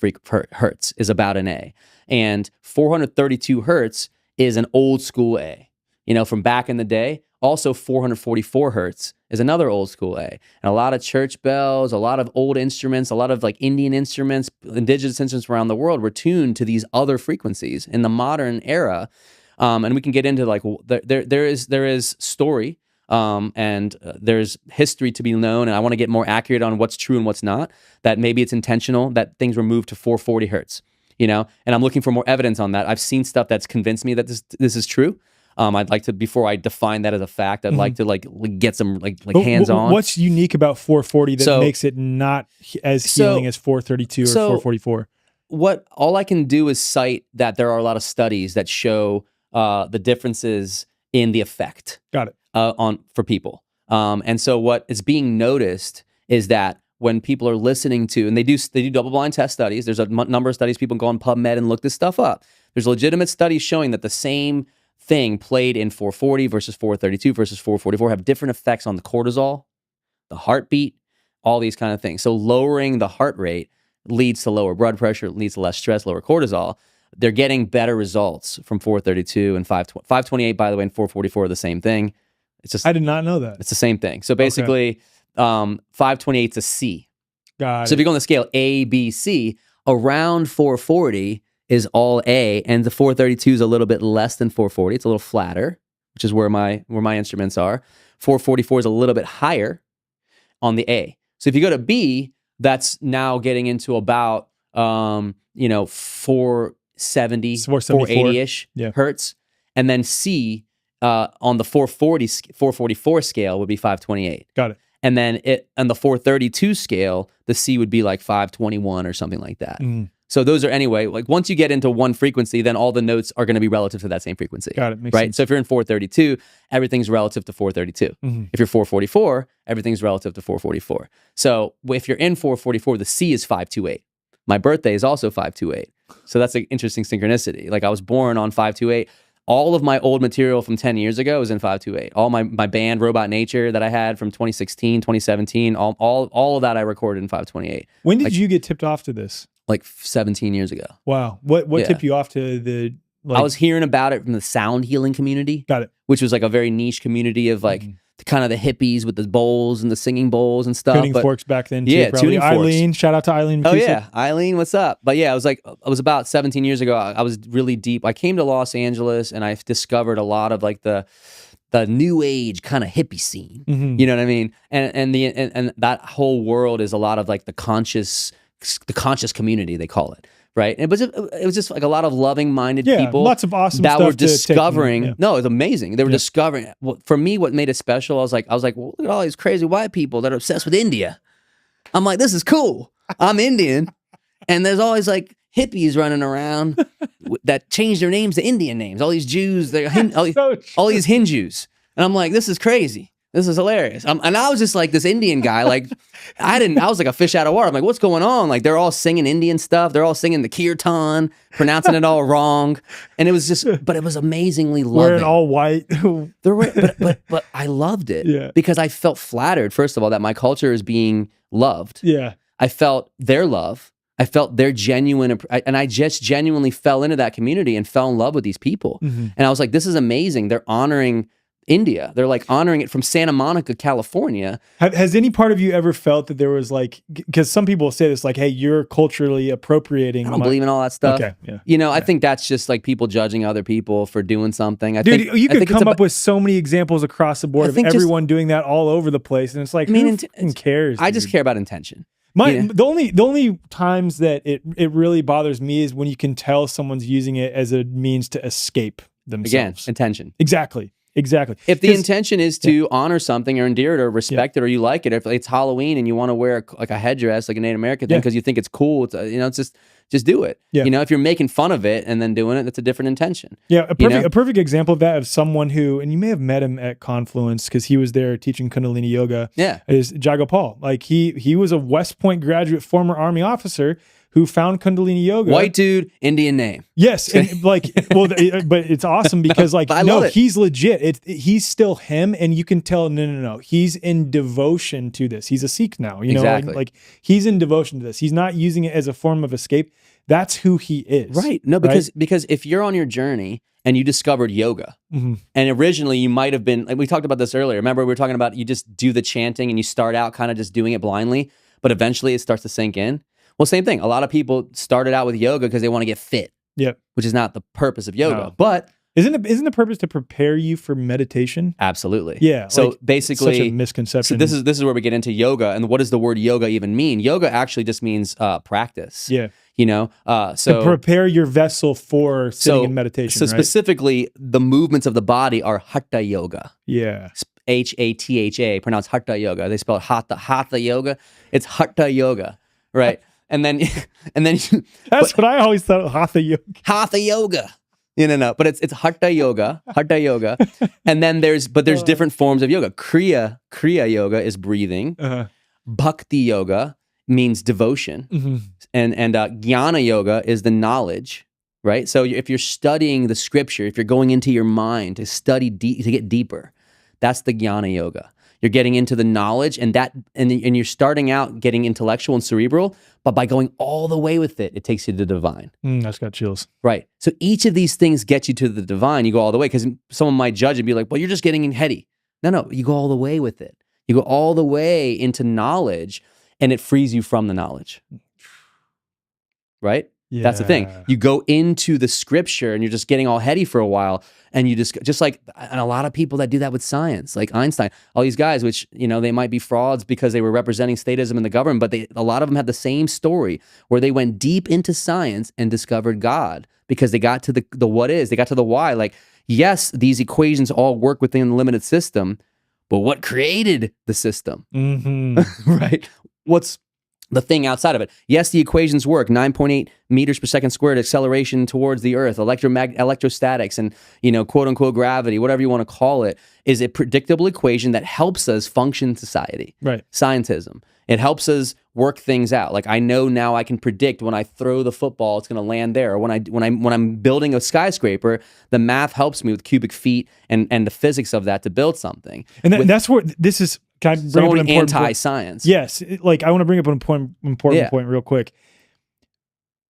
hertz is about an A. And 432 hertz is an old school A. You know, from back in the day. Also 444 hertz is another old school A. And a lot of church bells, a lot of old instruments, a lot of like Indian instruments, indigenous instruments around the world were tuned to these other frequencies in the modern era. And we can get into like, there is story and there's history to be known. And I want to get more accurate on what's true and what's not, that maybe it's intentional that things were moved to 440 hertz, you know, and I'm looking for more evidence on that. I've seen stuff that's convinced me that this is true. I'd like to, before I define that as a fact, I'd like to like get some like hands on. What's unique about 440 that makes it not as healing as 432 or 444? All I can do is cite that there are a lot of studies that show the differences in the effect. Got it. For people. And so what is being noticed is that when people are listening to, and they do double-blind test studies. There's a number of studies. People go on PubMed and look this stuff up. There's legitimate studies showing that the same thing played in 440 versus 432 versus 444 have different effects on the cortisol, the heartbeat, all these kind of things. So lowering the heart rate leads to lower blood pressure, leads to less stress, lower cortisol. They're getting better results from 432 and 528, by the way, and 444 are the same thing. It's just, I did not know that. It's the same thing. So basically, 528 is a C. Got it. So if you go on the scale A, B, C, around 440 is all A, and the 432 is a little bit less than 440. It's a little flatter, which is where my instruments are. 444 is a little bit higher on the A. So if you go to B, that's now getting into about 470, 480-ish hertz. And then C on the 444 scale would be 528. Got it. And then on the 432 scale, the C would be like 521 or something like that. So those are, anyway, like once you get into one frequency, then all the notes are going to be relative to that same frequency. Got it. Makes right? sense. So if you're in 432, everything's relative to 432. If you're 444, everything's relative to 444. So if you're in 444, the C is 528. My birthday is also 528. So that's an interesting synchronicity. Like I was born on 528. All of my old material from 10 years ago is in 528. All my band, Robot Nature, that I had from 2016, 2017, all of that I recorded in 528. When did you get tipped off to this? Like 17 years ago. Wow. What tipped you off to the... I was hearing about it from the sound healing community. Got it. Which was like a very niche community of like kind of the hippies with the bowls and the singing bowls and stuff. Tuning forks back then too. Yeah, probably. tuning forks. Eileen, shout out to Eileen. Oh yeah, Eileen, what's up? But yeah, it was about 17 years ago. I was really deep. I came to Los Angeles and I discovered a lot of like the new age kind of hippie scene. You know what I mean? And that whole world is a lot of like the conscious community, they call it. Right. And it was just like a lot of loving-minded people. Lots of awesome that stuff were discovering. Yeah. No, it was amazing. They were discovering. Well, for me, what made it special, I was like, well, look at all these crazy white people that are obsessed with India. I'm like, this is cool. I'm Indian, and there's always like hippies running around that change their names to Indian names. All these Jews, all these Hindus, and I'm like, this is crazy. This is hilarious. And I was just like this Indian guy. Like, I was like a fish out of water. I'm like, what's going on? Like, they're all singing Indian stuff. They're all singing the kirtan, pronouncing it all wrong. And it was just, but it was amazingly loving. Wearing all white. but I loved it because I felt flattered, first of all, that my culture is being loved. Yeah. I felt their love. I felt their genuine, and I just genuinely fell into that community and fell in love with these people. And I was like, this is amazing. They're honoring India. They're like honoring it from Santa Monica, California. Has any part of you ever felt that there was like, because some people say this, like, hey, you're culturally appropriating. I don't believe in all that stuff. Okay, yeah. You know, I think that's just like people judging other people for doing something. You could come up with so many examples across the board of everyone doing that all over the place. And it's like, who cares? I just care about intention. The only times that it really bothers me is when you can tell someone's using it as a means to escape themselves. Again, intention. Exactly. If the intention is to honor something or endear it or respect it or you like it, if it's Halloween and you want to wear like a headdress like a Native American thing because you think it's cool, it's, it's just do it. Yeah. You know, if you're making fun of it and then doing it, that's a different intention. Yeah, a perfect example of that, of someone who, and you may have met him at Confluence because he was there teaching Kundalini yoga. Yeah, is Jagopal. Like he was a West Point graduate, former Army officer who found Kundalini yoga. White dude, Indian name. Yes, and but it's awesome because he's legit. He's still him, and you can tell. No. He's in devotion to this. He's a Sikh now. You know, like he's in devotion to this. He's not using it as a form of escape. That's who he is. Right. No, because if you're on your journey and you discovered yoga, and originally you might have been, like we talked about this earlier. Remember, we were talking about you just do the chanting and you start out kind of just doing it blindly, but eventually it starts to sink in. Well, same thing. A lot of people started out with yoga because they want to get fit. Yep. Which is not the purpose of yoga. No. But isn't the purpose to prepare you for meditation? Absolutely. Yeah. So basically, such a misconception. So this is where we get into yoga, and what does the word yoga even mean? Yoga actually just means practice. Yeah. You know, so to prepare your vessel for sitting in meditation. So specifically, the movements of the body are hatha yoga. Yeah. Hatha, pronounced hatha yoga. They spell it hatha yoga. It's hatha yoga, right? And then that's what I always thought. Hatha yoga. No. But it's hatha yoga, and then there's different forms of yoga. Kriya yoga is breathing. Bhakti yoga means devotion, and jnana yoga is the knowledge. Right. So if you're studying the scripture, if you're going into your mind to study to get deeper, that's the jnana yoga. You're getting into the knowledge, and you're starting out getting intellectual and cerebral, but by going all the way with it, it takes you to the divine. That's got chills. Right. So each of these things gets you to the divine. You go all the way, because someone might judge and be like, well, you're just getting in heady. No, you go all the way with it. You go all the way into knowledge, and it frees you from the knowledge. Right? Yeah. That's the thing. You go into the scripture and you're just getting all heady for a while, and you just like, and a lot of people that do that with science, like Einstein, all these guys, which, they might be frauds because they were representing statism in the government, but a lot of them had the same story where they went deep into science and discovered God because they got to the what is, they got to the why. Like, yes, these equations all work within the limited system, but what created the system? Right? What's the thing outside of it? Yes, the equations work. 9.8 meters per second squared acceleration towards the Earth, electrostatics, and quote unquote gravity, whatever you want to call it, is a predictable equation that helps us function in society. Right. Scientism. It helps us work things out. Like, I know now I can predict when I throw the football, it's going to land there. Or when I'm building a skyscraper, the math helps me with cubic feet and the physics of that to build something. And that's where this is. Can I bring up an important anti-science? Yes. Like, I want to bring up an important point real quick.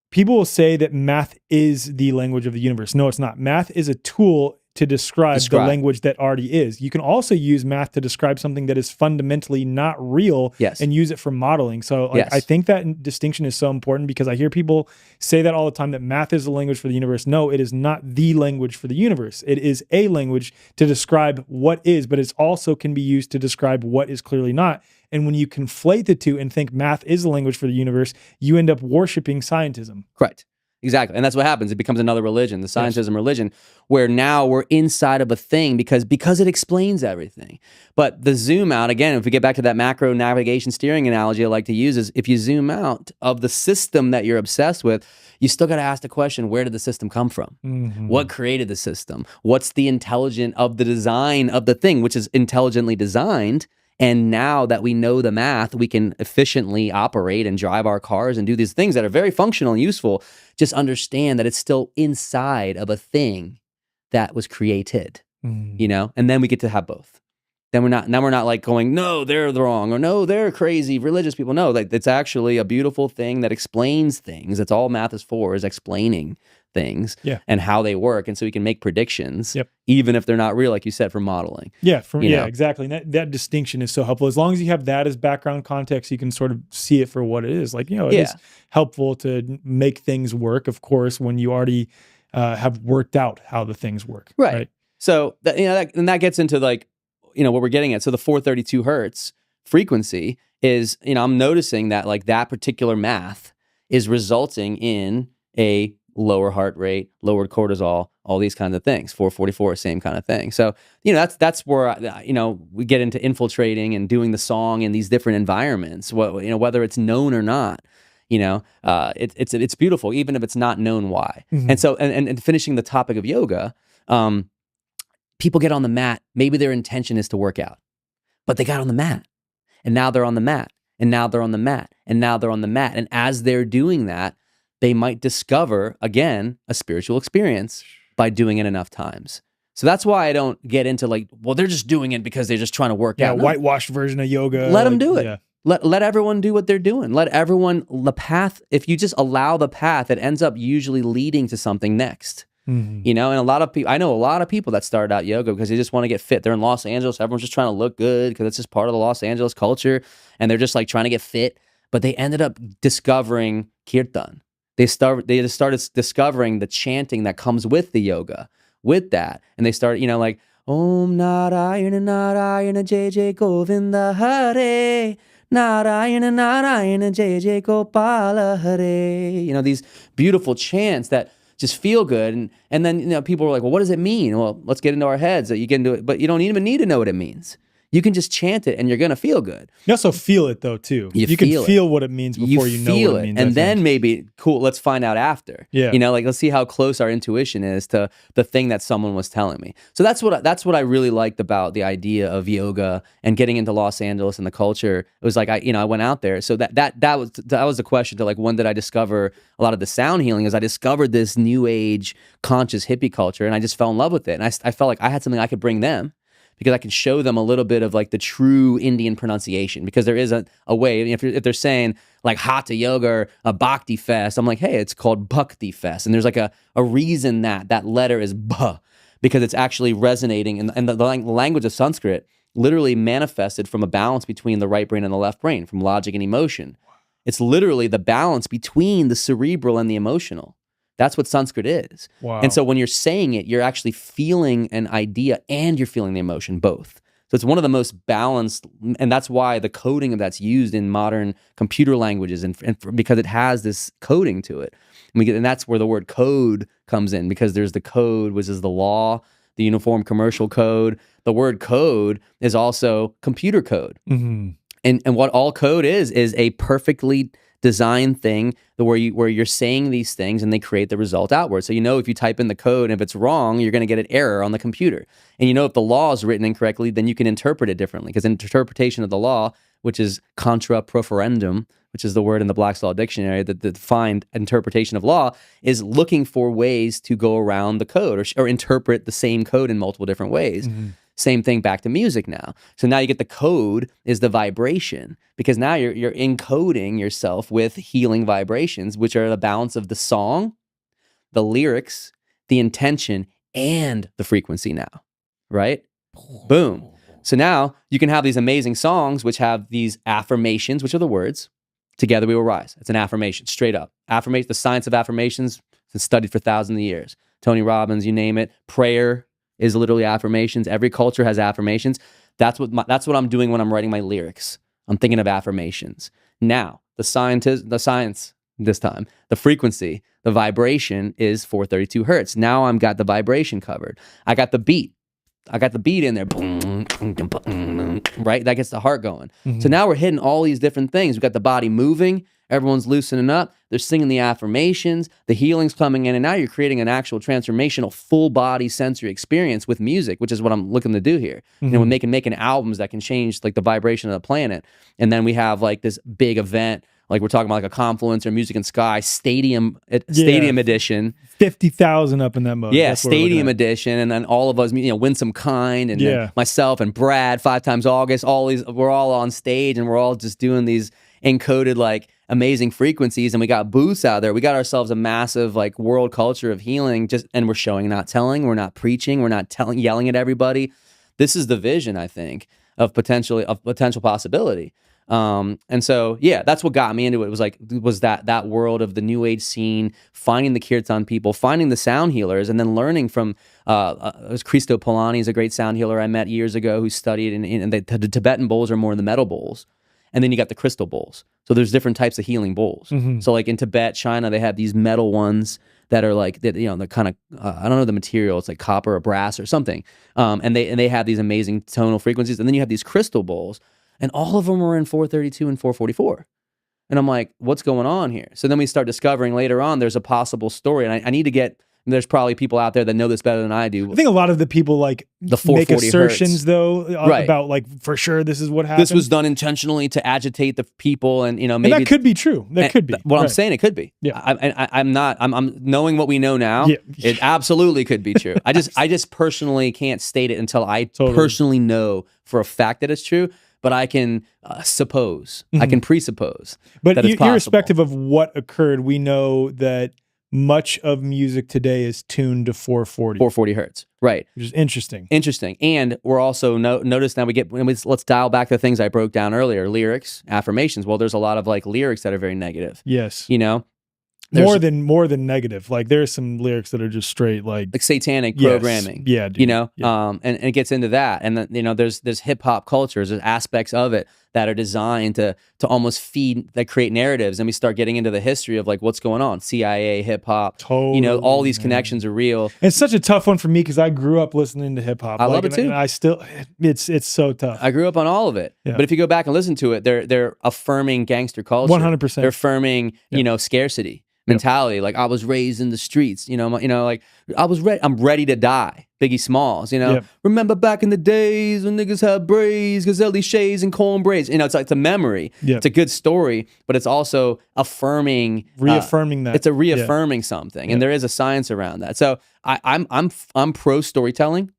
People will say that math is the language of the universe. No, it's not. Math is a tool to describe the language that already is. You can also use math to describe something that is fundamentally not real and use it for modeling. So I think that distinction is so important, because I hear people say that all the time, that math is the language for the universe. No, it is not the language for the universe. It is a language to describe what is, but it also can be used to describe what is clearly not. And when you conflate the two and think math is the language for the universe, you end up worshiping scientism. Correct. Exactly. And that's what happens. It becomes another religion, the scientism religion, where now we're inside of a thing because it explains everything. But the zoom out, again, if we get back to that macro navigation steering analogy I like to use, is if you zoom out of the system that you're obsessed with, you still got to ask the question, where did the system come from? What created the system? What's the intelligent of the design of the thing, which is intelligently designed? And now that we know the math, we can efficiently operate and drive our cars and do these things that are very functional and useful. Just understand that it's still inside of a thing that was created, and then we get to have both. Then we're not like going, no, they're wrong, or no, they're crazy religious people. No, like, it's actually a beautiful thing that explains things. That's all math is for, is explaining things Yeah. and how they work. And so we can make predictions, Yep. even if they're not real, like you said, for modeling. Yeah, You know? exactly. And that distinction is so helpful. As long as you have that as background context, you can sort of see it for what it is. Like, it is helpful to make things work, of course, when you already have worked out how the things work. Right. So, and that gets into like, what we're getting at. So the 432 hertz frequency is, I'm noticing that like that particular math is resulting in a lower heart rate, lowered cortisol, all these kinds of things. 444, same kind of thing. So, that's where, we get into infiltrating and doing the song in these different environments, whether it's known or not. It's beautiful, even if it's not known why. Mm-hmm. And so, and finishing the topic of yoga, people get on the mat. Maybe their intention is to work out, but they got on the mat, and now they're on the mat, and now they're on the mat, and now they're on the mat. And as they're doing that, they might discover, again, a spiritual experience by doing it enough times. So that's why I don't get into like, well, they're just doing it because they're just trying to work out. Yeah, whitewashed version of yoga. Let them do it. Yeah. Let everyone do what they're doing. Let everyone, the path, if you just allow the path, it ends up usually leading to something next. Mm-hmm. And a lot of people, I know a lot of people that started out yoga because they just want to get fit. They're in Los Angeles. Everyone's just trying to look good because it's just part of the Los Angeles culture. And they're just like trying to get fit. But they ended up discovering kirtan. They just started discovering the chanting that comes with the yoga, with that. And they started, like, Om Narayana Narayana Jai Jai Govinda Hare. Narayana Narayana Jai Jai Gopala Hare. These beautiful chants that just feel good. And then, people were like, well, what does it mean? Well, let's get into our heads that you can do it, but you don't even need to know what it means. You can just chant it and you're going to feel good. You also feel it though, too. You can feel what it means before you know what it means. And then maybe, cool, let's find out after. Yeah. Let's see how close our intuition is to the thing that someone was telling me. So that's what I really liked about the idea of yoga and getting into Los Angeles and the culture. It was like, I went out there. So that was the question to like, when did I discover a lot of the sound healing? Is I discovered this new age conscious hippie culture and I just fell in love with it. And I felt like I had something I could bring them, because I can show them a little bit of like the true Indian pronunciation, because there is a way, if they're saying like Hatha Yoga or a Bhakti Fest, I'm like, hey, it's called Bhakti Fest. And there's like a reason that letter is Bha, because it's actually resonating. And the language of Sanskrit literally manifested from a balance between the right brain and the left brain, from logic and emotion. It's literally the balance between the cerebral and the emotional. That's what Sanskrit is. Wow. And so when you're saying it, you're actually feeling an idea and you're feeling the emotion, both. So it's one of the most balanced, and that's why the coding of that's used in modern computer languages, and because it has this coding to it. And that's where the word code comes in, because there's the code, which is the law, the Uniform Commercial Code. The word code is also computer code. Mm-hmm. And what all code is a perfectly designed thing where you're saying these things and they create the result outward. So if you type in the code and if it's wrong, you're going to get an error on the computer. And if the law is written incorrectly, then you can interpret it differently, because interpretation of the law, which is contra proferendum, which is the word in the Black's Law Dictionary, that the defined interpretation of law is looking for ways to go around the code or interpret the same code in multiple different ways. Mm-hmm. Same thing back to music now. So now you get the code is the vibration, because now you're encoding yourself with healing vibrations, which are the balance of the song, the lyrics, the intention, and the frequency now, right? Boom. So now you can have these amazing songs which have these affirmations, which are the words, together we will rise. It's an affirmation, straight up. Affirmation, the science of affirmations has studied for thousands of years. Tony Robbins, you name it. Prayer is literally affirmations. Every culture has affirmations. That's what I'm doing when I'm writing my lyrics. I'm thinking of affirmations. Now, the science this time, the frequency, the vibration is 432 hertz. Now I've got the vibration covered. I got the beat. In there. Right? That gets the heart going. Mm-hmm. So now we're hitting all these different things. We've got the body moving. Everyone's loosening up. They're singing the affirmations. The healing's coming in. And now you're creating an actual transformational full body sensory experience with music, which is what I'm looking to do here. Mm-hmm. We're making albums that can change like the vibration of the planet. And then we have like this big event, like we're talking about like a Confluence or Music and Sky stadium edition. 50,000 up in that mode. Yeah, stadium edition. And then all of us, Win Some Kind, and then myself and Brad, 5 Times August, we're all on stage and we're all just doing these encoded like amazing frequencies, and we got booths out there. We got ourselves a massive like world culture of healing, and we're showing, not telling. We're not preaching. We're not yelling at everybody. This is the vision, I think, of potential possibility. And so, yeah, that's what got me into it. Was that world of the new age scene, finding the kirtan people, finding the sound healers, and then learning from, Christo Polanyi is a great sound healer I met years ago who studied, and the Tibetan bowls are more in the metal bowls. And then you got the crystal bowls. So there's different types of healing bowls. Mm-hmm. So like in Tibet, China, they have these metal ones that are like, they're kind of, I don't know the material, it's like copper or brass or something. And they have these amazing tonal frequencies. And then you have these crystal bowls, and all of them were in 432 and 444. And I'm like, what's going on here? So then we start discovering later on there's a possible story. And I need to get, there's probably people out there that know this better than I do. I think a lot of the people like the make 440 assertions hertz. though Right. about like for sure this is what happened. This was done intentionally to agitate the people, and maybe and that could be true. That could be. Well, right. I'm saying it could be. Yeah. I'm knowing what we know now. Yeah. It absolutely could be true. I just personally can't state it until I Totally. personally know for a fact that it's true. But I can suppose. I can presuppose. But that it's possible. Irrespective of what occurred, we know that much of music today is tuned to 440. 440 hertz. Right. Which is interesting. Interesting. And we're also notice now let's dial back the things I broke down earlier. Lyrics, affirmations. Well, there's a lot of like lyrics that are very negative. Yes. There's More than negative. Like there's some lyrics that are just straight like satanic yes. programming. Yeah, dude. Yeah. And it gets into that. And then, there's hip hop cultures, there's aspects of it that are designed to almost that create narratives. And we start getting into the history of like what's going on. CIA, hip hop. Totally, all these connections are real. It's such a tough one for me because I grew up listening to hip hop. I love it too. And I still it's so tough. I grew up on all of it. Yeah. But if you go back and listen to it, they're affirming gangster culture. 100%. They're affirming, scarcity mentality. Like I was raised in the streets, like I'm ready to die. Biggie Smalls, remember back in the days when niggas had braids, gazelle shades and corn braids. It's a memory. Yeah. It's a good story, but it's also reaffirming that. It's a reaffirming something, and there is a science around that. So I'm pro storytelling.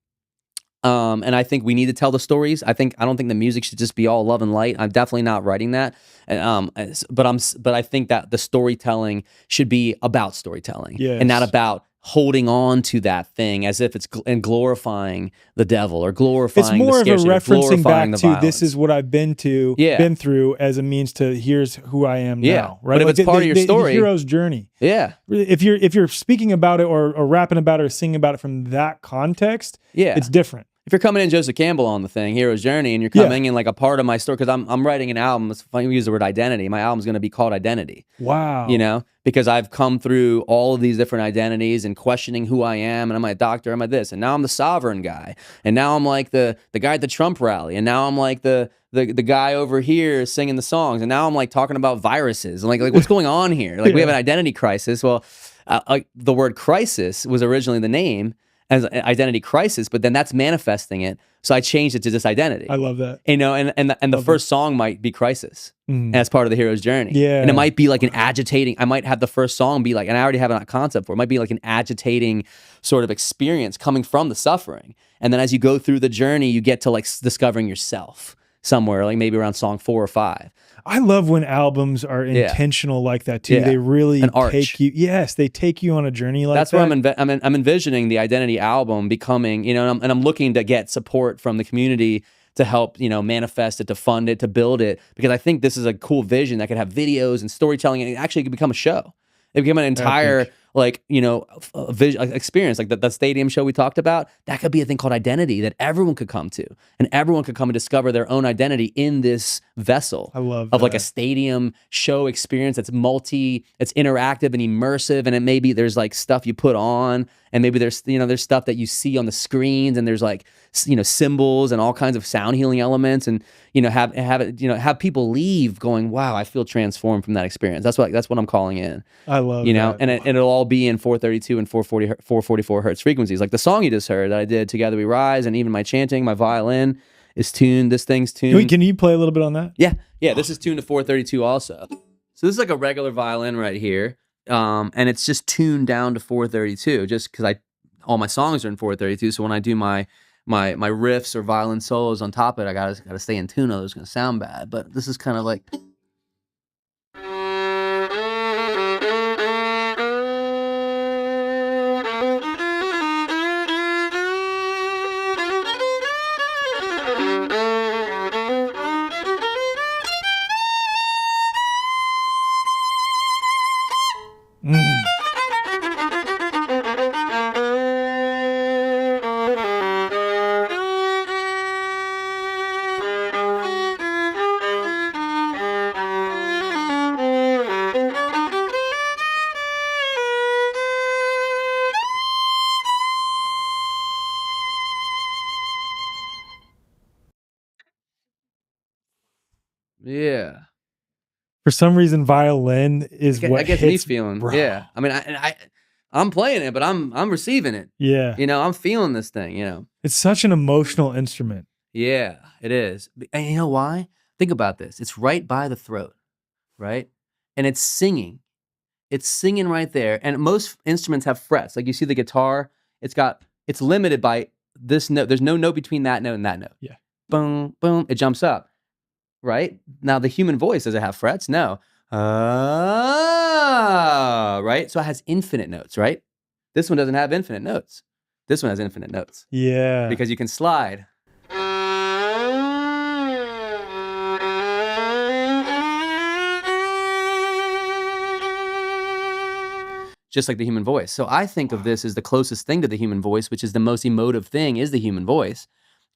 And I think we need to tell the stories. I don't think the music should just be all love and light. I'm definitely not writing that. But I think that the storytelling should be about storytelling, and not about holding on to that thing as if it's glorifying the devil or glorifying. It's more the of a referencing back to violence. this is what I've been through as a means to here's who I am now. Right? But if it's part of your story, the hero's journey. Yeah. If you're speaking about it or rapping about it or singing about it from that context, it's different. If you're coming in Joseph Campbell on the thing, Hero's Journey, and you're coming in like a part of my story, because I'm writing an album, it's funny we use the word identity. My album's going to be called Identity. Wow. Because I've come through all of these different identities and questioning who I am, and am I a doctor, am I this, and now I'm the sovereign guy, and now I'm like the guy at the Trump rally, and now I'm like the guy over here singing the songs, and now I'm like talking about viruses, and like what's going on here? Like we have an identity crisis. Well, the word crisis was originally the name as an identity crisis, but then that's manifesting it. So I changed it to this identity. I love that. And the first song might be Crisis as part of the hero's journey. Yeah. And it might be like an agitating, I might have the first song be like, and I already have a concept for it, might be like an agitating sort of experience coming from the suffering. And then as you go through the journey, you get to like discovering yourself somewhere, like maybe around song 4 or 5. I love when albums are intentional like that too. Yeah. They really An arch. take you. Yes, they take you on a journey like That's that. where I'm envisioning the Identity album becoming, and I'm looking to get support from the community to help, manifest it, to fund it, to build it, because I think this is a cool vision that could have videos and storytelling, and it actually could become a show. It became an entire experience, like that stadium show we talked about. That could be a thing called Identity that everyone could come to, and everyone could come and discover their own identity in this vessel. I love of that. like a stadium show experience that's it's interactive and immersive, and it maybe there's like stuff you put on, and maybe there's there's stuff that you see on the screens, and there's like symbols and all kinds of sound healing elements, and have people leave going, wow, I feel transformed from that experience. That's what I'm calling in. I love that. And it'll all be in 432 and 444 hertz frequencies. Like the song you just heard that I did, Together We Rise, and even my chanting, my violin is tuned. This thing's tuned. Wait, can you play a little bit on that? Yeah. This is tuned to 432 also. So this is like a regular violin right here, and it's just tuned down to 432, just because all my songs are in 432. So when I do my riffs or violin solos on top of it, I gotta stay in tune, or it's gonna sound bad. But this is kind of like. Mm. Yeah. For some reason, violin is what That gets me hits, feeling. bro. Yeah. I mean, I'm playing it, but I'm receiving it. Yeah. You know, I'm feeling this thing, you know. It's such an emotional instrument. Yeah, it is. And you know why? Think about this. It's right by the throat, right? And it's singing. It's singing right there. And most instruments have frets. Like you see the guitar, it's limited by this note. There's no note between that note and that note. Yeah. Boom, boom, it jumps up. Right? Now the human voice, does it have frets? No. Right? So it has infinite notes, right? This one doesn't have infinite notes. This one has infinite notes. Yeah. Because you can slide. Just like the human voice. So I think of this as the closest thing to the human voice, which is the most emotive thing, is the human voice.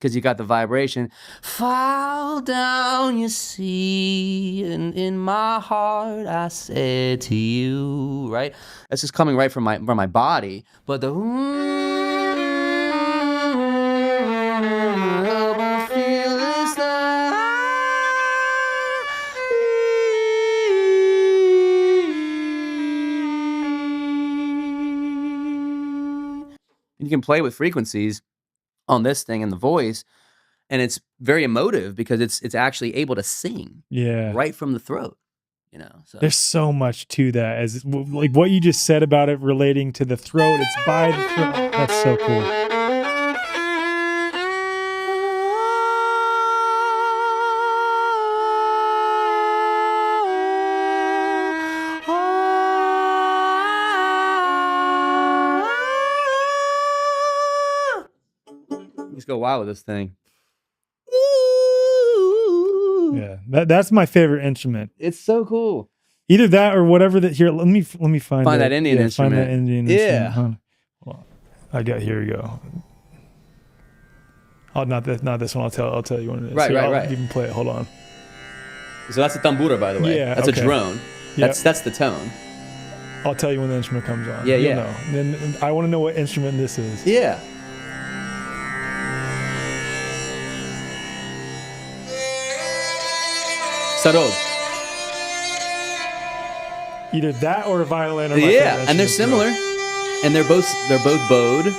Because you got the vibration. Fall down, you see, and in my heart I said to you, right? That's just coming right from my body. But the help me feel this you can play with frequencies on this thing in the voice, and it's very emotive because it's actually able to sing right from the throat, you know. So there's so much to that, as like what you just said about it relating to the throat. It's by the throat. That's so cool. Let's go wild with this thing. Yeah, that's my favorite instrument. It's so cool. Either that or whatever that. Here, let me find that Indian instrument. Find that Indian instrument. Huh? Well, here we go. Oh, not this one. I'll tell you what it is. Right. I'll even play it. Hold on. So that's a tambura, by the way. Yeah, that's okay. a drone. That's the tone. I'll tell you when the instrument comes on. Yeah, You'll know. Then I want to know what instrument this is. Yeah. Sarod. Either that or a violin. Or and they're similar, and they're both bowed.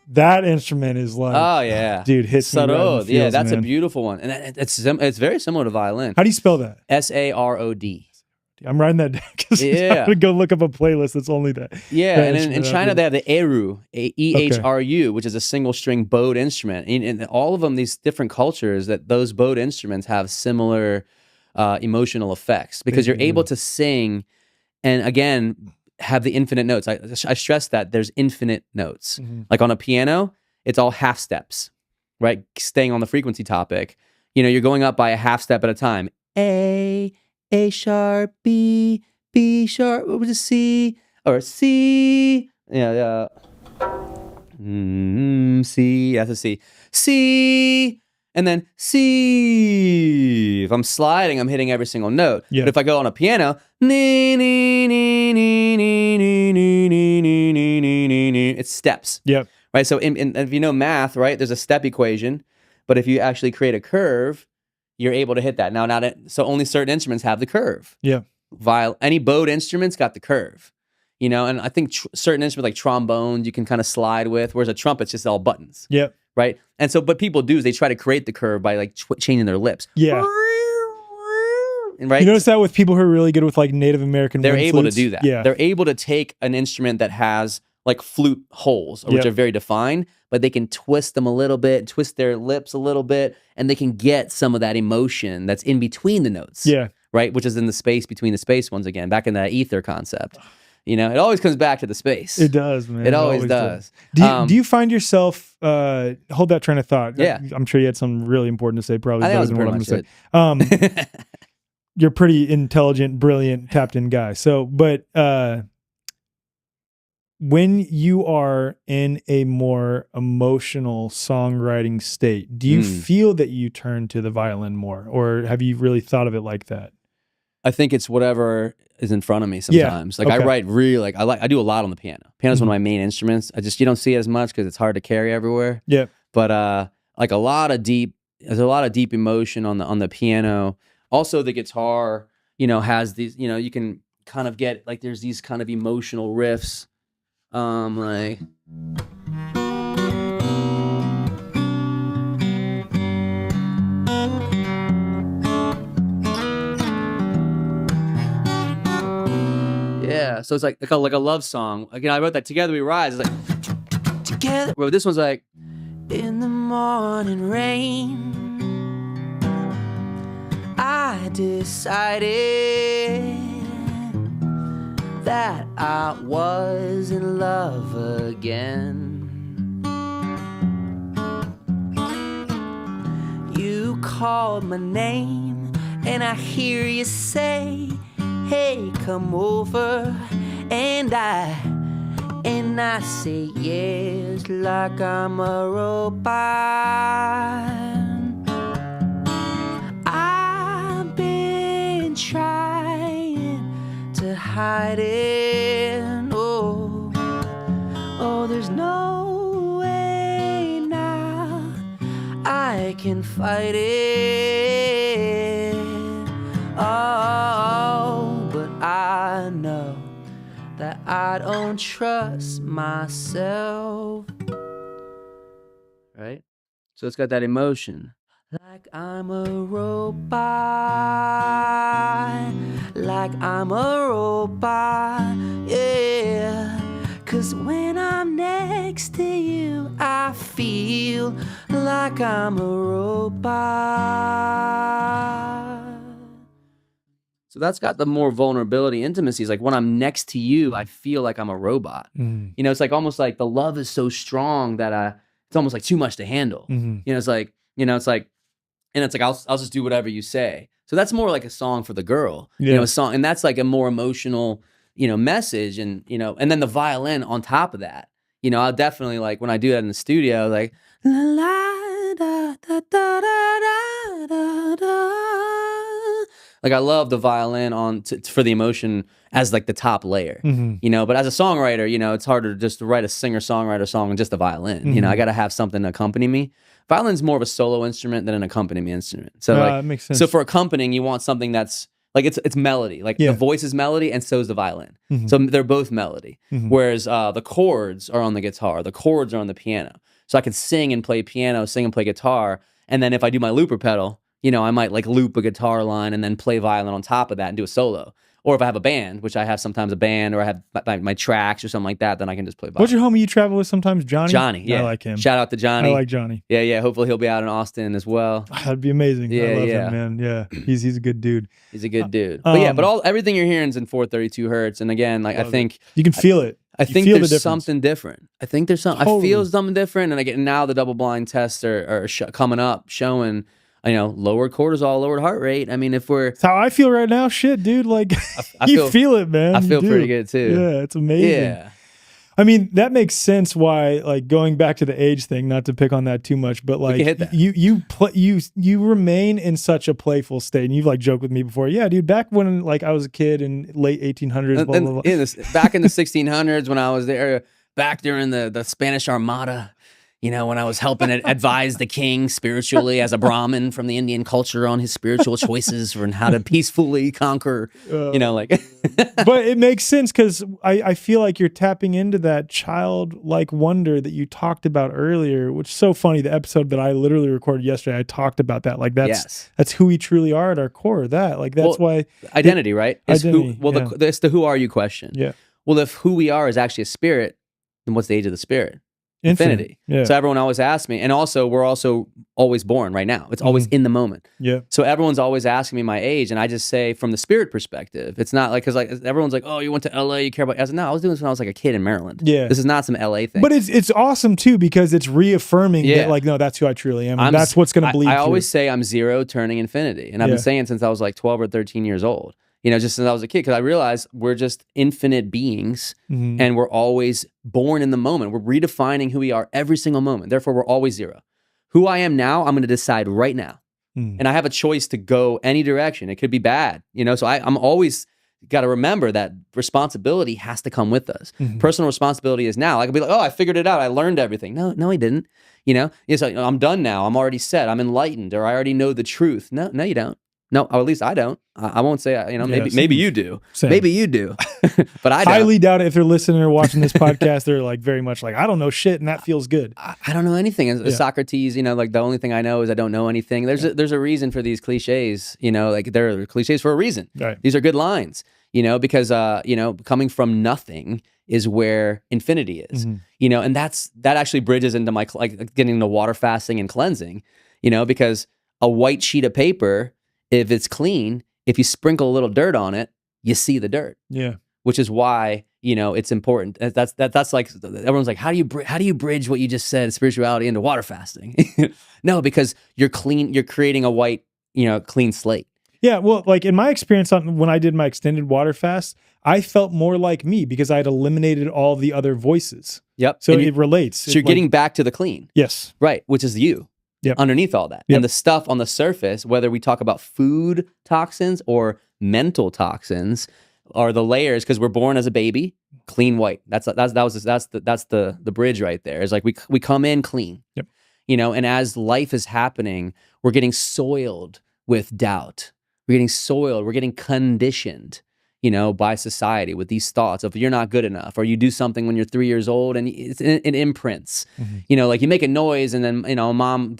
That instrument is like, oh yeah, dude, hits me right in the feels, yeah, that's man. a beautiful one, and it's very similar to violin. How do you spell that? Sarod. I'm writing that down because I'm gonna go look up a playlist that's only that. Yeah, and in China they have the eru, EHRU, which is a single string bowed instrument. In all of them, these different cultures, that those bowed instruments have similar emotional effects because you're able to sing, and again have the infinite notes. I stress that there's infinite notes. Like on a piano, it's all half steps, right? Staying on the frequency topic, you know, you're going up by a half step at a time. A sharp, B sharp, what was it, C? Or C, yeah. C, that's a C. C, and then C. If I'm sliding, I'm hitting every single note. Yeah. But if I go on a piano, it's steps. Yep. Right, so if you know math, right, there's a step equation, but if you actually create a curve, you're able to hit that. Now, so only certain instruments have the curve. Yeah. Any bowed instruments got the curve, you know, and I think certain instruments like trombones you can kind of slide with, whereas a trumpet's just all buttons. Yep. Right? And so, but people do is they try to create the curve by like changing their lips. Yeah. And, right? You notice that with people who are really good with like Native American they're wind able flutes? to do that. Yeah. They're able to take an instrument that has like flute holes, which are very defined, but they can twist them a little bit, twist their lips a little bit, and they can get some of that emotion that's in between the notes. Yeah. Right? Which is in the space between the space ones again, back in that ether concept. You know, it always comes back to the space. It does, man. It always does. Do you find yourself, hold that train of thought. Yeah. I'm sure you had something really important to say, probably I think better than what I'm that was going to say. you're pretty intelligent, brilliant, tapped in guy. So, but when you are in a more emotional songwriting state, do you feel that you turn to the violin more, or have you really thought of it like that? I think it's whatever is in front of me sometimes. Like I write really I do a lot on the piano. Piano's one of my main instruments. You don't see it as much because it's hard to carry everywhere. Yeah. But like there's a lot of deep emotion on the piano. Also the guitar, has these, you can kind of get like there's these kind of emotional riffs. Like yeah, so it's like a love song. Like, I wrote that Together We Rise. It's like together. Well, this one's like in the morning rain. I decided that I was in love again. You called my name and I hear you say, hey, come over, and I say yes like I'm a robot. I've been trying to hide it. Oh, there's no way now I can fight it. Oh, but I know that I don't trust myself. Right? So it's got that emotion. Like I'm a robot. Like I'm a robot. Yeah. 'Cause when I'm next to you, I feel like I'm a robot. So that's got the more vulnerability, intimacy. It's like when I'm next to you, I feel like I'm a robot. It's like almost like the love is so strong that it's almost like too much to handle. It's like, and it's like I'll just do whatever you say. So that's more like a song for the girl. A song, and that's like a more emotional, message, and and then the violin on top of that. I'll definitely, like, when I do that in the studio, like la la da da da da da da. Like I love the violin for the emotion as like the top layer, but as a songwriter, it's harder just to write a singer-songwriter song and just the violin. I got to have something to accompany me. Violin's more of a solo instrument than an accompaniment instrument. So that makes sense. So for accompanying, you want something that's like it's melody. Like the voice is melody, and so is the violin. So they're both melody. Whereas the chords are on the guitar, the chords are on the piano. So I can sing and play piano, sing and play guitar, and then if I do my looper pedal, I might like loop a guitar line and then play violin on top of that and do a solo. Or if I have a band, which I have sometimes a band, or I have my tracks or something like that, then I can just play violin. What's your homie you travel with sometimes, Johnny? Johnny, yeah. I like him. Shout out to Johnny. I like Johnny. Yeah, yeah. Hopefully he'll be out in Austin as well. That'd be amazing. Yeah, I love yeah. him, man. Yeah, he's a good dude. He's a good dude. But everything you're hearing is in 432 hertz. And again, like I think you can feel it. I think there's something different. I think there's something. Totally. I feel something different, and now the double blind tests are coming up, showing lowered cortisol, lowered heart rate. I mean, if we're... That's how I feel right now. Shit, dude. Like, you feel it, man. I feel pretty good, too. Yeah, it's amazing. Yeah. I mean, that makes sense why, like, going back to the age thing, not to pick on that too much, but, like, you remain in such a playful state. And you've, like, joked with me before. Yeah, dude, back when, like, I was a kid in late 1800s, blah, blah, blah. Back in the 1600s when I was there, back during the Spanish Armada, when I was helping advise the king spiritually as a Brahmin from the Indian culture on his spiritual choices and how to peacefully conquer, But it makes sense because I feel like you're tapping into that childlike wonder that you talked about earlier, which is so funny. The episode that I literally recorded yesterday, I talked about that. Like that's who we truly are at our core. That's why identity, right? Identity. It's the who are you question. Yeah. Well, if who we are is actually a spirit, then what's the age of the spirit? infinity. Yeah. So everyone always asks me, and also we're also always born right now. It's always in the moment. Yeah. So everyone's always asking me my age, and I just say from the spirit perspective, it's not like, because like everyone's like, oh, you went to LA, you care about. I said, no, I was doing this when I was like a kid in Maryland. Yeah. This is not some LA thing. But it's awesome too, because it's reaffirming that, like, no, that's who I truly am. And that's what's going to bleed I through. always say I'm 0 turning infinity, and I've been saying since I was like 12 or 13 years old. Just since I was a kid, because I realized we're just infinite beings, and we're always born in the moment. We're redefining who we are every single moment. Therefore, we're always 0. Who I am now, I'm going to decide right now. And I have a choice to go any direction. It could be bad, So I'm always got to remember that responsibility has to come with us. Personal responsibility is now. I could be like, oh, I figured it out. I learned everything. No, I didn't. It's like, I'm done now. I'm already set. I'm enlightened, or I already know the truth. No, you don't. No, or at least I don't. I won't say, maybe you do. Same. Maybe you do. But I don't. Highly doubt it. If they're listening or watching this podcast, they're like very much like, I don't know shit, and that feels good. I don't know anything. Socrates, like the only thing I know is I don't know anything. There's a reason for these cliches, like they're cliches for a reason. Right. These are good lines, because, coming from nothing is where infinity is, and that actually bridges into my, like getting into water fasting and cleansing, because a white sheet of paper, if it's clean, if you sprinkle a little dirt on it, you see the dirt. Yeah. Which is why, it's important. That's like, everyone's like, how do you bridge what you just said, spirituality, into water fasting? No, because you're creating a white, clean slate. Yeah. Well, like in my experience when I did my extended water fast, I felt more like me because I had eliminated all the other voices. Yep. So it relates. So you're getting back to the clean. Yes. Right. Which is you. Yep. Underneath all that. Yep. And the stuff on the surface, whether we talk about food toxins or mental toxins, are the layers, because we're born as a baby, clean white. That's the bridge right there. It's like we come in clean. Yep. And as life is happening, we're getting soiled with doubt. We're getting conditioned, by society with these thoughts of you're not good enough, or you do something when you're 3 years old and it imprints. Like you make a noise and then, mom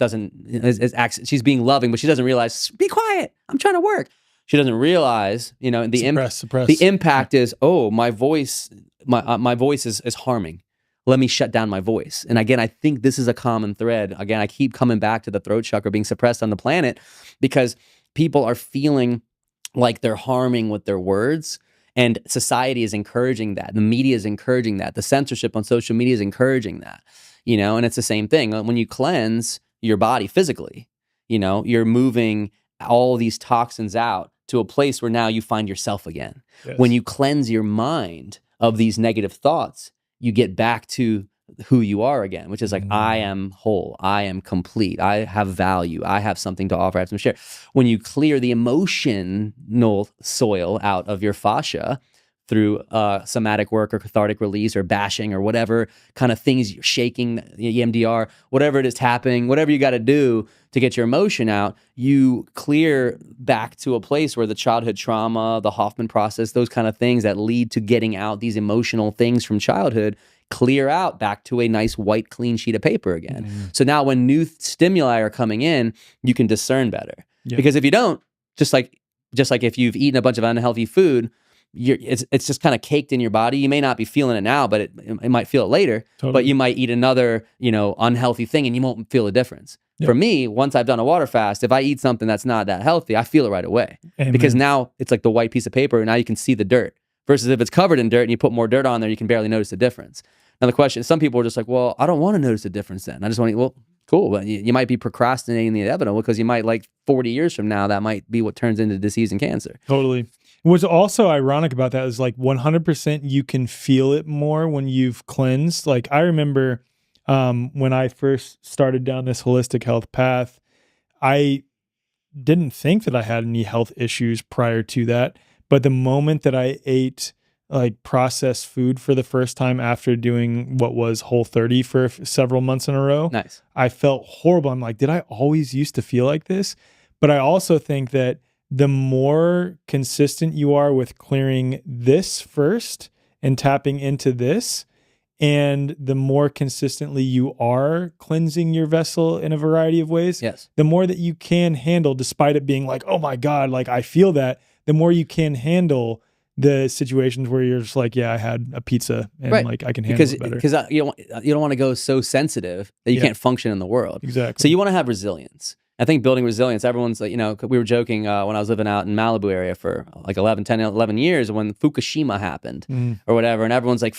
she's being loving, but she doesn't realize, be quiet, I'm trying to work. She doesn't realize, suppress. The impact is, oh, my voice is harming. Let me shut down my voice. And again, I think this is a common thread. Again, I keep coming back to the throat chakra being suppressed on the planet, because people are feeling like they're harming with their words, and society is encouraging that. The media is encouraging that. The censorship on social media is encouraging that, and it's the same thing. When you cleanse your body physically, you're moving all these toxins out to a place where now you find yourself again. Yes. When you cleanse your mind of these negative thoughts, you get back to who you are again, which is like, I am whole, I am complete, I have value, I have something to offer, I have some share. When you clear the emotional soil out of your fascia through somatic work or cathartic release or bashing or whatever kind of things, you're shaking, EMDR, whatever it is tapping, whatever you got to do to get your emotion out, you clear back to a place where the childhood trauma, the Hoffman process, those kind of things that lead to getting out these emotional things from childhood, clear out back to a nice white clean sheet of paper again. So now when new stimuli are coming in, you can discern better. Because if you don't, just like if you've eaten a bunch of unhealthy food, it's just kind of caked in your body. You may not be feeling it now, but it might feel it later. Totally. But you might eat another unhealthy thing and you won't feel a difference. For me, once I've done a water fast, if I eat something that's not that healthy, I feel it right away. Amen. Because now it's like the white piece of paper, and now you can see the dirt. Versus if it's covered in dirt and you put more dirt on there, you can barely notice the difference. Now the question is, some people are just like, well, I don't want to notice the difference then. I just want to eat. Well, cool. But you might be procrastinating the inevitable, because you might, like 40 years from now, that might be what turns into disease and cancer. Totally. What's also ironic about that is like 100% you can feel it more when you've cleansed. Like I remember when I first started down this holistic health path, I didn't think that I had any health issues prior to that. But the moment that I ate like processed food for the first time after doing what was Whole30 for several months in a row, nice, I felt horrible. I'm like, did I always used to feel like this? But I also think that the more consistent you are with clearing this first and tapping into this, and the more consistently you are cleansing your vessel in a variety of ways, yes, the more that you can handle, despite it being like, oh my God, like I feel that, the more you can handle the situations where you're just like, yeah, I had a pizza and Right. like I can handle it better. Because you don't want to go so sensitive that you can't function in the world. Exactly. So you want to have resilience. I think building resilience, everyone's like, we were joking when I was living out in Malibu area for like 11 years when Fukushima happened or whatever. And everyone's like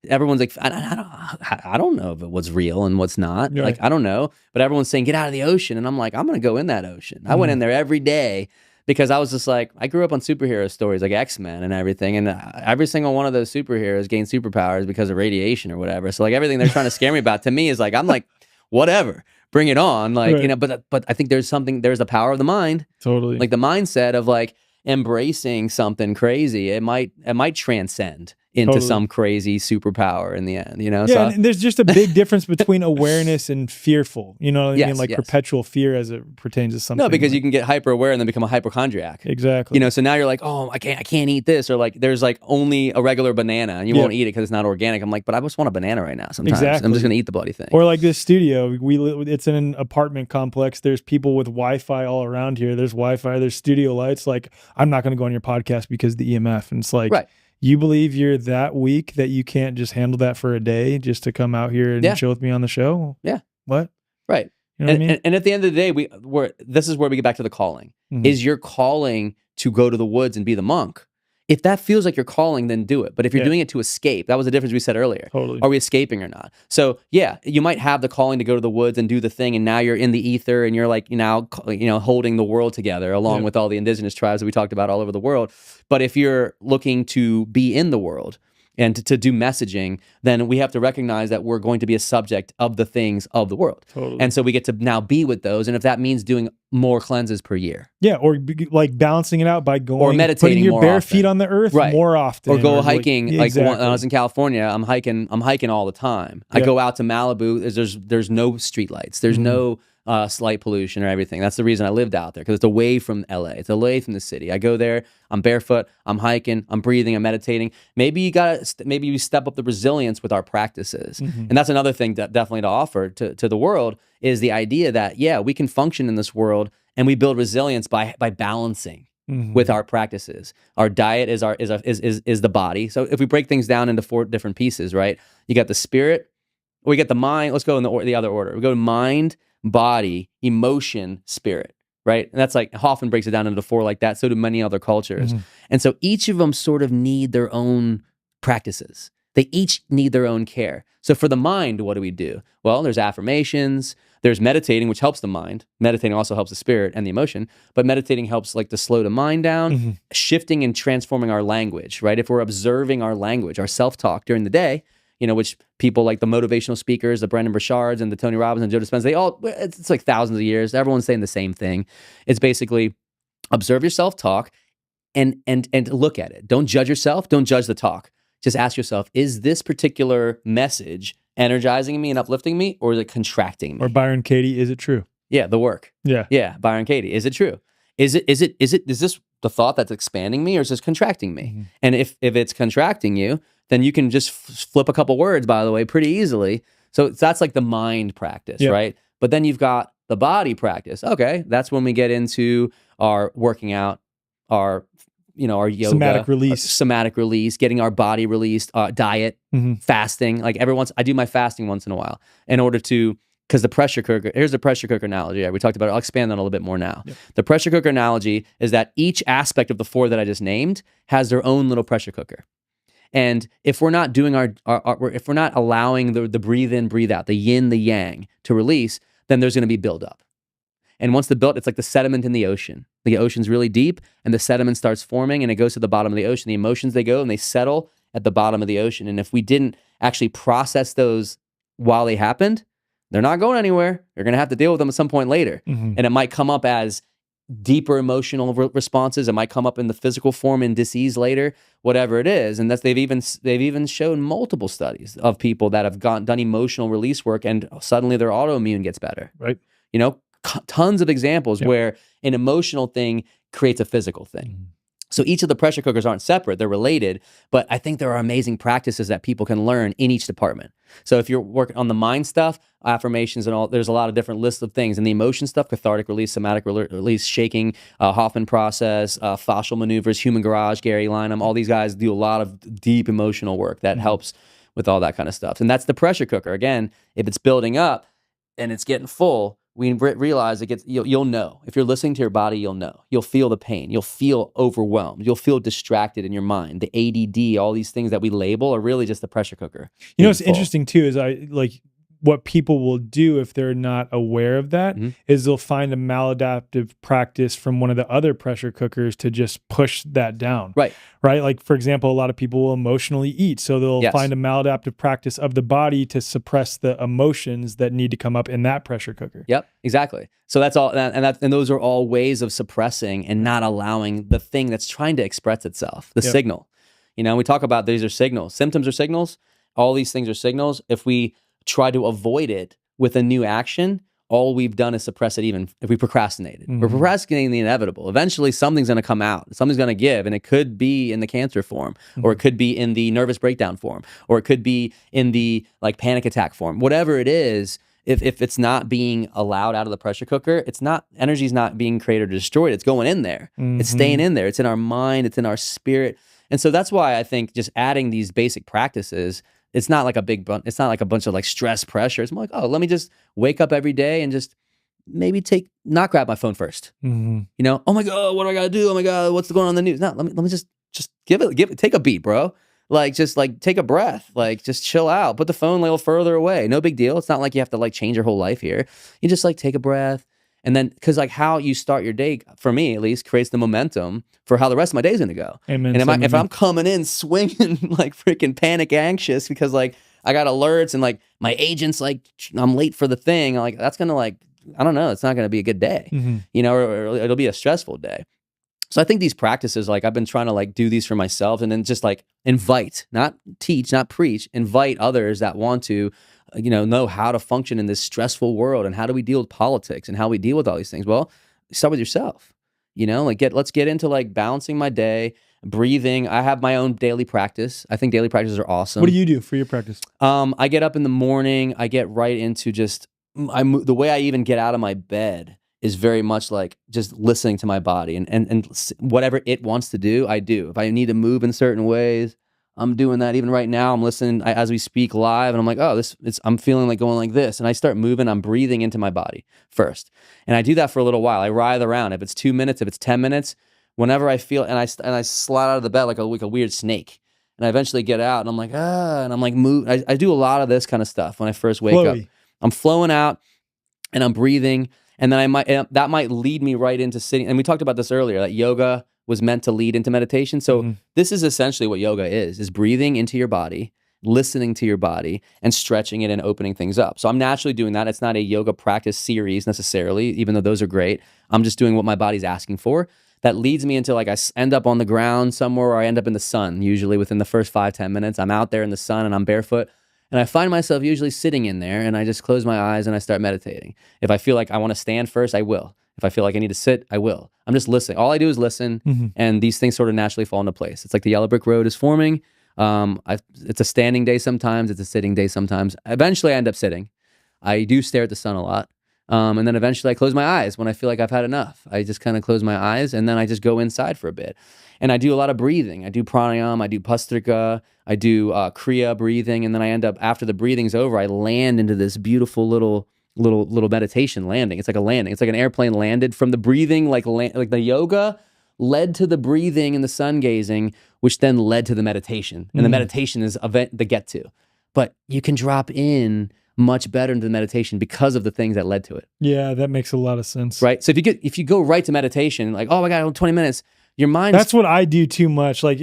everyone's like, I don't know if it was real and what's not. Right. Like, I don't know. But everyone's saying, get out of the ocean. And I'm like, I'm going to go in that ocean. I went in there every day because I was just like, I grew up on superhero stories like X-Men and everything. And every single one of those superheroes gained superpowers because of radiation or whatever. So like everything they're trying to scare me about to me is like, I'm like, whatever, bring it on. Like, but I think there's the power of the mind. Totally. Like the mindset of like embracing something crazy. It might transcend into some crazy superpower in the end, Yeah, So, and there's just a big difference between awareness and fearful. You know what I mean? Like perpetual fear as it pertains to something. No, because you can get hyper aware and then become a hypochondriac. Exactly. So now you're like, oh, I can't eat this, or like there's like only a regular banana and you won't eat it because it's not organic. I'm like, but I just want a banana right now. Sometimes I'm just gonna eat the bloody thing. Or like this studio, it's in an apartment complex. There's people with Wi-Fi all around here. There's Wi-Fi. There's studio lights. Like, I'm not gonna go on your podcast because of the EMF. And it's like, right. You believe you're that weak that you can't just handle that for a day just to come out here and chill with me on the show? Yeah. What? Right. You know what I mean? And at the end of the day, this is where we get back to the calling. Is your calling to go to the woods and be the monk? If that feels like your calling, then do it. But if you're doing it to escape, that was the difference we said earlier. Totally. Are we escaping or not? So yeah, you might have the calling to go to the woods and do the thing, and now you're in the ether and you're like holding the world together along with all the indigenous tribes that we talked about all over the world. But if you're looking to be in the world and to do messaging, then we have to recognize that we're going to be a subject of the things of the world. Totally. And so we get to now be with those. And if that means doing more cleanses per year. Yeah, or like balancing it out by going, or meditating putting your more bare often. feet on the earth more often. Or go hiking. Like when I was in California, I'm hiking all the time. I go out to Malibu. There's no streetlights. There's no slight pollution or everything. That's the reason I lived out there, because it's away from LA. It's away from the city. I go there, I'm barefoot, I'm hiking, I'm breathing, I'm meditating. Maybe you step up the resilience with our practices. And that's another thing that definitely to offer to the world is the idea that, we can function in this world and we build resilience by balancing with our practices. Our diet is the body. So if we break things down into 4 different pieces, right? You got the spirit, we get the mind. Let's go in the other order. We go to mind, body, emotion, spirit, right? And that's like Hoffman breaks it down into 4 like that. So do many other cultures. And so each of them sort of need their own practices. They each need their own care. So for the mind, what do we do? Well, there's affirmations, there's meditating, which helps the mind. Meditating also helps the spirit and the emotion, but meditating helps like to slow the mind down, shifting and transforming our language, right? If we're observing our language, our self-talk during the day, which people like the motivational speakers, the Brendan Burchards and the Tony Robbins and Joe Dispenza, it's like thousands of years. Everyone's saying the same thing. It's basically observe your self-talk and look at it. Don't judge yourself. Don't judge the talk. Just ask yourself, is this particular message energizing me and uplifting me, or is it contracting me? Or Byron Katie, is it true? Yeah, the work. Yeah. Yeah, Byron Katie, is it true? Is this the thought that's expanding me, or is this contracting me? And if it's contracting you, then you can just flip a couple words, by the way, pretty easily. So that's like the mind practice, right? But then you've got the body practice. Okay, that's when we get into our working out, our yoga, somatic release, getting our body released, diet, fasting. Like I do my fasting once in a while in order to, because the pressure cooker, here's the pressure cooker analogy. We talked about it. I'll expand on it a little bit more now. Yep. The pressure cooker analogy is that each aspect of the 4 that I just named has their own little pressure cooker. And if we're not doing if we're not allowing the breathe in, breathe out, the yin, the yang to release, then there's going to be buildup. And once it's like the sediment in the ocean. The ocean's really deep and the sediment starts forming and it goes to the bottom of the ocean. The emotions, they go and they settle at the bottom of the ocean. And if we didn't actually process those while they happened, they're not going anywhere. You're going to have to deal with them at some point later. And it might come up as deeper emotional responses. It might come up in the physical form in disease later, whatever it is. And they've even shown multiple studies of people that have done emotional release work and suddenly their autoimmune gets better. Right. Tons of examples where an emotional thing creates a physical thing. So each of the pressure cookers aren't separate, they're related, but I think there are amazing practices that people can learn in each department. So if you're working on the mind stuff, affirmations and all, there's a lot of different lists of things. And the emotion stuff, cathartic release, somatic release, shaking, Hoffman process, fascial maneuvers, human garage, Gary Lineham, all these guys do a lot of deep emotional work that helps with all that kind of stuff. And that's the pressure cooker. Again, if it's building up and it's getting full, we realize it gets, you'll know. If you're listening to your body, you'll know. You'll feel the pain. You'll feel overwhelmed. You'll feel distracted in your mind. The ADD, all these things that we label are really just the pressure cooker. You know, what's interesting too is what people will do if they're not aware of that is they'll find a maladaptive practice from one of the other pressure cookers to just push that down. Right. Like, for example, a lot of people will emotionally eat. So they'll find a maladaptive practice of the body to suppress the emotions that need to come up in that pressure cooker. Yep, exactly. So that's all. And those are all ways of suppressing and not allowing the thing that's trying to express itself, the signal. You know, we talk about these are signals. Symptoms are signals. All these things are signals. If we try to avoid it with a new action, all we've done is suppress it. Even if we procrastinated, we're procrastinating the inevitable. Eventually something's going to come out, something's going to give, and it could be in the cancer form, or it could be in the nervous breakdown form, or it could be in the like panic attack form. Whatever it is, if it's not being allowed out of the pressure cooker, it's not, energy's not being created or destroyed, it's going in there. It's staying in there. It's in our mind, it's in our spirit. And so that's why I think just adding these basic practices, it's not like it's not like a bunch of like stress pressure. It's more like, oh, let me just wake up every day and just maybe not grab my phone first. You know, oh my God, what do I gotta do? Oh my God, what's going on in the news? No, let me just give it, take a beat, bro. Like, just like take a breath, like just chill out, put the phone a little further away. No big deal. It's not like you have to like change your whole life here. You just like take a breath. And then, because like how you start your day, for me at least, creates the momentum for how the rest of my day is going to go. Amen. And if I'm coming in swinging like freaking panic anxious because like I got alerts and like my agent's like, I'm late for the thing, like that's going to like, I don't know, it's not going to be a good day, you know, or it'll be a stressful day. So I think these practices, like I've been trying to like do these for myself and then just like invite, not teach, not preach, invite others that want to know how to function in this stressful world and how do we deal with politics and how we deal with all these things. Well, start with yourself, like let's get into like balancing my day, breathing. I have my own daily practice. I think daily practices are awesome. What do you do for your practice? I get up in the morning, I get right into the way I even get out of my bed is very much like just listening to my body and whatever it wants to do, I do. If I need to move in certain ways, I'm doing that. Even right now, I'm listening as we speak live, and I'm like, oh, I'm feeling like going like this, and I start moving. I'm breathing into my body first, and I do that for a little while. I writhe around. If it's 2 minutes, if it's 10 minutes, whenever I feel, and I slide out of the bed like a weird snake, and I eventually get out, and I'm like, and I'm like move. I do a lot of this kind of stuff when I first wake up. I'm flowing out, and I'm breathing. And then that might lead me right into sitting. And we talked about this earlier, that yoga was meant to lead into meditation. So this is essentially what yoga is breathing into your body, listening to your body, and stretching it and opening things up. So I'm naturally doing that. It's not a yoga practice series necessarily, even though those are great. I'm just doing what my body's asking for. That leads me into like I end up on the ground somewhere, or I end up in the sun, usually within the first 5-10 minutes. I'm out there in the sun and I'm barefoot. And I find myself usually sitting in there and I just close my eyes and I start meditating. If I feel like I want to stand first, I will. If I feel like I need to sit, I will. I'm just listening. All I do is listen, and these things sort of naturally fall into place. It's like the yellow brick road is forming. It's a standing day sometimes. It's a sitting day sometimes. Eventually, I end up sitting. I do stare at the sun a lot. And then eventually I close my eyes when I feel like I've had enough. I just kind of close my eyes and then I just go inside for a bit. And I do a lot of breathing. I do pranayama, I do pastrika, I do kriya breathing. And then I end up, after the breathing's over, I land into this beautiful little meditation landing. It's like a landing. It's like an airplane landed from the breathing, like the yoga led to the breathing and the sun gazing, which then led to the meditation. And the meditation is the get to. But you can drop in much better into the meditation because of the things that led to it. Yeah, that makes a lot of sense. Right? So if you go right to meditation, like, oh, I got 20 minutes, your mind... That's what I do too much. Like,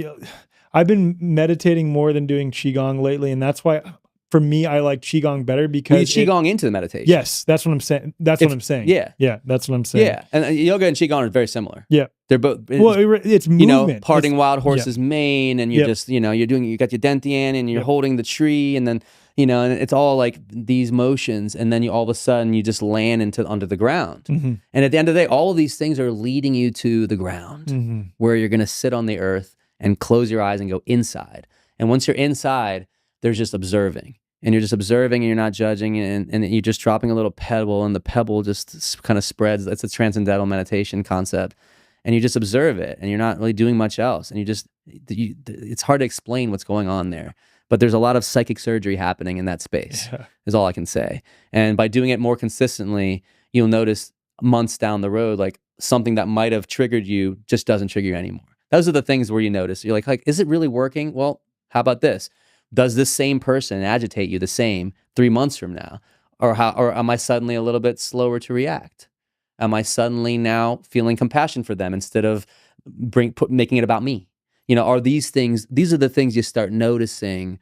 I've been meditating more than doing Qigong lately, and that's why... For me, I like Qigong better because... You Qigong into the meditation. Yes, that's what I'm saying. That's what I'm saying. Yeah. Yeah, that's what I'm saying. Yeah, and yoga and Qigong are very similar. Yeah. They're both... It's movement. Parting wild horse's mane, and you're just, you got your dantian, and you're holding the tree, and then, you know, and it's all like these motions, and then you all of a sudden you just land onto the ground. Mm-hmm. And at the end of the day, all of these things are leading you to the ground, Mm-hmm. where you're going to sit on the earth and close your eyes and go inside. And once you're inside, there's just observing. And you're just observing and you're not judging, and you're just dropping a little pebble, and the pebble just kind of spreads. It's a transcendental meditation concept. And you just observe it, and you're not really doing much else. And it's hard to explain what's going on there. But there's a lot of psychic surgery happening in that space, is all I can say. And by doing it more consistently, you'll notice months down the road, like something that might have triggered you just doesn't trigger you anymore. Those are the things where you notice. You're like, is it really working? Well, how about this? Does this same person agitate you the same 3 months from now? Or am I suddenly a little bit slower to react? Am I suddenly now feeling compassion for them instead of making it about me? You know, these are the things you start noticing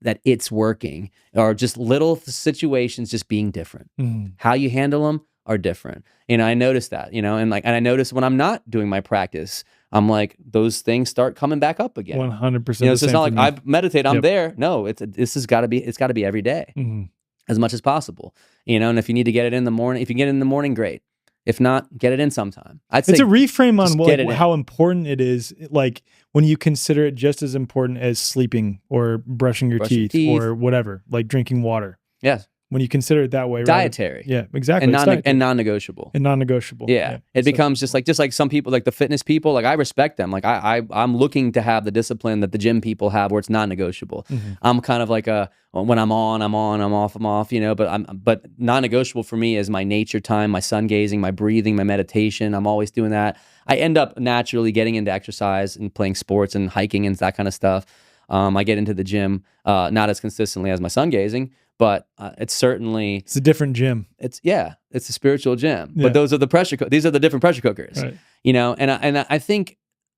that it's working, or just little situations just being different. Mm-hmm. How you handle them are different. You know, I noticed that, you know, and I notice when I'm not doing my practice, I'm like, those things start coming back up again. 100%. You know, it's not like I meditate, I'm Yep. there. No, it's got to be every day, Mm-hmm. as much as possible. You know, and if you need to get it in the morning, if you get it in the morning, great. If not, get it in sometime. I'd say it's a reframe on like, how important it is. Like when you consider it just as important as sleeping or brushing your teeth or whatever, like drinking water. Yes. When you consider it that way, dietary. Right? Yeah, exactly. And non-negotiable. And non-negotiable. Yeah. It becomes just like some people, like the fitness people, like I respect them. Like I'm looking to have the discipline that the gym people have, where it's non-negotiable. Mm-hmm. I'm kind of like when I'm on, I'm off, you know, but non-negotiable for me is my nature time, my sun gazing, my breathing, my meditation. I'm always doing that. I end up naturally getting into exercise and playing sports and hiking and that kind of stuff. I get into the gym, not as consistently as my sun gazing, but it's a different gym. It's a spiritual gym. Yeah. But those are these are the different pressure cookers, right. You know. And I think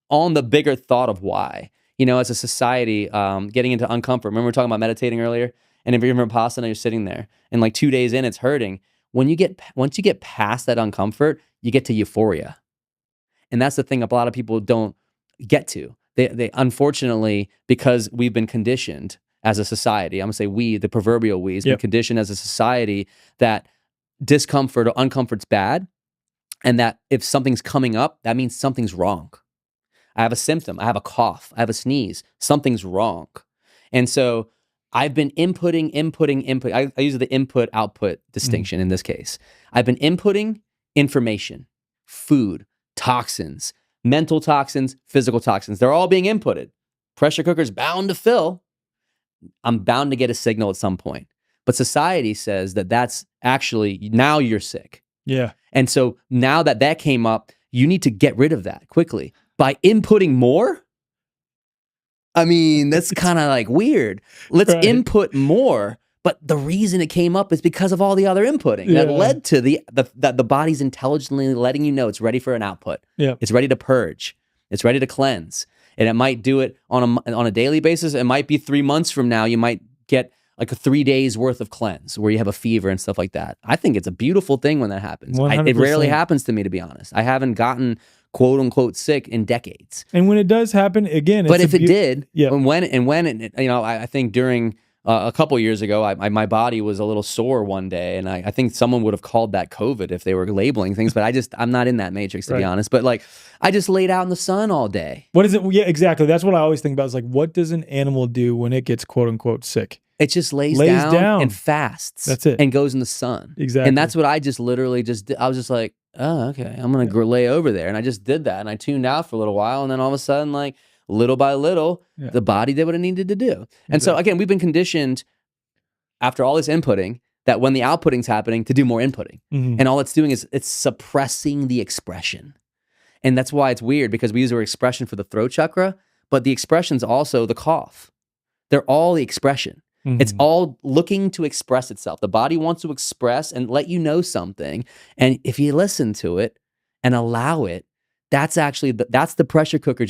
on the bigger thought of why, you know, as a society, getting into uncomfort. Remember we were talking about meditating earlier, and if you're in Vipassana, you're sitting there, and like 2 days in, it's hurting. Once you get past that uncomfort, you get to euphoria, and that's the thing a lot of people don't get to. They unfortunately, because we've been conditioned as a society, I'm gonna say we, the proverbial we, has been conditioned as a society that discomfort or uncomfort's bad, and that if something's coming up, that means something's wrong. I have a symptom, I have a cough, I have a sneeze, something's wrong. And so I've been inputting. I use the input-output distinction in this case. I've been inputting information, food, toxins, mental toxins, physical toxins. They're all being inputted. Pressure cooker's bound to fill. I'm bound to get a signal at some point. But society says that that's actually, now you're sick. Yeah. And so now that came up, you need to get rid of that quickly. By inputting more? I mean, that's kind of like weird. Let's input more. But the reason it came up is because of all the other inputting that led to that the body's intelligently letting you know it's ready for an output. Yeah. It's ready to purge. It's ready to cleanse. And it might do it on a daily basis. It might be 3 months from now. You might get like a 3 days worth of cleanse where you have a fever and stuff like that. I think it's a beautiful thing when that happens. It rarely happens to me, to be honest. I haven't gotten quote unquote sick in decades. And when it does happen, again, but if it did, when it, you know, I think during a couple years ago, my body was a little sore one day, and I think someone would have called that COVID if they were labeling things, but I'm not in that matrix, to be honest. But like, I just laid out in the sun all day. What is it? Yeah, exactly. That's what I always think about. Is like, what does an animal do when it gets quote unquote sick? It just lays down and fasts. That's it. And goes in the sun. Exactly. And that's what I just literally just did. I was just like, oh, okay, I'm going to lay over there. And I just did that. And I tuned out for a little while. And then all of a sudden, like, little by little, the body did what it needed to do. And so, again, we've been conditioned after all this inputting that when the outputting's happening, to do more inputting. Mm-hmm. And all it's doing is it's suppressing the expression. And that's why it's weird, because we use our expression for the throat chakra, but the expression's also the cough. They're all the expression. Mm-hmm. It's all looking to express itself. The body wants to express and let you know something. And if you listen to it and allow it, that's the pressure cooker. It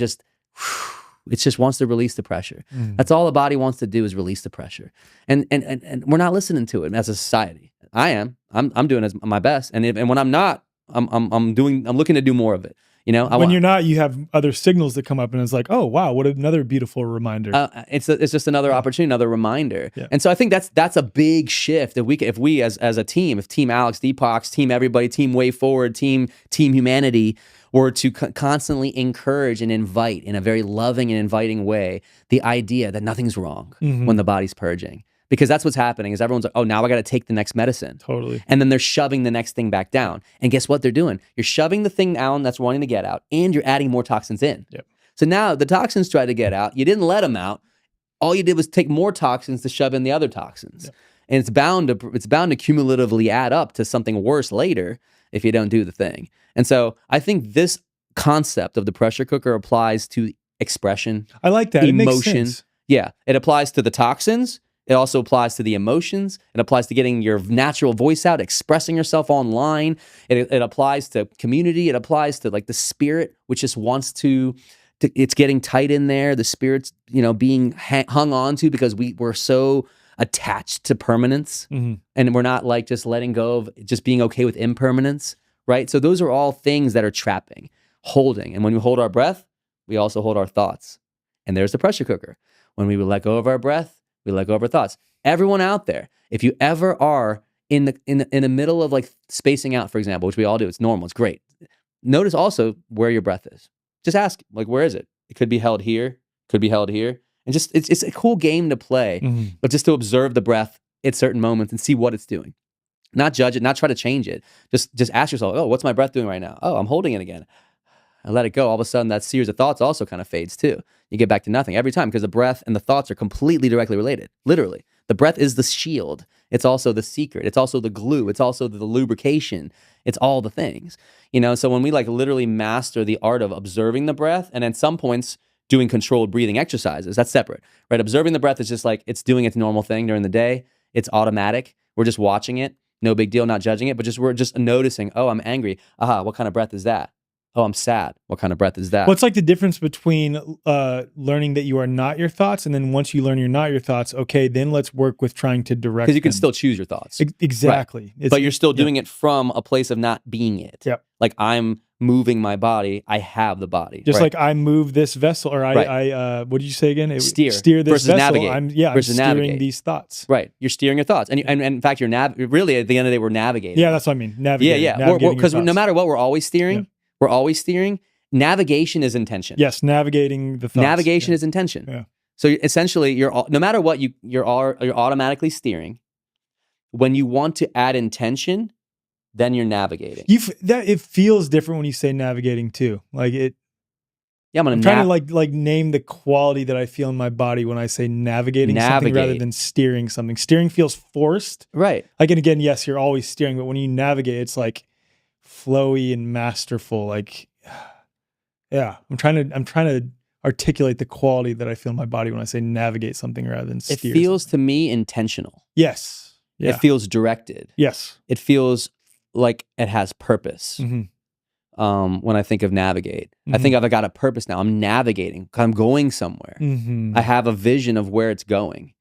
just wants to release the pressure. Mm. That's all the body wants to do, is release the pressure. And we're not listening to it as a society. I am. I'm doing my best. And when I'm not, I'm looking to do more of it. You know, when you're not, you have other signals that come up, and it's like, oh wow, what another beautiful reminder. It's just another opportunity, another reminder. Yeah. And so I think that's a big shift. If we as a team, if Team Alex, DPAK, Team Everybody, Team Way Forward, Team Humanity, were to constantly encourage and invite in a very loving and inviting way the idea that nothing's wrong when the body's purging. Because that's what's happening is everyone's like, oh, now I got to take the next medicine. Totally. And then they're shoving the next thing back down. And guess what they're doing? You're shoving the thing down that's wanting to get out, and you're adding more toxins in. Yep. So now the toxins try to get out. You didn't let them out. All you did was take more toxins to shove in the other toxins. Yep. And it's bound to cumulatively add up to something worse later if you don't do the thing. And so I think this concept of the pressure cooker applies to expression. I like that. Emotion. It makes sense. Yeah. It applies to the toxins. It also applies to the emotions. It applies to getting your natural voice out, expressing yourself online. It applies to community. It applies to like the spirit, which just wants to it's getting tight in there. The spirit's, being hung on to because we're so attached to permanence, and we're not like just letting go of just being okay with impermanence, right? So those are all things that are trapping, holding. And when we hold our breath, we also hold our thoughts. And there's the pressure cooker. When we let go of our breath, we let go of our thoughts. Everyone out there, if you ever are in the middle of like spacing out, for example, which we all do, it's normal, it's great. Notice also where your breath is. Just ask, like, where is it? It could be held here, could be held here. And just, it's a cool game to play, but just to observe the breath at certain moments and see what it's doing. Not judge it, not try to change it. Just ask yourself, oh, what's my breath doing right now? Oh, I'm holding it again. I let it go. All of a sudden, that series of thoughts also kind of fades too. You get back to nothing every time because the breath and the thoughts are completely directly related. Literally, the breath is the shield. It's also the secret. It's also the glue. It's also the lubrication. It's all the things. So when we like literally master the art of observing the breath, and at some points doing controlled breathing exercises, that's separate, right? Observing the breath is just like it's doing its normal thing during the day. It's automatic. We're just watching it. No big deal, not judging it, but we're just noticing, oh, I'm angry. Aha, what kind of breath is that? Oh, I'm sad. What kind of breath is that? What's like the difference between learning that you are not your thoughts, and then once you learn you're not your thoughts, okay, then let's work with trying to direct. Because you can still choose your thoughts. Exactly. Right. But you're still doing it from a place of not being it. Yep. Like I'm moving my body. I have the body. Just like I move this vessel, or I what did you say again? Steer this versus vessel. Navigate. I'm steering navigate. these thoughts. Right. You're steering your thoughts. And in fact, you're really at the end of the day, we're navigating. Yeah, that's what I mean. Navigating. Yeah. Because no matter what, we're always steering. Yeah. We're always steering. Navigation is intention. Yes, navigating the thoughts. Navigation is intention. Yeah. So essentially, no matter what, you're automatically steering. When you want to add intention, then you're navigating. It feels different when you say navigating too. Like it. Yeah, I'm trying to like name the quality that I feel in my body when I say navigating something rather than steering something. Steering feels forced, right? Like, and again, yes, you're always steering, but when you navigate, it's like flowy and masterful. Like. Yeah, I'm trying to articulate the quality that I feel in my body when I say navigate something rather than steer. It feels to me intentional. Yes. Yeah. It feels directed. Yes. It feels like it has purpose. When I think of navigate, I think I've got a purpose now. I'm navigating. I'm going somewhere. I have a vision of where it's going.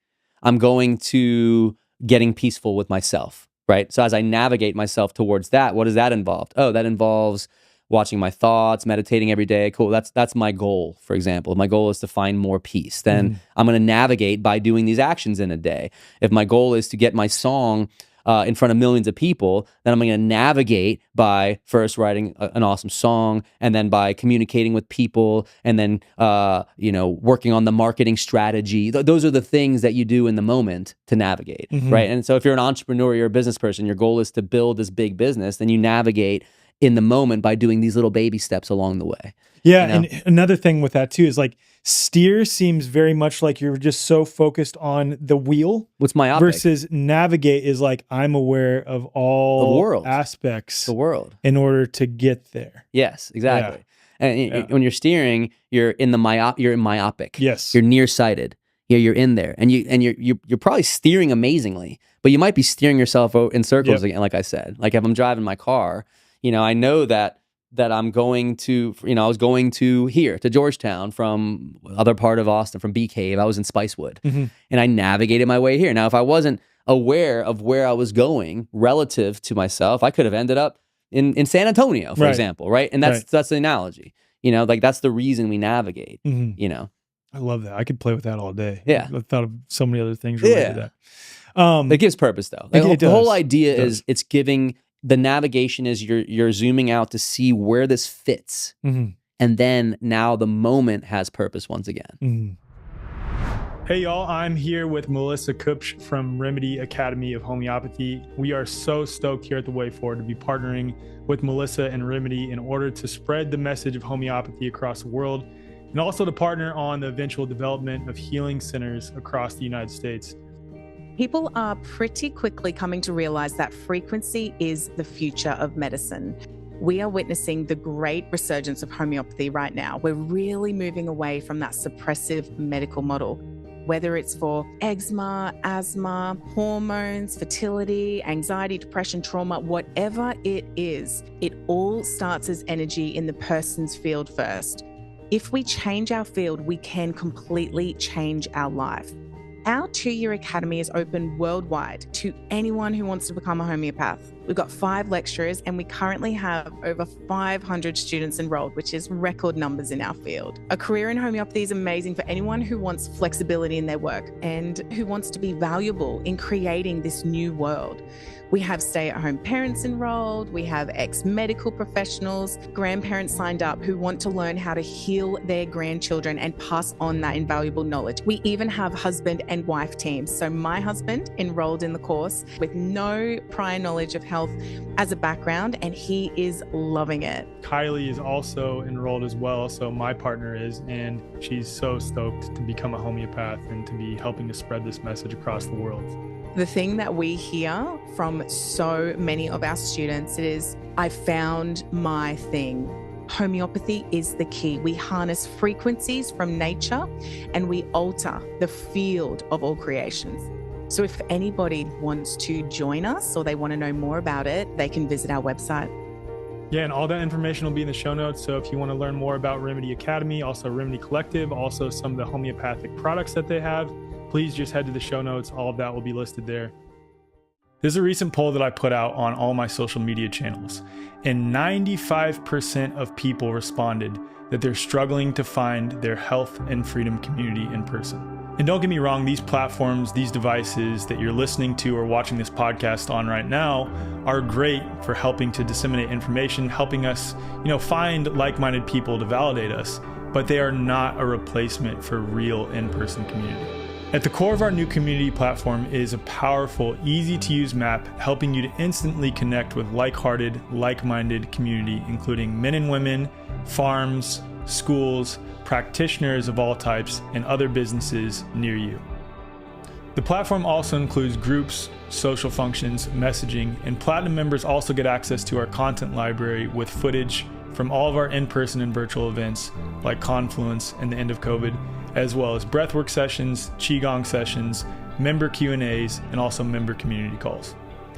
I'm going to getting peaceful with myself, right? So as I navigate myself towards that, what does that involve? Oh, that involves watching my thoughts, meditating every day. Cool. That's my goal, for example. If my goal is to find more peace, then I'm going to navigate by doing these actions in a day. If my goal is to get my song in front of millions of people, then I'm going to navigate by first writing an awesome song, and then by communicating with people, and then working on the marketing strategy. Those are the things that you do in the moment to navigate, right? And so if you're an entrepreneur, you're a business person, your goal is to build this big business, then you navigate in the moment by doing these little baby steps along the way. Yeah. And another thing with that too is like steer seems very much like you're just so focused on the wheel. What's myopic? Versus navigate is like I'm aware of all the world. Aspects. The world. In order to get there. Yes, exactly. Yeah. And when you're steering, you're in myopic. Yes. You're nearsighted. Yeah, you're in there. And you're probably steering amazingly, but you might be steering yourself in circles again, like I said. Like if I'm driving my car, I know that I'm going to, I was going to Georgetown from other part of Austin, from Bee Cave. I was in Spicewood, and I navigated my way here. Now, if I wasn't aware of where I was going relative to myself, I could have ended up in San Antonio, for Right. example, right? And that's the analogy. You know, like that's the reason we navigate. You know, I love that. I could play with that all day. Yeah. I thought of so many other things related to that. It gives purpose though. Like, It the whole does. idea It is does. it's giving the navigation is you're zooming out to see where this fits, Mhm. and then now the moment has purpose once again. Mhm. Hey y'all, I'm here with Melissa Kupsch from Remedy Academy of Homeopathy. We are so stoked here at the Way Forward to be partnering with Melissa and Remedy in order to spread the message of homeopathy across the world, and also to partner on the eventual development of healing centers across the United States. People are pretty quickly coming to realize that frequency is the future of medicine. We are witnessing the great resurgence of homeopathy right now. We're really moving away from that suppressive medical model. Whether it's for eczema, asthma, hormones, fertility, anxiety, depression, trauma, whatever it is, it all starts as energy in the person's field first. If we change our field, we can completely change our life. Our 2-year academy is open worldwide to anyone who wants to become a homeopath. We've got 5 lecturers and we currently have over 500 students enrolled, which is record numbers in our field. A career in homeopathy is amazing for anyone who wants flexibility in their work and who wants to be valuable in creating this new world. We have stay-at-home parents enrolled, we have ex-medical professionals, grandparents signed up who want to learn how to heal their grandchildren and pass on that invaluable knowledge. We even have husband and wife teams. So my husband enrolled in the course with no prior knowledge of health as a background, and he is loving it. Kylie is also enrolled as well, so my partner is, and she's so stoked to become a homeopath and to be helping to spread this message across the world. The thing that we hear from so many of our students is, I found my thing. Homeopathy is the key. We harness frequencies from nature and we alter the field of all creations. So if anybody wants to join us or they want to know more about it, they can visit our website. Yeah, and all that information will be in the show notes. So if you want to learn more about Remedy Academy, also Remedy Collective, also some of the homeopathic products that they have, please just head to the show notes. All of that will be listed there. There's a recent poll that I put out on all my social media channels, and 95% of people responded that they're struggling to find their health and freedom community in person. And don't get me wrong, these platforms, these devices that you're listening to or watching this podcast on right now are great for helping to disseminate information, helping us, find like-minded people to validate us, but they are not a replacement for real in-person community. At the core of our new community platform is a powerful, easy-to-use map helping you to instantly connect with like-hearted, like-minded community, including men and women, farms, schools, practitioners of all types, and other businesses near you. The platform also includes groups, social functions, messaging, and Platinum members also get access to our content library with footage from all of our in-person and virtual events like Confluence and the end of COVID, as well as breathwork sessions, Qigong sessions, member Q&As, and also member community calls.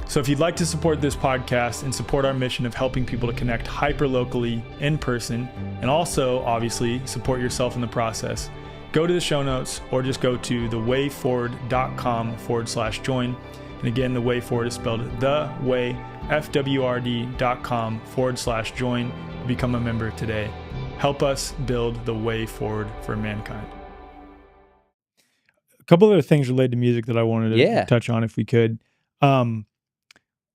So if you'd like to support this podcast and support our mission of helping people to connect hyper-locally in person, and also obviously support yourself in the process, go to the show notes or just go to thewayforward.com/join. And again, the Way Forward is spelled thewayforward.com/join to become a member today. Help us build the way forward for mankind. A couple other things related to music that I wanted to touch on if we could.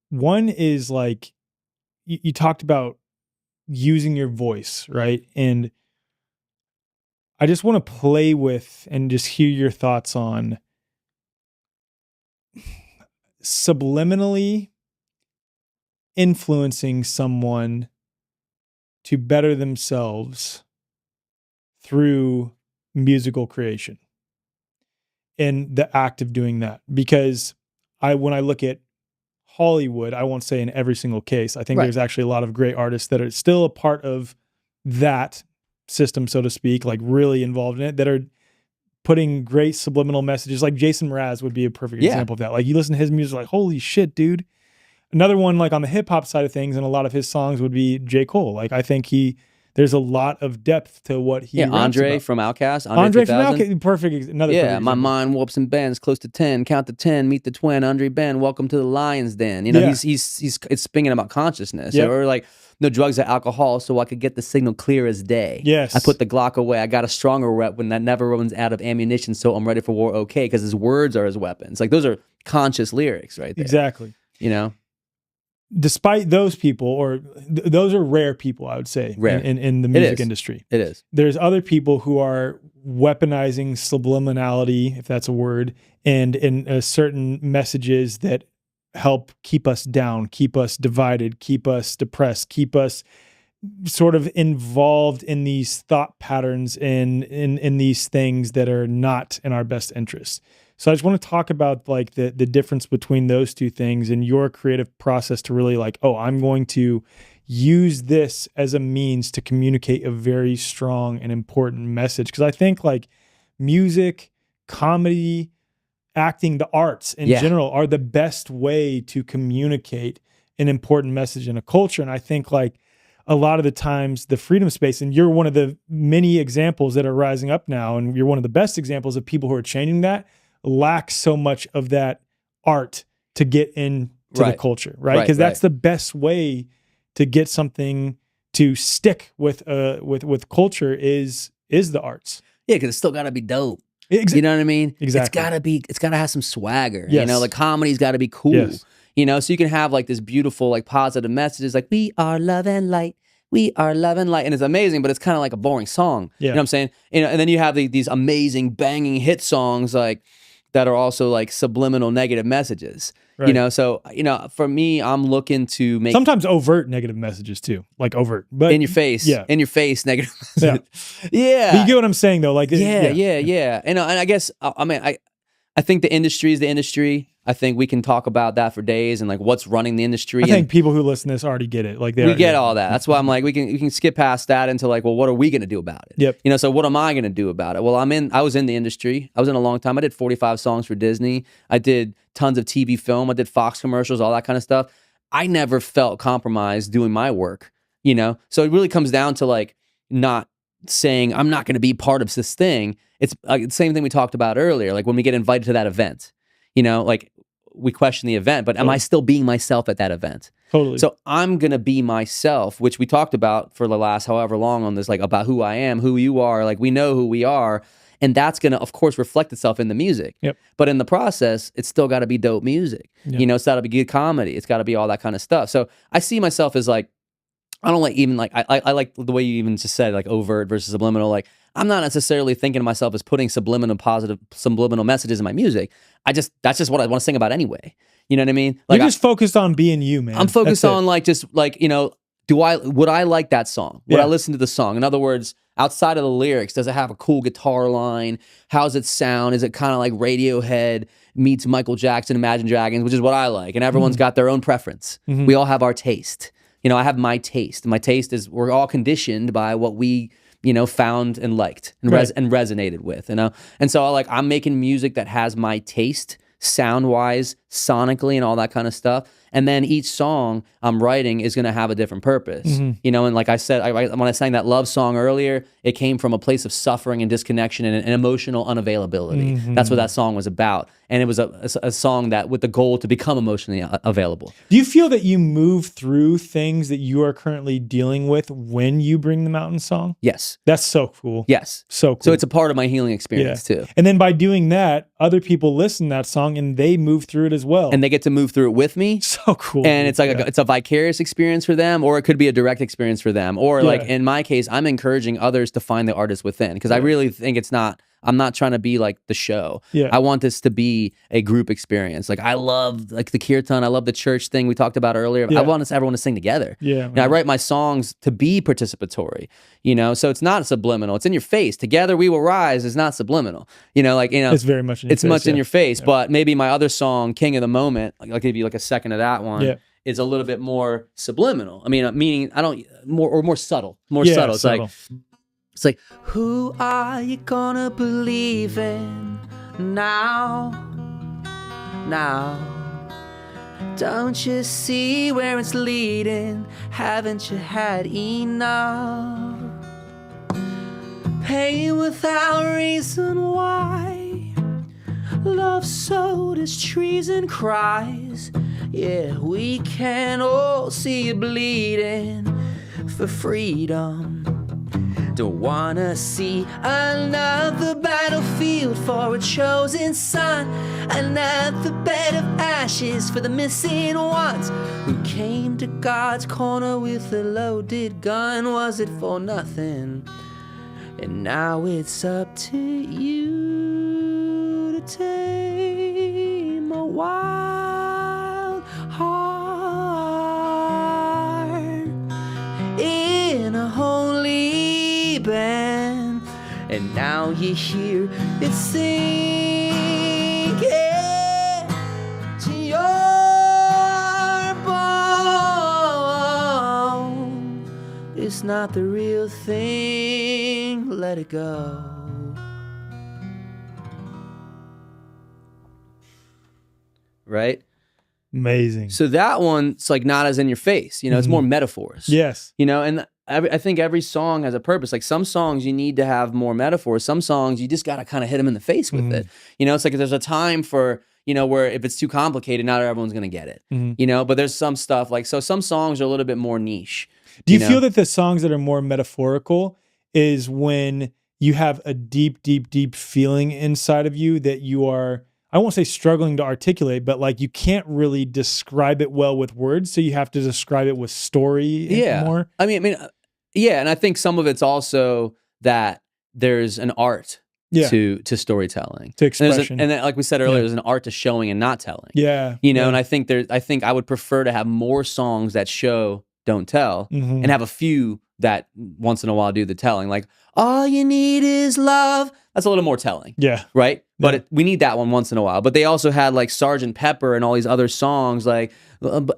One is like, you talked about using your voice, right? And I just want to play with and just hear your thoughts on subliminally influencing someone to better themselves through musical creation and the act of doing that. Because when I look at Hollywood, I won't say in every single case, I think there's actually a lot of great artists that are still a part of that system, so to speak, like really involved in it, that are putting great subliminal messages. Like Jason Mraz would be a perfect example of that. Like you listen to his music, like, holy shit, dude. Another one, like on the hip hop side of things, and a lot of his songs would be J. Cole. Like I think there's a lot of depth to what he raps Andre about. from Outkast. Andre from 3000. Outkast, perfect. Another Yeah, perfect my example. mind warps and bends, close to 10, count to 10, meet the twin, Andre Ben, welcome to the lion's den. You know, Yeah. he's it's speaking about consciousness. Yep. Or like, no drugs or alcohol, so I could get the signal clear as day. Yes. I put the Glock away. I got a stronger weapon that never runs out of ammunition, so I'm ready for war. Okay, because his words are his weapons. Like those are conscious lyrics, right there. Exactly. You know, Despite those people, or those are rare people, I would say, Rare. in the It music is. industry. it is. There's other people who are weaponizing subliminality, if that's a word, and in certain messages that help keep us down, keep us divided, keep us depressed, keep us sort of involved in these thought patterns and in these things that are not in our best interest. So I just want to talk about like the difference between those two things and your creative process to really like, oh, I'm going to use this as a means to communicate a very strong and important message. Because I think like music, comedy, acting, the arts in general are the best way to communicate an important message in a culture. And I think like a lot of the times the freedom space, and you're one of the many examples that are rising up now, and you're one of the best examples of people who are changing that, lack so much of that art to get into the culture, right? Because that's the best way to get something to stick with culture is the arts. Yeah, because it's still got to be dope. You You know what I mean? Exactly. It's gotta have some swagger. Yes. You know, like comedy's gotta be cool. Yes. You know, so you can have like this beautiful, like positive messages like, we are love and light. We are love and light. And it's amazing, but it's kind of like a boring song. Yeah. You know what I'm saying? You know, and then you have these amazing banging hit songs like that are also like subliminal negative messages. Right. You know, so for me, I'm looking to make Sometimes overt negative messages too, like overt, but in your face, in your face negative Yeah. messages. Yeah. But you get what I'm saying though, like Yeah. And I guess I mean I think the industry is the industry. I think we can talk about that for days and like what's running the industry. I think people who listen to this already get it. Like we get all that. That's why I'm like we can skip past that into like, well, what are we going to do about it? Yep. You know, so what am I going to do about it? Well, I was in the industry. I was in a long time. I did 45 songs for Disney. I did tons of TV film. I did Fox commercials, all that kind of stuff. I never felt compromised doing my work, you know? So it really comes down to like not saying I'm not going to be part of this thing. It's the same thing we talked about earlier. Like when we get invited to that event, you know, like we question the event, but am I still being myself at that event? Totally. So I'm going to be myself, which we talked about for the last however long on this, like about who I am, who you are, like we know who we are. And that's going to, of course, reflect itself in the music. Yep. But in the process, it's still got to be dope music. Yep. You know, it's got to be good comedy. It's got to be all that kind of stuff. So I see myself as like, I don't like even like, I like the way you even just said like overt versus subliminal. Like I'm not necessarily thinking of myself as putting subliminal messages in my music. That's just what I want to sing about anyway. You know what I mean? Like You're just focused on being you, man. I'm focused on like just like, you know, would I like that song? Would I listen to the song? In other words, outside of the lyrics, does it have a cool guitar line? How's it sound? Is it kind of like Radiohead meets Michael Jackson, Imagine Dragons, which is what I like. And everyone's got their own preference. We all have our taste. You know, I have my taste. My taste is we're all conditioned by what we, you know, found and liked and and resonated with, you know? And so I'm making music that has my taste sound-wise, sonically, and all that kind of stuff. And then each song I'm writing is going to have a different purpose, you know. And like I said, when I sang that love song earlier, it came from a place of suffering and disconnection and emotional unavailability. That's what that song was about. And it was a song that with the goal to become emotionally available. Do you feel that you move through things that you are currently dealing with when you bring them out in song? Yes. That's so cool. Yes. So cool. So it's a part of my healing experience too. And then by doing that, other people listen to that song and they move through it as well. And they get to move through it with me. So cool. And it's like it's a vicarious experience for them, or it could be a direct experience for them. Or like in my case, I'm encouraging others to find the artist within, because I really think I'm not trying to be like the show. Yeah. I want this to be a group experience. Like I love like the kirtan, I love the church thing we talked about earlier. I want everyone to sing together. Yeah. And I write my songs to be participatory, you know, so it's not subliminal. It's in your face. Together we will rise is not subliminal. You know, like, you know, it's very much in your it's face, much in your face. But maybe my other song, King of the Moment, like I'll give you like a second of that one. Yeah. Is a little bit more subliminal. I mean, meaning more subtle, subtle. It's like, who are you gonna believe in now? Don't you see where it's leading? Haven't you had enough? pain without reason why. Love sowed its trees and cries. Yeah, we can all see it bleeding for freedom. Don't wanna see another battlefield for a chosen son, another bed of ashes for the missing ones who came to God's corner with a loaded gun. Was it for nothing? And now it's up to you to tame a wild heart in a holy band. And now you hear it singing to your bone. It's not the real thing, let it go. Right? Amazing. So that one's like not as in your face, you know, it's more metaphors. Yes. You know, and I think every song has a purpose. Like some songs you need to have more metaphors. Some songs you just got to kind of hit them in the face with it. You know, it's like there's a time for, you know, where if it's too complicated, not everyone's going to get it. You know, but there's some stuff like, so some songs are a little bit more niche. Do you know? feel that the songs that are more metaphorical is when you have a deep, deep, deep feeling inside of you that you are, I won't say struggling to articulate, but like you can't really describe it well with words, so you have to describe it with story more? I mean, yeah, and I think some of it's also that there's an art to storytelling, to expression, and then, like we said earlier, there's an art to showing and not telling. Yeah, you know, and I think I would prefer to have more songs that show, don't tell, and have a few that once in a while do the telling. Like, all you need is love. That's a little more telling. Yeah. Right? But we need that one once in a while. But they also had like Sgt. Pepper and all these other songs like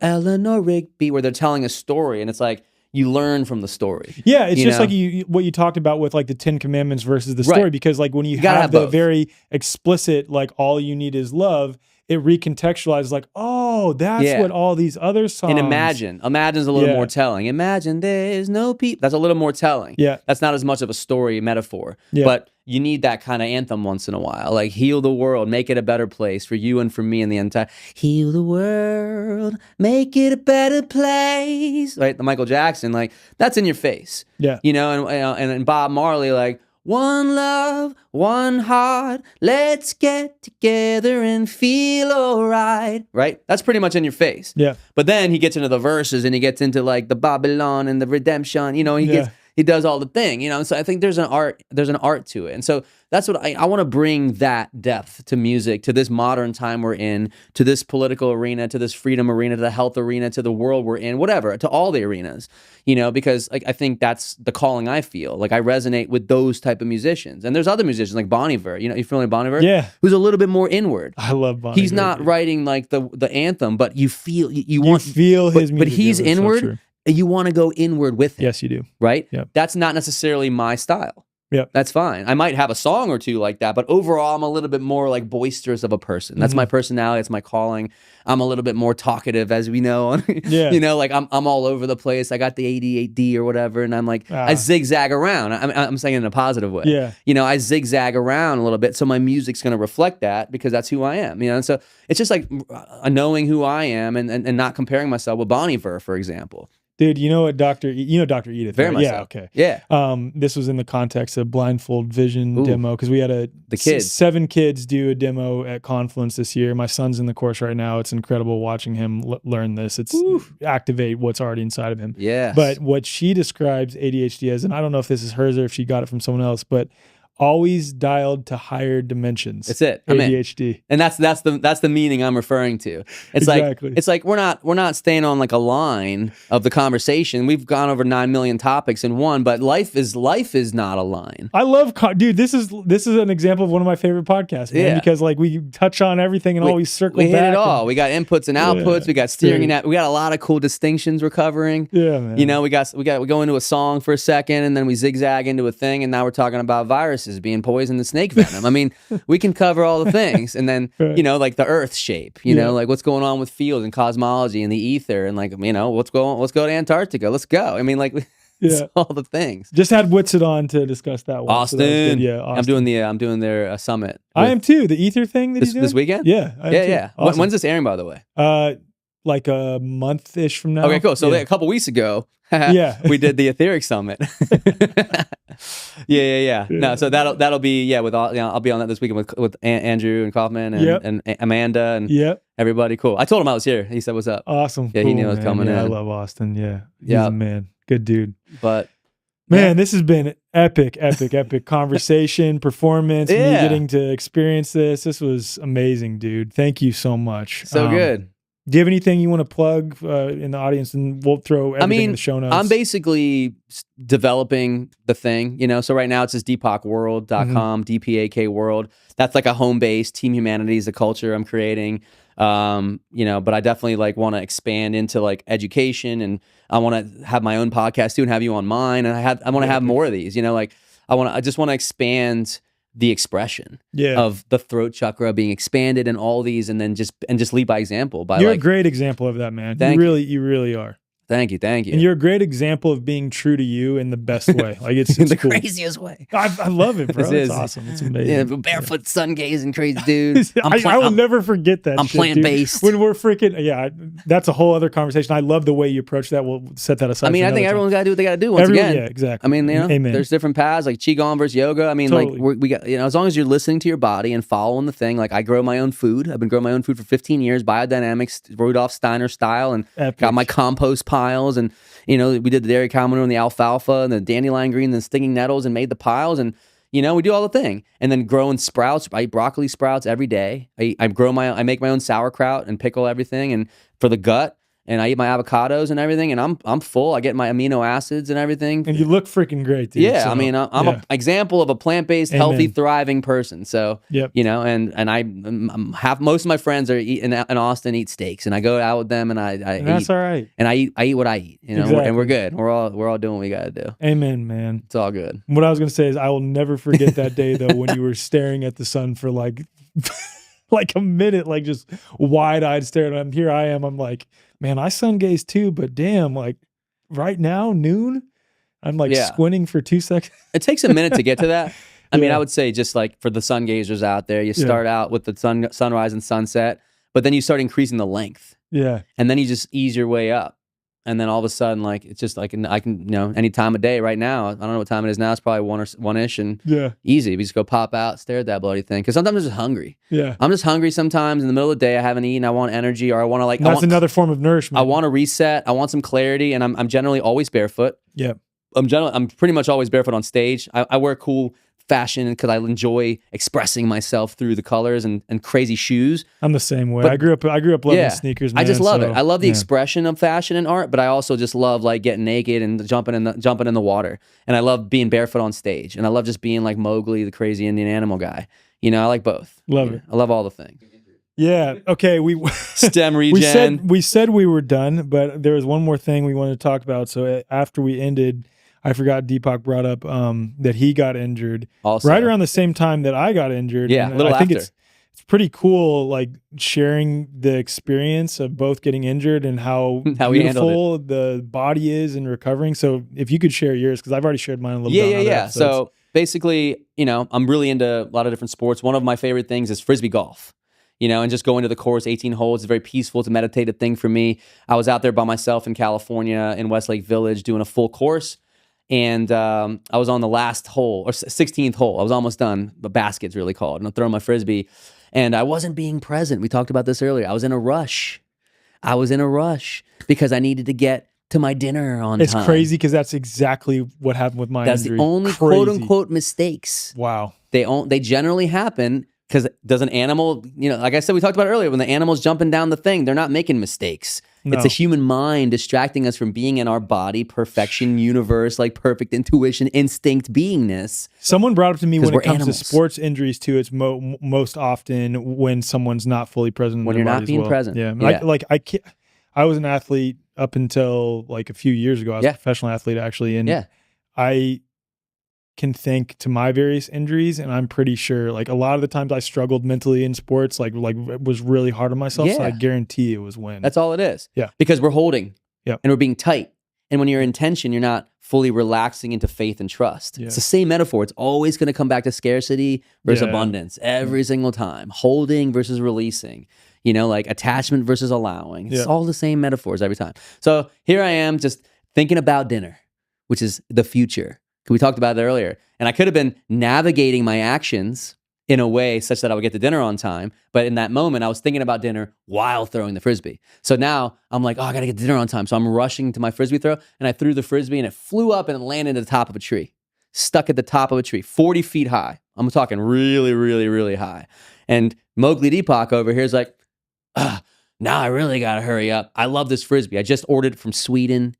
Eleanor Rigby where they're telling a story, and it's like you learn from the story. Yeah, it's just like what you talked about with like the 10 Commandments versus the story, because like when you have the very explicit, like all you need is love, it recontextualizes like, oh, that's what all these other songs. And Imagine's a little more telling. Imagine there's no people. That's a little more telling. Yeah. That's not as much of a story metaphor. Yeah. But you need that kind of anthem once in a while. Like, heal the world, make it a better place for you and for me and the entire. Heal the world, make it a better place. Right? The Michael Jackson, like, that's in your face. Yeah. You know, and Bob Marley, like, one love, one heart, let's get together and feel alright. Right? That's pretty much in your face. Yeah. But then he gets into the verses and he gets into like the Babylon and the redemption, you know, he does all the thing, you know. And so I think there's an art to it. And so that's what I want to bring, that depth to music, to this modern time we're in, to this political arena, to this freedom arena, to the health arena, to the world we're in, whatever, to all the arenas, you know, because like I think that's the calling I feel. Like I resonate with those type of musicians. And there's other musicians like Bon Iver, you know, you familiar with Bon Iver? Yeah. Who's a little bit more inward. I love Bon Iver. He's not writing like the anthem, but you feel you feel his music. But he's inward. So you want to go inward with him. yes, you do. Right? Yep. That's not necessarily my style. Yeah, that's fine. I might have a song or two like that, but overall, I'm a little bit more like boisterous of a person. That's my personality. That's my calling. I'm a little bit more talkative, as we know. Yeah, you know, like I'm all over the place. I got the ADHD or whatever, and I'm like I zigzag around. I'm saying it in a positive way. Yeah, you know, I zigzag around a little bit, so my music's going to reflect that because that's who I am. You know, and so it's just like knowing who I am and not comparing myself with Bon Iver, for example. Dude, you know what Dr. Edith? Very much yeah, so. okay. Yeah. This was in the context of blindfold vision demo, because we had the kids. 7 kids do a demo at Confluence this year. My son's in the course right now. It's incredible watching him learn this. It's activate what's already inside of him. Yeah. But what she describes ADHD as, and I don't know if this is hers or if she got it from someone else, but always dialed to higher dimensions. That's it. ADHD. And that's the meaning I'm referring to. It's exactly. It's like we're not staying on like a line of the conversation. We've gone over 9 million topics in one, but life is not a line. I love dude, this is an example of one of my favorite podcasts, man, because like we touch on everything and always circle back. We hit it all. We got inputs and outputs, we got steering and we got a lot of cool distinctions we're covering. Yeah, man. You know, we go into a song for a second and then we zigzag into a thing, and now we're talking about viruses being poisoned to snake venom. I mean, we can cover all the things, and then you know, like the Earth shape, you know, like what's going on with fields and cosmology and the ether, and like, you know, let's go to Antarctica. Let's go. I mean, like Yeah. all the things. Just had Witsit on to discuss that one. So that was Austin. good. Yeah, Austin. I'm doing their summit. I am too. The Ether thing that this, he's doing this weekend. Yeah, I am too. Yeah. Awesome. When's this airing, by the way? Like a month-ish from now. Okay, cool. So yeah. a couple weeks ago, Yeah. we did the Etheric Summit. yeah. No, so that'll be with all. I'll be on that this weekend with Andrew and Kaufman and Amanda and everybody. Cool. I told him I was here. He said, "What's up?" Awesome. Yeah, cool, he knew I was coming in. I love Austin. Yeah, he's a man. Good dude. But man, this has been epic conversation, performance. Me getting to experience this. This was amazing, dude. Thank you so much. So good. Do you have anything you want to plug in the audience? And we'll throw everything in the show notes. I'm basically developing the thing, So right now it's just DPAKworld.com, DPAK World. That's like a home base. Team Humanity is the culture I'm creating. But I definitely want to expand into education, and I want to have my own podcast too, and have you on mine. And I want to have more of these. I just want to expand the expression of the throat chakra being expanded and all these, and then just lead by example. You're a great example of that, man. You really are. Thank you. And you're a great example of being true to you in the best way. It's in the cool. craziest way. I love it, bro. It's awesome. It's amazing. Yeah, barefoot sun gazing crazy dude. I will never forget that. I'm plant-based. When we're freaking that's a whole other conversation. I love the way you approach that. We'll set that aside. I think everyone's got to do what they got to do. Once again, yeah, exactly. Amen. There's different paths like qigong versus yoga. Totally. We got as long as you're listening to your body and following the thing. I grow my own food. I've been growing my own food for 15 years, biodynamics, Rudolf Steiner style, and got my compost piles and. We did the dairy cow manure and the alfalfa and the dandelion green and the stinging nettles and made the piles, and we do all the thing. And then growing sprouts. I eat broccoli sprouts every day. I make my own sauerkraut and pickle everything, and for the gut. And I eat my avocados and everything, and I'm full. I get my amino acids and everything. And you look freaking great, dude. Yeah, so, I'm an example of a plant-based, healthy, thriving person. So, and I have most of my friends are in Austin eat steaks, and I go out with them, and that's eat, all right. And I eat what I eat, exactly. And we're good. We're all doing what we got to do. Amen, man. It's all good. What I was gonna say is I will never forget that day though when you were staring at the sun for like a minute, just wide-eyed staring at him. Here I am. I'm like, man, I sun gaze too, but damn, right now, noon, I'm squinting for 2 seconds. It takes a minute to get to that. I would say just for the sun gazers out there, you start out with the sunrise and sunset, but then you start increasing the length. Yeah. And then you just ease your way up. And then all of a sudden, it's just I can, any time of day right now, I don't know what time it is now. It's probably one-ish and easy. We just go pop out, stare at that bloody thing. Cause sometimes I'm just hungry. Yeah. I'm just hungry sometimes in the middle of the day. I haven't eaten. I want energy, or I want to that's another form of nourishment. I want to reset. I want some clarity. And I'm generally always barefoot. Yeah. I'm pretty much always barefoot on stage. I wear cool fashion because I enjoy expressing myself through the colors and crazy shoes. I'm the same way. But I grew up loving sneakers, man. I just love it. I love the expression of fashion and art, but I also just love getting naked and jumping in the water. And I love being barefoot on stage. And I love just being like Mowgli, the crazy Indian animal guy. I like both. Love it. I love all the things. Yeah. Okay. STEM regen. We said we were done, but there was one more thing we wanted to talk about. So after we ended, I forgot Deepak brought up that he got injured also right around the same time that I got injured. Yeah, and a little I think after. It's pretty cool, sharing the experience of both getting injured and how beautiful the body is in recovering. So if you could share yours, because I've already shared mine a little bit. Yeah. So basically, I'm really into a lot of different sports. One of my favorite things is Frisbee golf. And just going to the course, 18 holes, it's very peaceful. It's a meditative thing for me. I was out there by myself in California in Westlake Village doing a full course. And I was on the last hole, or 16th hole. I was almost done. The basket's really called. And I'm throwing my Frisbee. And I wasn't being present. We talked about this earlier. I was in a rush. Because I needed to get to my dinner on time. It's crazy because that's exactly what happened with my injury. That's the only quote-unquote mistakes. Wow. They generally happen because does an animal, like I said, we talked about earlier, when the animal's jumping down the thing, they're not making mistakes. No. It's a human mind distracting us from being in our body, perfection, universe, perfect intuition, instinct, beingness. Someone brought up to me when it comes animals. To sports injuries too, it's most often when someone's not fully present. When you're not being present. Yeah. I was an athlete up until a few years ago. I was a professional athlete actually. And I can think to my various injuries, and I'm pretty sure a lot of the times I struggled mentally in sports, was really hard on myself. So I guarantee it was when. That's all it is. Yeah. Because we're holding and we're being tight And when you're in tension, you're not fully relaxing into faith and trust. Yeah. It's the same metaphor. It's always going to come back to scarcity versus abundance every single time. Holding versus releasing, like attachment versus allowing. It's all the same metaphors every time. So here I am just thinking about dinner, which is the future. We talked about it earlier. And I could have been navigating my actions in a way such that I would get to dinner on time. But in that moment, I was thinking about dinner while throwing the Frisbee. So now I'm like, I got to get to dinner on time. So I'm rushing to my Frisbee throw, and I threw the Frisbee, and it flew up and it landed at the top of a tree, stuck at the top of a tree, 40 feet high. I'm talking really, really, really high. And Mowgli DPAK over here is like, now I really got to hurry up. I love this Frisbee. I just ordered it from Sweden.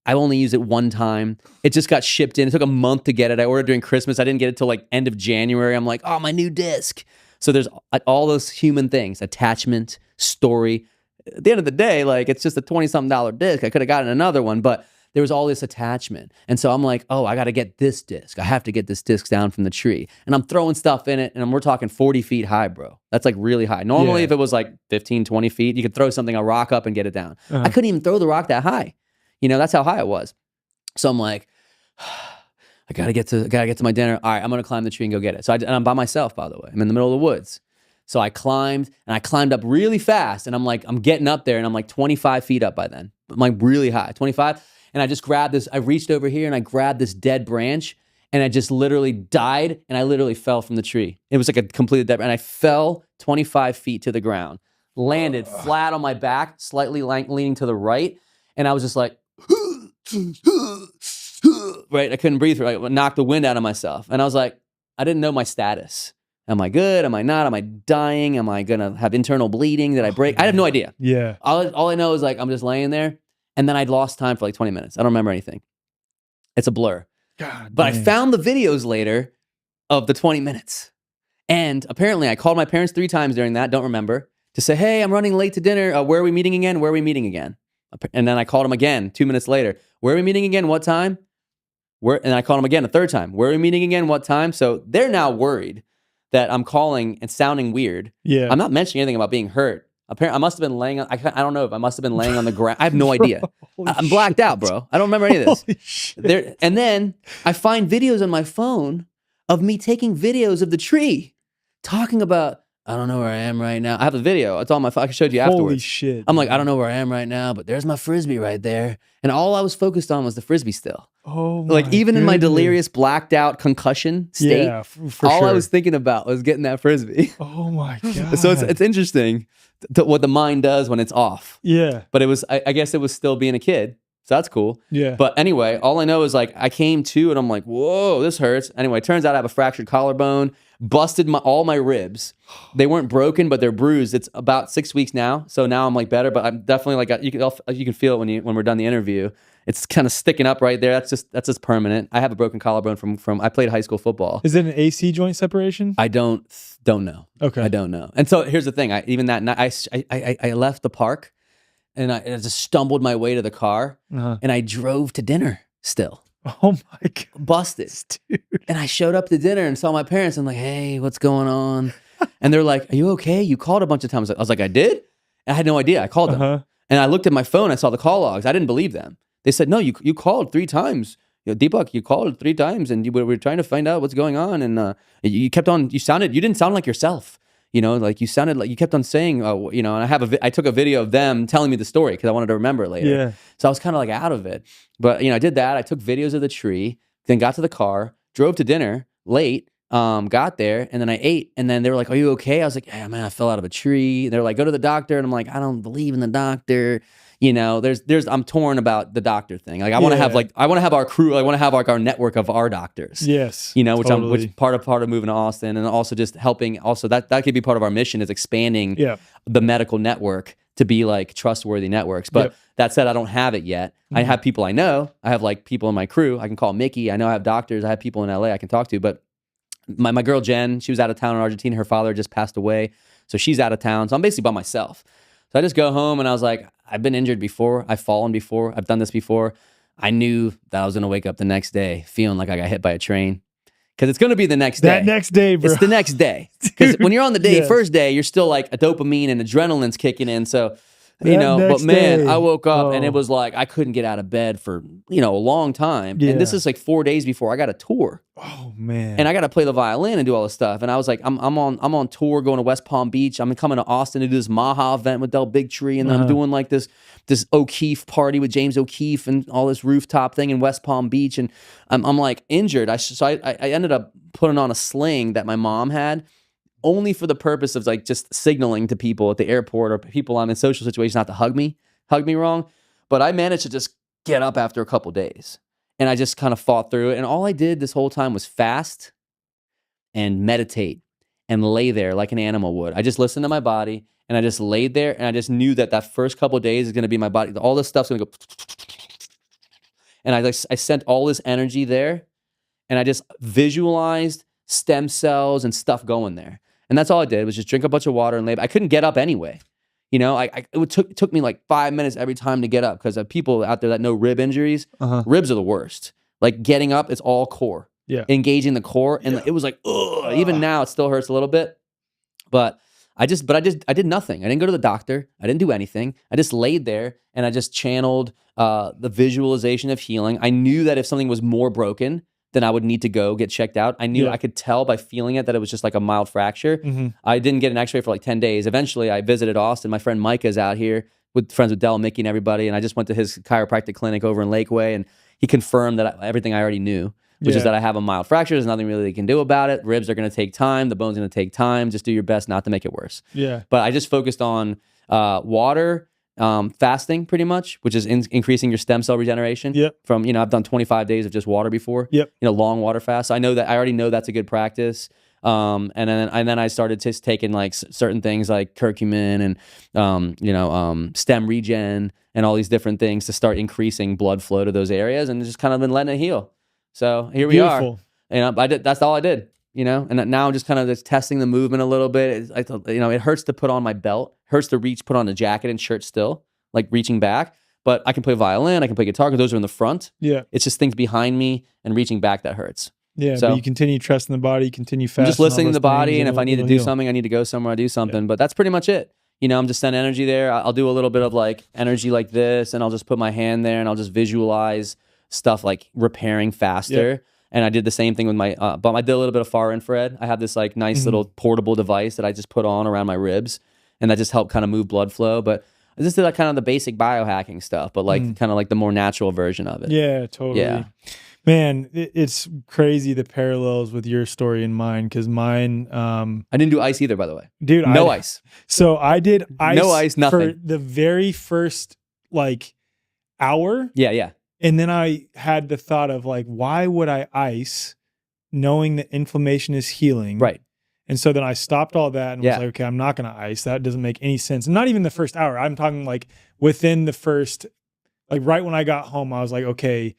I only used it one time. It just got shipped in. It took a month to get it. I ordered during Christmas. I didn't get it till like end of January. I'm like, my new disc. So there's all those human things, attachment, story. At the end of the day, like it's just a $20-something disc. I could have gotten another one, but there was all this attachment. And so I'm like, I got to get this disc. I have to get this disc down from the tree. And I'm throwing stuff in it, and we're talking 40 feet high, bro. That's like really high. Normally, if it was like 15, 20 feet, you could throw something, a rock up and get it down. I couldn't even throw the rock that high. That's how high it was. So I'm like, I gotta get to my dinner. All right, I'm gonna climb the tree and go get it. So and I'm by myself, by the way. I'm in the middle of the woods. So I climbed up really fast, and I'm getting up there, and I'm like 25 feet up by then. I'm like really high, 25. And I just grabbed this. I reached over here and I grabbed this dead branch, and I just literally died, and I literally fell from the tree. It was like a completely dead, and I fell 25 feet to the ground, landed flat on my back, slightly leaning to the right, and I was just like. Right, I couldn't breathe. Right, knocked the wind out of myself, and I was like, I didn't know my status. Am I good? Am I not? Am I dying? Am I gonna have internal bleeding? Did I break? I have no idea. Yeah. All I know is like I'm just laying there, and then I'd lost time for like 20 minutes. I don't remember anything. It's a blur. But I found the videos later of the 20 minutes, and apparently I called my parents 3 times during that. Don't remember, to say, hey, I'm running late to dinner. Where are we meeting again? Where are we meeting again? And then I called him again 2 minutes later. Where are we meeting again? What time? And I called him again a 3rd time. Where are we meeting again? What time? So they're now worried that I'm calling and sounding weird. Yeah. I'm not mentioning anything about being hurt. Apparently, I must have been laying on, I don't know if I must have been laying on the ground. I have no idea. I'm blacked out, bro. I don't remember any of this. Holy shit. And then I find videos on my phone of me taking videos of the tree, talking about, I don't know where I am right now. I have a video. It's on my phone. I showed you afterwards. Holy shit. I'm like, I don't know where I am right now, but there's my Frisbee right there. And all I was focused on was the Frisbee still. Oh my Like even in my goodness. delirious, blacked out concussion state, for all sure. I was thinking about was getting that Frisbee. Oh my God. So it's interesting what the mind does when it's off. Yeah. But it was, I guess it was still being a kid. So that's cool. Yeah. But anyway, all I know is like I came to and I'm like, whoa, this hurts. Anyway, it turns out I have a fractured collarbone, busted all my ribs. They weren't broken, but they're bruised. It's about 6 weeks now. So now I'm like better, but I'm definitely like, you can feel it when we're done the interview. It's kind of sticking up right there. That's just permanent. I have a broken collarbone from I played high school football. Is it an AC joint separation? I don't know. Okay. I don't know. And so here's the thing. Even that night, I left the park and I just stumbled my way to the car and I drove to dinner still. Oh my God. Busted. Dude. And I showed up to dinner and saw my parents and like, hey, what's going on? And they're like, are you okay? You called a bunch of times. I was like, I did? And I had no idea. I called them. And I looked at my phone. I saw the call logs. I didn't believe them. They said, no, you called 3 times. DPAK, you called 3 times and we were trying to find out what's going on. And you kept on, you didn't sound like yourself. Like you sounded like you kept on saying, and I took a video of them telling me the story because I wanted to remember it later. Yeah. So I was kind of like out of it. But, I did that. I took videos of the tree, then got to the car, drove to dinner late, got there, and then I ate. And then they were like, are you okay? I was like, yeah, man, I fell out of a tree. They're like, go to the doctor. And I'm like, I don't believe in the doctor. I'm torn about the doctor thing. Like I want to have our crew. I want to have like our network of our doctors. Yes. Which part of moving to Austin and also just helping. Also that could be part of our mission is expanding the medical network to be like trustworthy networks. But that said, I don't have it yet. Mm-hmm. I have people I know. I have like people in my crew. I can call Mickey. I know I have doctors. I have people in LA I can talk to. But my girl Jen, she was out of town in Argentina. Her father just passed away, so she's out of town. So I'm basically by myself. So I just go home and I was like, I've been injured before. I've fallen before. I've done this before. I knew that I was going to wake up the next day feeling like I got hit by a train. Because it's going to be the next day. That next day, bro. It's the next day. Because when you're on the first day, you're still like a dopamine and adrenaline's kicking in. So you know, but next man, day. I woke up and it Oh. was like I couldn't get out of bed for, you know, a long time. And this Yeah. is like 4 days before I got a tour. Oh man. And I got to play the violin and do all this stuff. And I was like, I'm on tour going to West Palm Beach. I'm coming to Austin to do this Maha event with Del Bigtree, and then I'm doing like this O'Keefe party with James O'Keefe and all this rooftop thing in West Palm Beach. And I'm like injured. So I ended up putting on a sling that my mom had, only for the purpose of like just signaling to people at the airport or people I'm in social situations not to hug me wrong. But I managed to just get up after a couple days. And I just kind of fought through it. And all I did this whole time was fast and meditate and lay there like an animal would. I just listened to my body and I just laid there and I just knew that first couple of days is going to be my body. All this stuff's going to go. And I sent all this energy there and I just visualized stem cells and stuff going there. And that's all I did was just drink a bunch of water and lay. I couldn't get up anyway. You know, it took me like 5 minutes every time to get up because people out there that know rib injuries, ribs are the worst. Like getting up, it's all core. Yeah. Engaging the core. And it was like, ugh. Even now it still hurts a little bit. But I did nothing. I didn't go to the doctor. I didn't do anything. I just laid there and I just channeled the visualization of healing. I knew that if something was more broken, then I would need to go get checked out. I knew I could tell by feeling it that it was just like a mild fracture. I didn't get an x-ray for like 10 days. Eventually, I visited Austin. My friend Micah's out here with friends with Del, Mickey, and everybody. And I just went to his chiropractic clinic over in Lakeway, and he confirmed that everything I already knew, which is that I have a mild fracture. There's nothing really they can do about it. Ribs are going to take time. The bone's going to take time. Just do your best not to make it worse. Yeah. But I just focused on water, fasting pretty much, which is increasing your stem cell regeneration. Yep. From, you know, I've done 25 days of just water before. Yep. You know, long water fast. So I already know that's a good practice. And then I started just taking like certain things like curcumin and stem regen and all these different things to start increasing blood flow to those areas, and just kind of been letting it heal. So here we are. You know, that's all I did. You know, and now I'm just kind of just testing the movement a little bit. It hurts to put on my belt, hurts to put on a jacket and shirt still, like reaching back. But I can play violin, I can play guitar because those are in the front. Yeah, it's just things behind me and reaching back that hurts. Yeah, so, but you continue trusting the body, continue fasting. I'm just listening to the body, and if I need to do something, I need to go somewhere, I do something. Yeah. But that's pretty much it. You know, I'm just sending energy there. I'll do a little bit of like energy like this, and I'll just put my hand there, and I'll just visualize stuff like repairing faster. Yeah. And I did the same thing with my, but I did a little bit of far infrared. I have this like nice little portable device that I just put on around my ribs, and that just helped kind of move blood flow. But I just did like kind of the basic biohacking stuff, but like kind of like the more natural version of it. Yeah, totally. Yeah. Man, it's crazy the parallels with your story and mine, because mine... I didn't do ice either, by the way. Dude, no ice. So I did ice, no ice, nothing. For the very first like hour. Yeah. And then I had the thought of like, why would I ice knowing that inflammation is healing? Right. And so then I stopped all that and was like, okay, I'm not going to ice. That doesn't make any sense. And not even the first hour. I'm talking like within the first, like right when I got home, I was like, okay,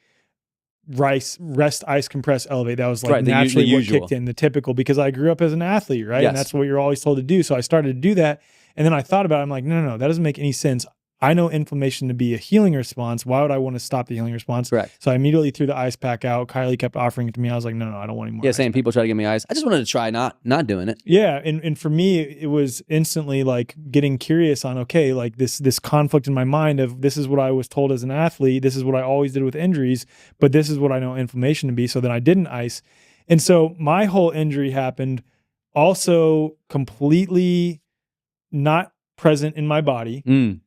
rest, ice, compress, elevate. That was like naturally what kicked in, the typical, because I grew up as an athlete, right? Yes. And that's what you're always told to do. So I started to do that. And then I thought about it. I'm like, no, that doesn't make any sense. I know inflammation to be a healing response. Why would I want to stop the healing response? Correct. So I immediately threw the ice pack out. Kylie kept offering it to me. I was like, no, I don't want any more. Yeah, saying people try to give me ice. I just wanted to try not doing it. Yeah, and for me, it was instantly like getting curious on, okay, like this conflict in my mind of this is what I was told as an athlete. This is what I always did with injuries, but this is what I know inflammation to be. So then I didn't ice. And so my whole injury happened also completely not present in my body.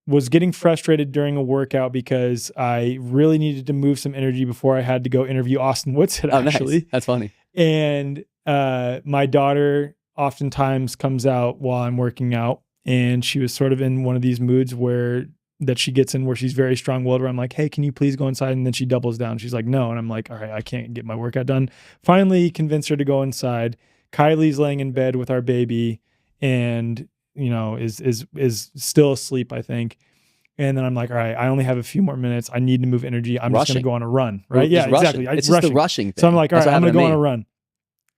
Was getting frustrated during a workout because I really needed to move some energy before I had to go interview Austin Woodson, actually. Nice. That's funny. And my daughter oftentimes comes out while I'm working out, and she was sort of in one of these moods that she gets in where she's very strong-willed, where I'm like, hey, can you please go inside? And then she doubles down. She's like, no. And I'm like, all right, I can't get my workout done. Finally convinced her to go inside. Kylie's laying in bed with our baby and is still asleep, I think. And then I'm like, all right, I only have a few more minutes. I need to move energy. I'm just going to go on a run, right? Yeah, exactly. It's just the rushing thing. So I'm like, all right, I'm going to go on a run.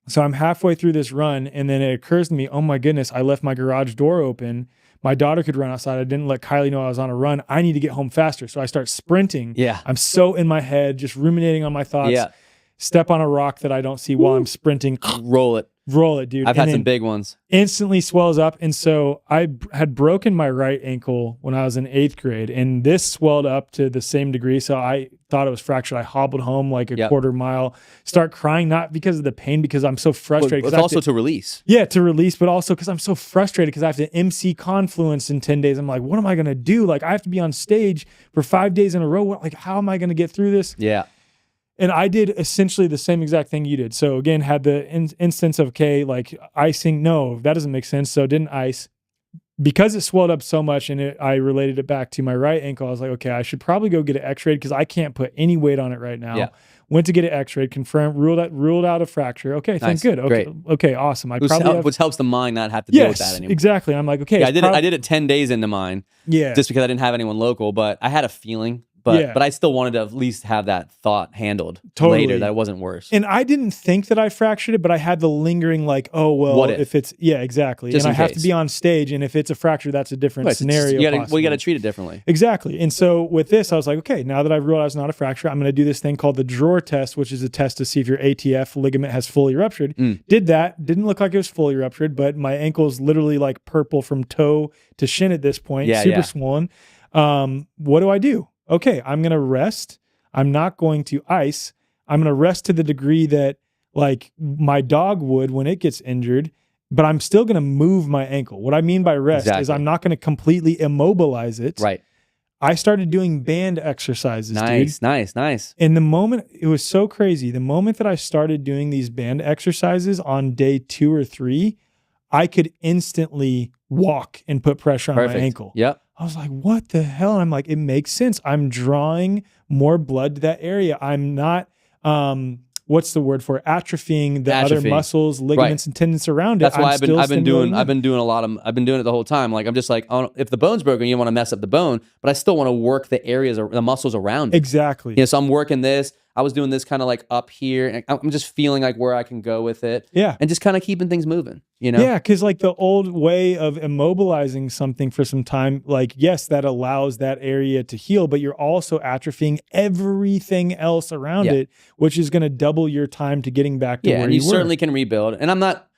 So I'm halfway through this run, and then it occurs to me, oh my goodness, I left my garage door open. My daughter could run outside. I didn't let Kylie know I was on a run. I need to get home faster. So I start sprinting. Yeah. I'm so in my head, just ruminating on my thoughts. Yeah. Step on a rock that I don't see while I'm sprinting. Roll it. Roll it, dude. I've had some big ones. Instantly swells up. And so I had broken my right ankle when I was in 8th grade, and this swelled up to the same degree. So I thought it was fractured. I hobbled home like a quarter mile, start crying, not because of the pain, because I'm so frustrated. But it's also to release. Yeah, to release, but also because I'm so frustrated because I have to MC Confluence in 10 days. I'm like, what am I going to do? Like, I have to be on stage for 5 days in a row. Like, how am I going to get through this? Yeah. And I did essentially the same exact thing you did. So again, had the instance of, okay, like icing. No, that doesn't make sense. So didn't ice. Because it swelled up so much and I related it back to my right ankle, I was like, okay, I should probably go get it x-rayed because I can't put any weight on it right now. Yeah. Went to get it x-rayed, confirmed, ruled out a fracture. Okay, thank good. Okay, great. Okay, awesome. Which helps the mind not have to deal with that anymore. Exactly. I'm like, okay. Yeah, I did it 10 days into mine. Yeah. Just because I didn't have anyone local, but I had a feeling. But I still wanted to at least have that thought handled later, that it wasn't worse. And I didn't think that I fractured it, but I had the lingering like, oh, well, what if it's, exactly. Just and I have case. to be on stage. And if it's a fracture, that's a different scenario. You got to treat it differently. Exactly. And so with this, I was like, okay, now that I've realized it's not a fracture, I'm going to do this thing called the drawer test, which is a test to see if your ATF ligament has fully ruptured. Did that. Didn't look like it was fully ruptured, but my ankle is literally like purple from toe to shin at this point, super swollen. What do? Okay, I'm going to rest. I'm not going to ice. I'm going to rest to the degree that like my dog would when it gets injured, but I'm still going to move my ankle. What I mean by rest is I'm not going to completely immobilize it. Right. I started doing band exercises, dude. Nice. And the moment, it was so crazy. The moment that I started doing these band exercises on day 2 or 3, I could instantly walk and put pressure on my ankle. Yep. I was like, what the hell? And I'm like, it makes sense. I'm drawing more blood to that area. I'm not, what's the word for it? Atrophying the other muscles, ligaments, and tendons around it. That's why I've been doing it the whole time. Like, I'm just like, oh, if the bone's broken, you don't want to mess up the bone, but I still want to work the areas, the muscles around it. Exactly. So I'm working this. I was doing this kind of like up here, and I'm just feeling like where I can go with it. Yeah. And just kind of keeping things moving, Yeah, because like the old way of immobilizing something for some time, like, yes, that allows that area to heal, but you're also atrophying everything else around it, which is going to double your time to getting back to where you were. Yeah, and you certainly can rebuild. And I'm not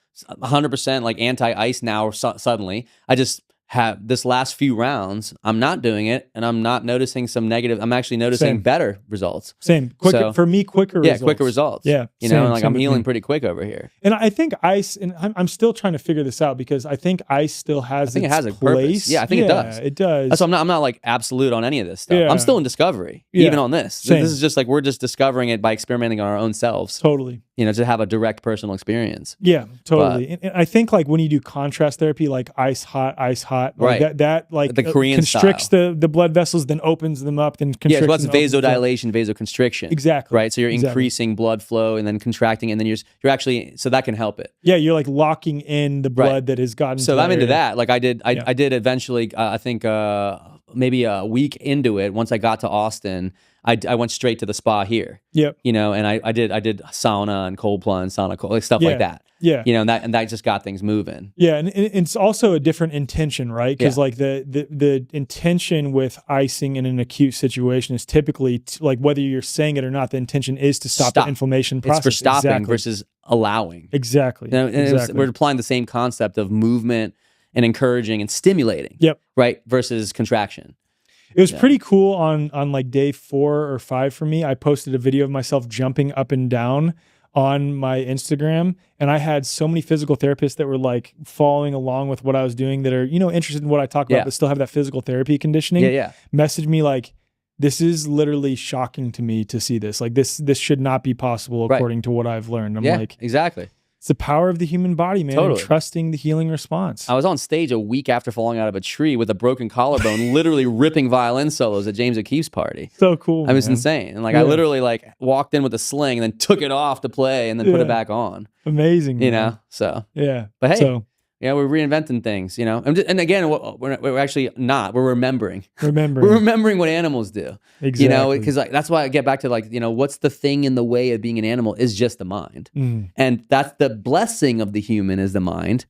100% like anti-ice now suddenly. I just have this last few rounds, I'm not doing it, and I'm not noticing some negative. I'm actually noticing better results. Same. Quicker results. Yeah, quicker results. Yeah. And like I'm healing pretty quick over here. And I think ice, and I'm still trying to figure this out because I think ice still has it has a place. Purpose. Yeah, I think it does. It does. That's why I'm not like absolute on any of this stuff. Yeah. I'm still in discovery, even on this. Same. This is just like we're just discovering it by experimenting on our own selves. Totally. To have a direct personal experience. Yeah, totally. And I think like when you do contrast therapy, like ice hot, like that like the Korean constricts style. the blood vessels, then opens them up, then constricts. Yeah, so that's vasodilation, vasoconstriction. Exactly. Right. So you're increasing blood flow and then contracting, and then you're actually, so that can help it. Yeah, you're like locking in the blood that has gotten. So I'm into that. Like I did eventually. I think maybe a week into it, once I got to Austin, I went straight to the spa here. Yep. And I did sauna and cold plunge, like stuff like that. Yeah. And that just got things moving. Yeah, and it's also a different intention, right? Because like the intention with icing in an acute situation is typically like whether you're saying it or not, the intention is to stop the inflammation process. It's for stopping versus allowing. Exactly. We're applying the same concept of movement and encouraging and stimulating. Yep. Right, versus contraction. It was pretty cool on like day 4 or 5 for me. I posted a video of myself jumping up and down on my Instagram, and I had so many physical therapists that were like following along with what I was doing that are, interested in what I talk about, but still have that physical therapy conditioning. Message me like, this is literally shocking to me to see this. Like this should not be possible according to what I've learned. I'm like, exactly. It's the power of the human body, man. Totally. And trusting the healing response. I was on stage a week after falling out of a tree with a broken collarbone, literally ripping violin solos at James O'Keefe's party. So cool. I was insane. And like I literally like walked in with a sling and then took it off to play and then put it back on. Amazing. So yeah. But hey, we're reinventing things, and again, we're actually not. We're remembering. We're remembering what animals do. Exactly. Because that's why I get back to like, what's the thing in the way of being an animal is just the mind. And that's the blessing of the human is the mind,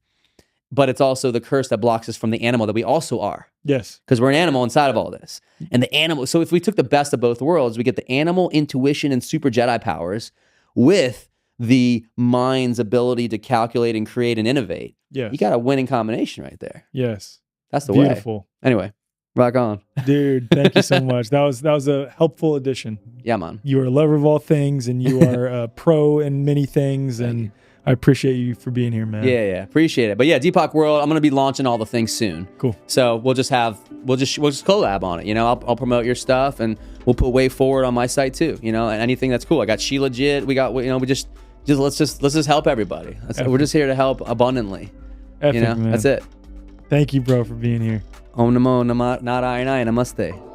but it's also the curse that blocks us from the animal that we also are. Yes. Because we're an animal inside of all this. And the animal, so if we took the best of both worlds, we get the animal intuition and super Jedi powers with the mind's ability to calculate and create and innovate. Yes. You got a winning combination right there. Yes. That's the way. Beautiful. Anyway, rock on. Dude, thank you so much. That was a helpful addition. Yeah, man. You are a lover of all things, and you are a pro in many things, and I appreciate you for being here, man. Yeah, appreciate it. But yeah, DPAK World, I'm gonna be launching all the things soon. Cool. So we'll just collab on it. You know, I'll promote your stuff, and we'll put Way Forward on my site too. You know, and anything that's cool. I got She Legit. We got, you know, let's just help everybody. We're just here to help abundantly. Epic, you know, man. that's it. Thank you, bro, for being here. Om Namo Namaste.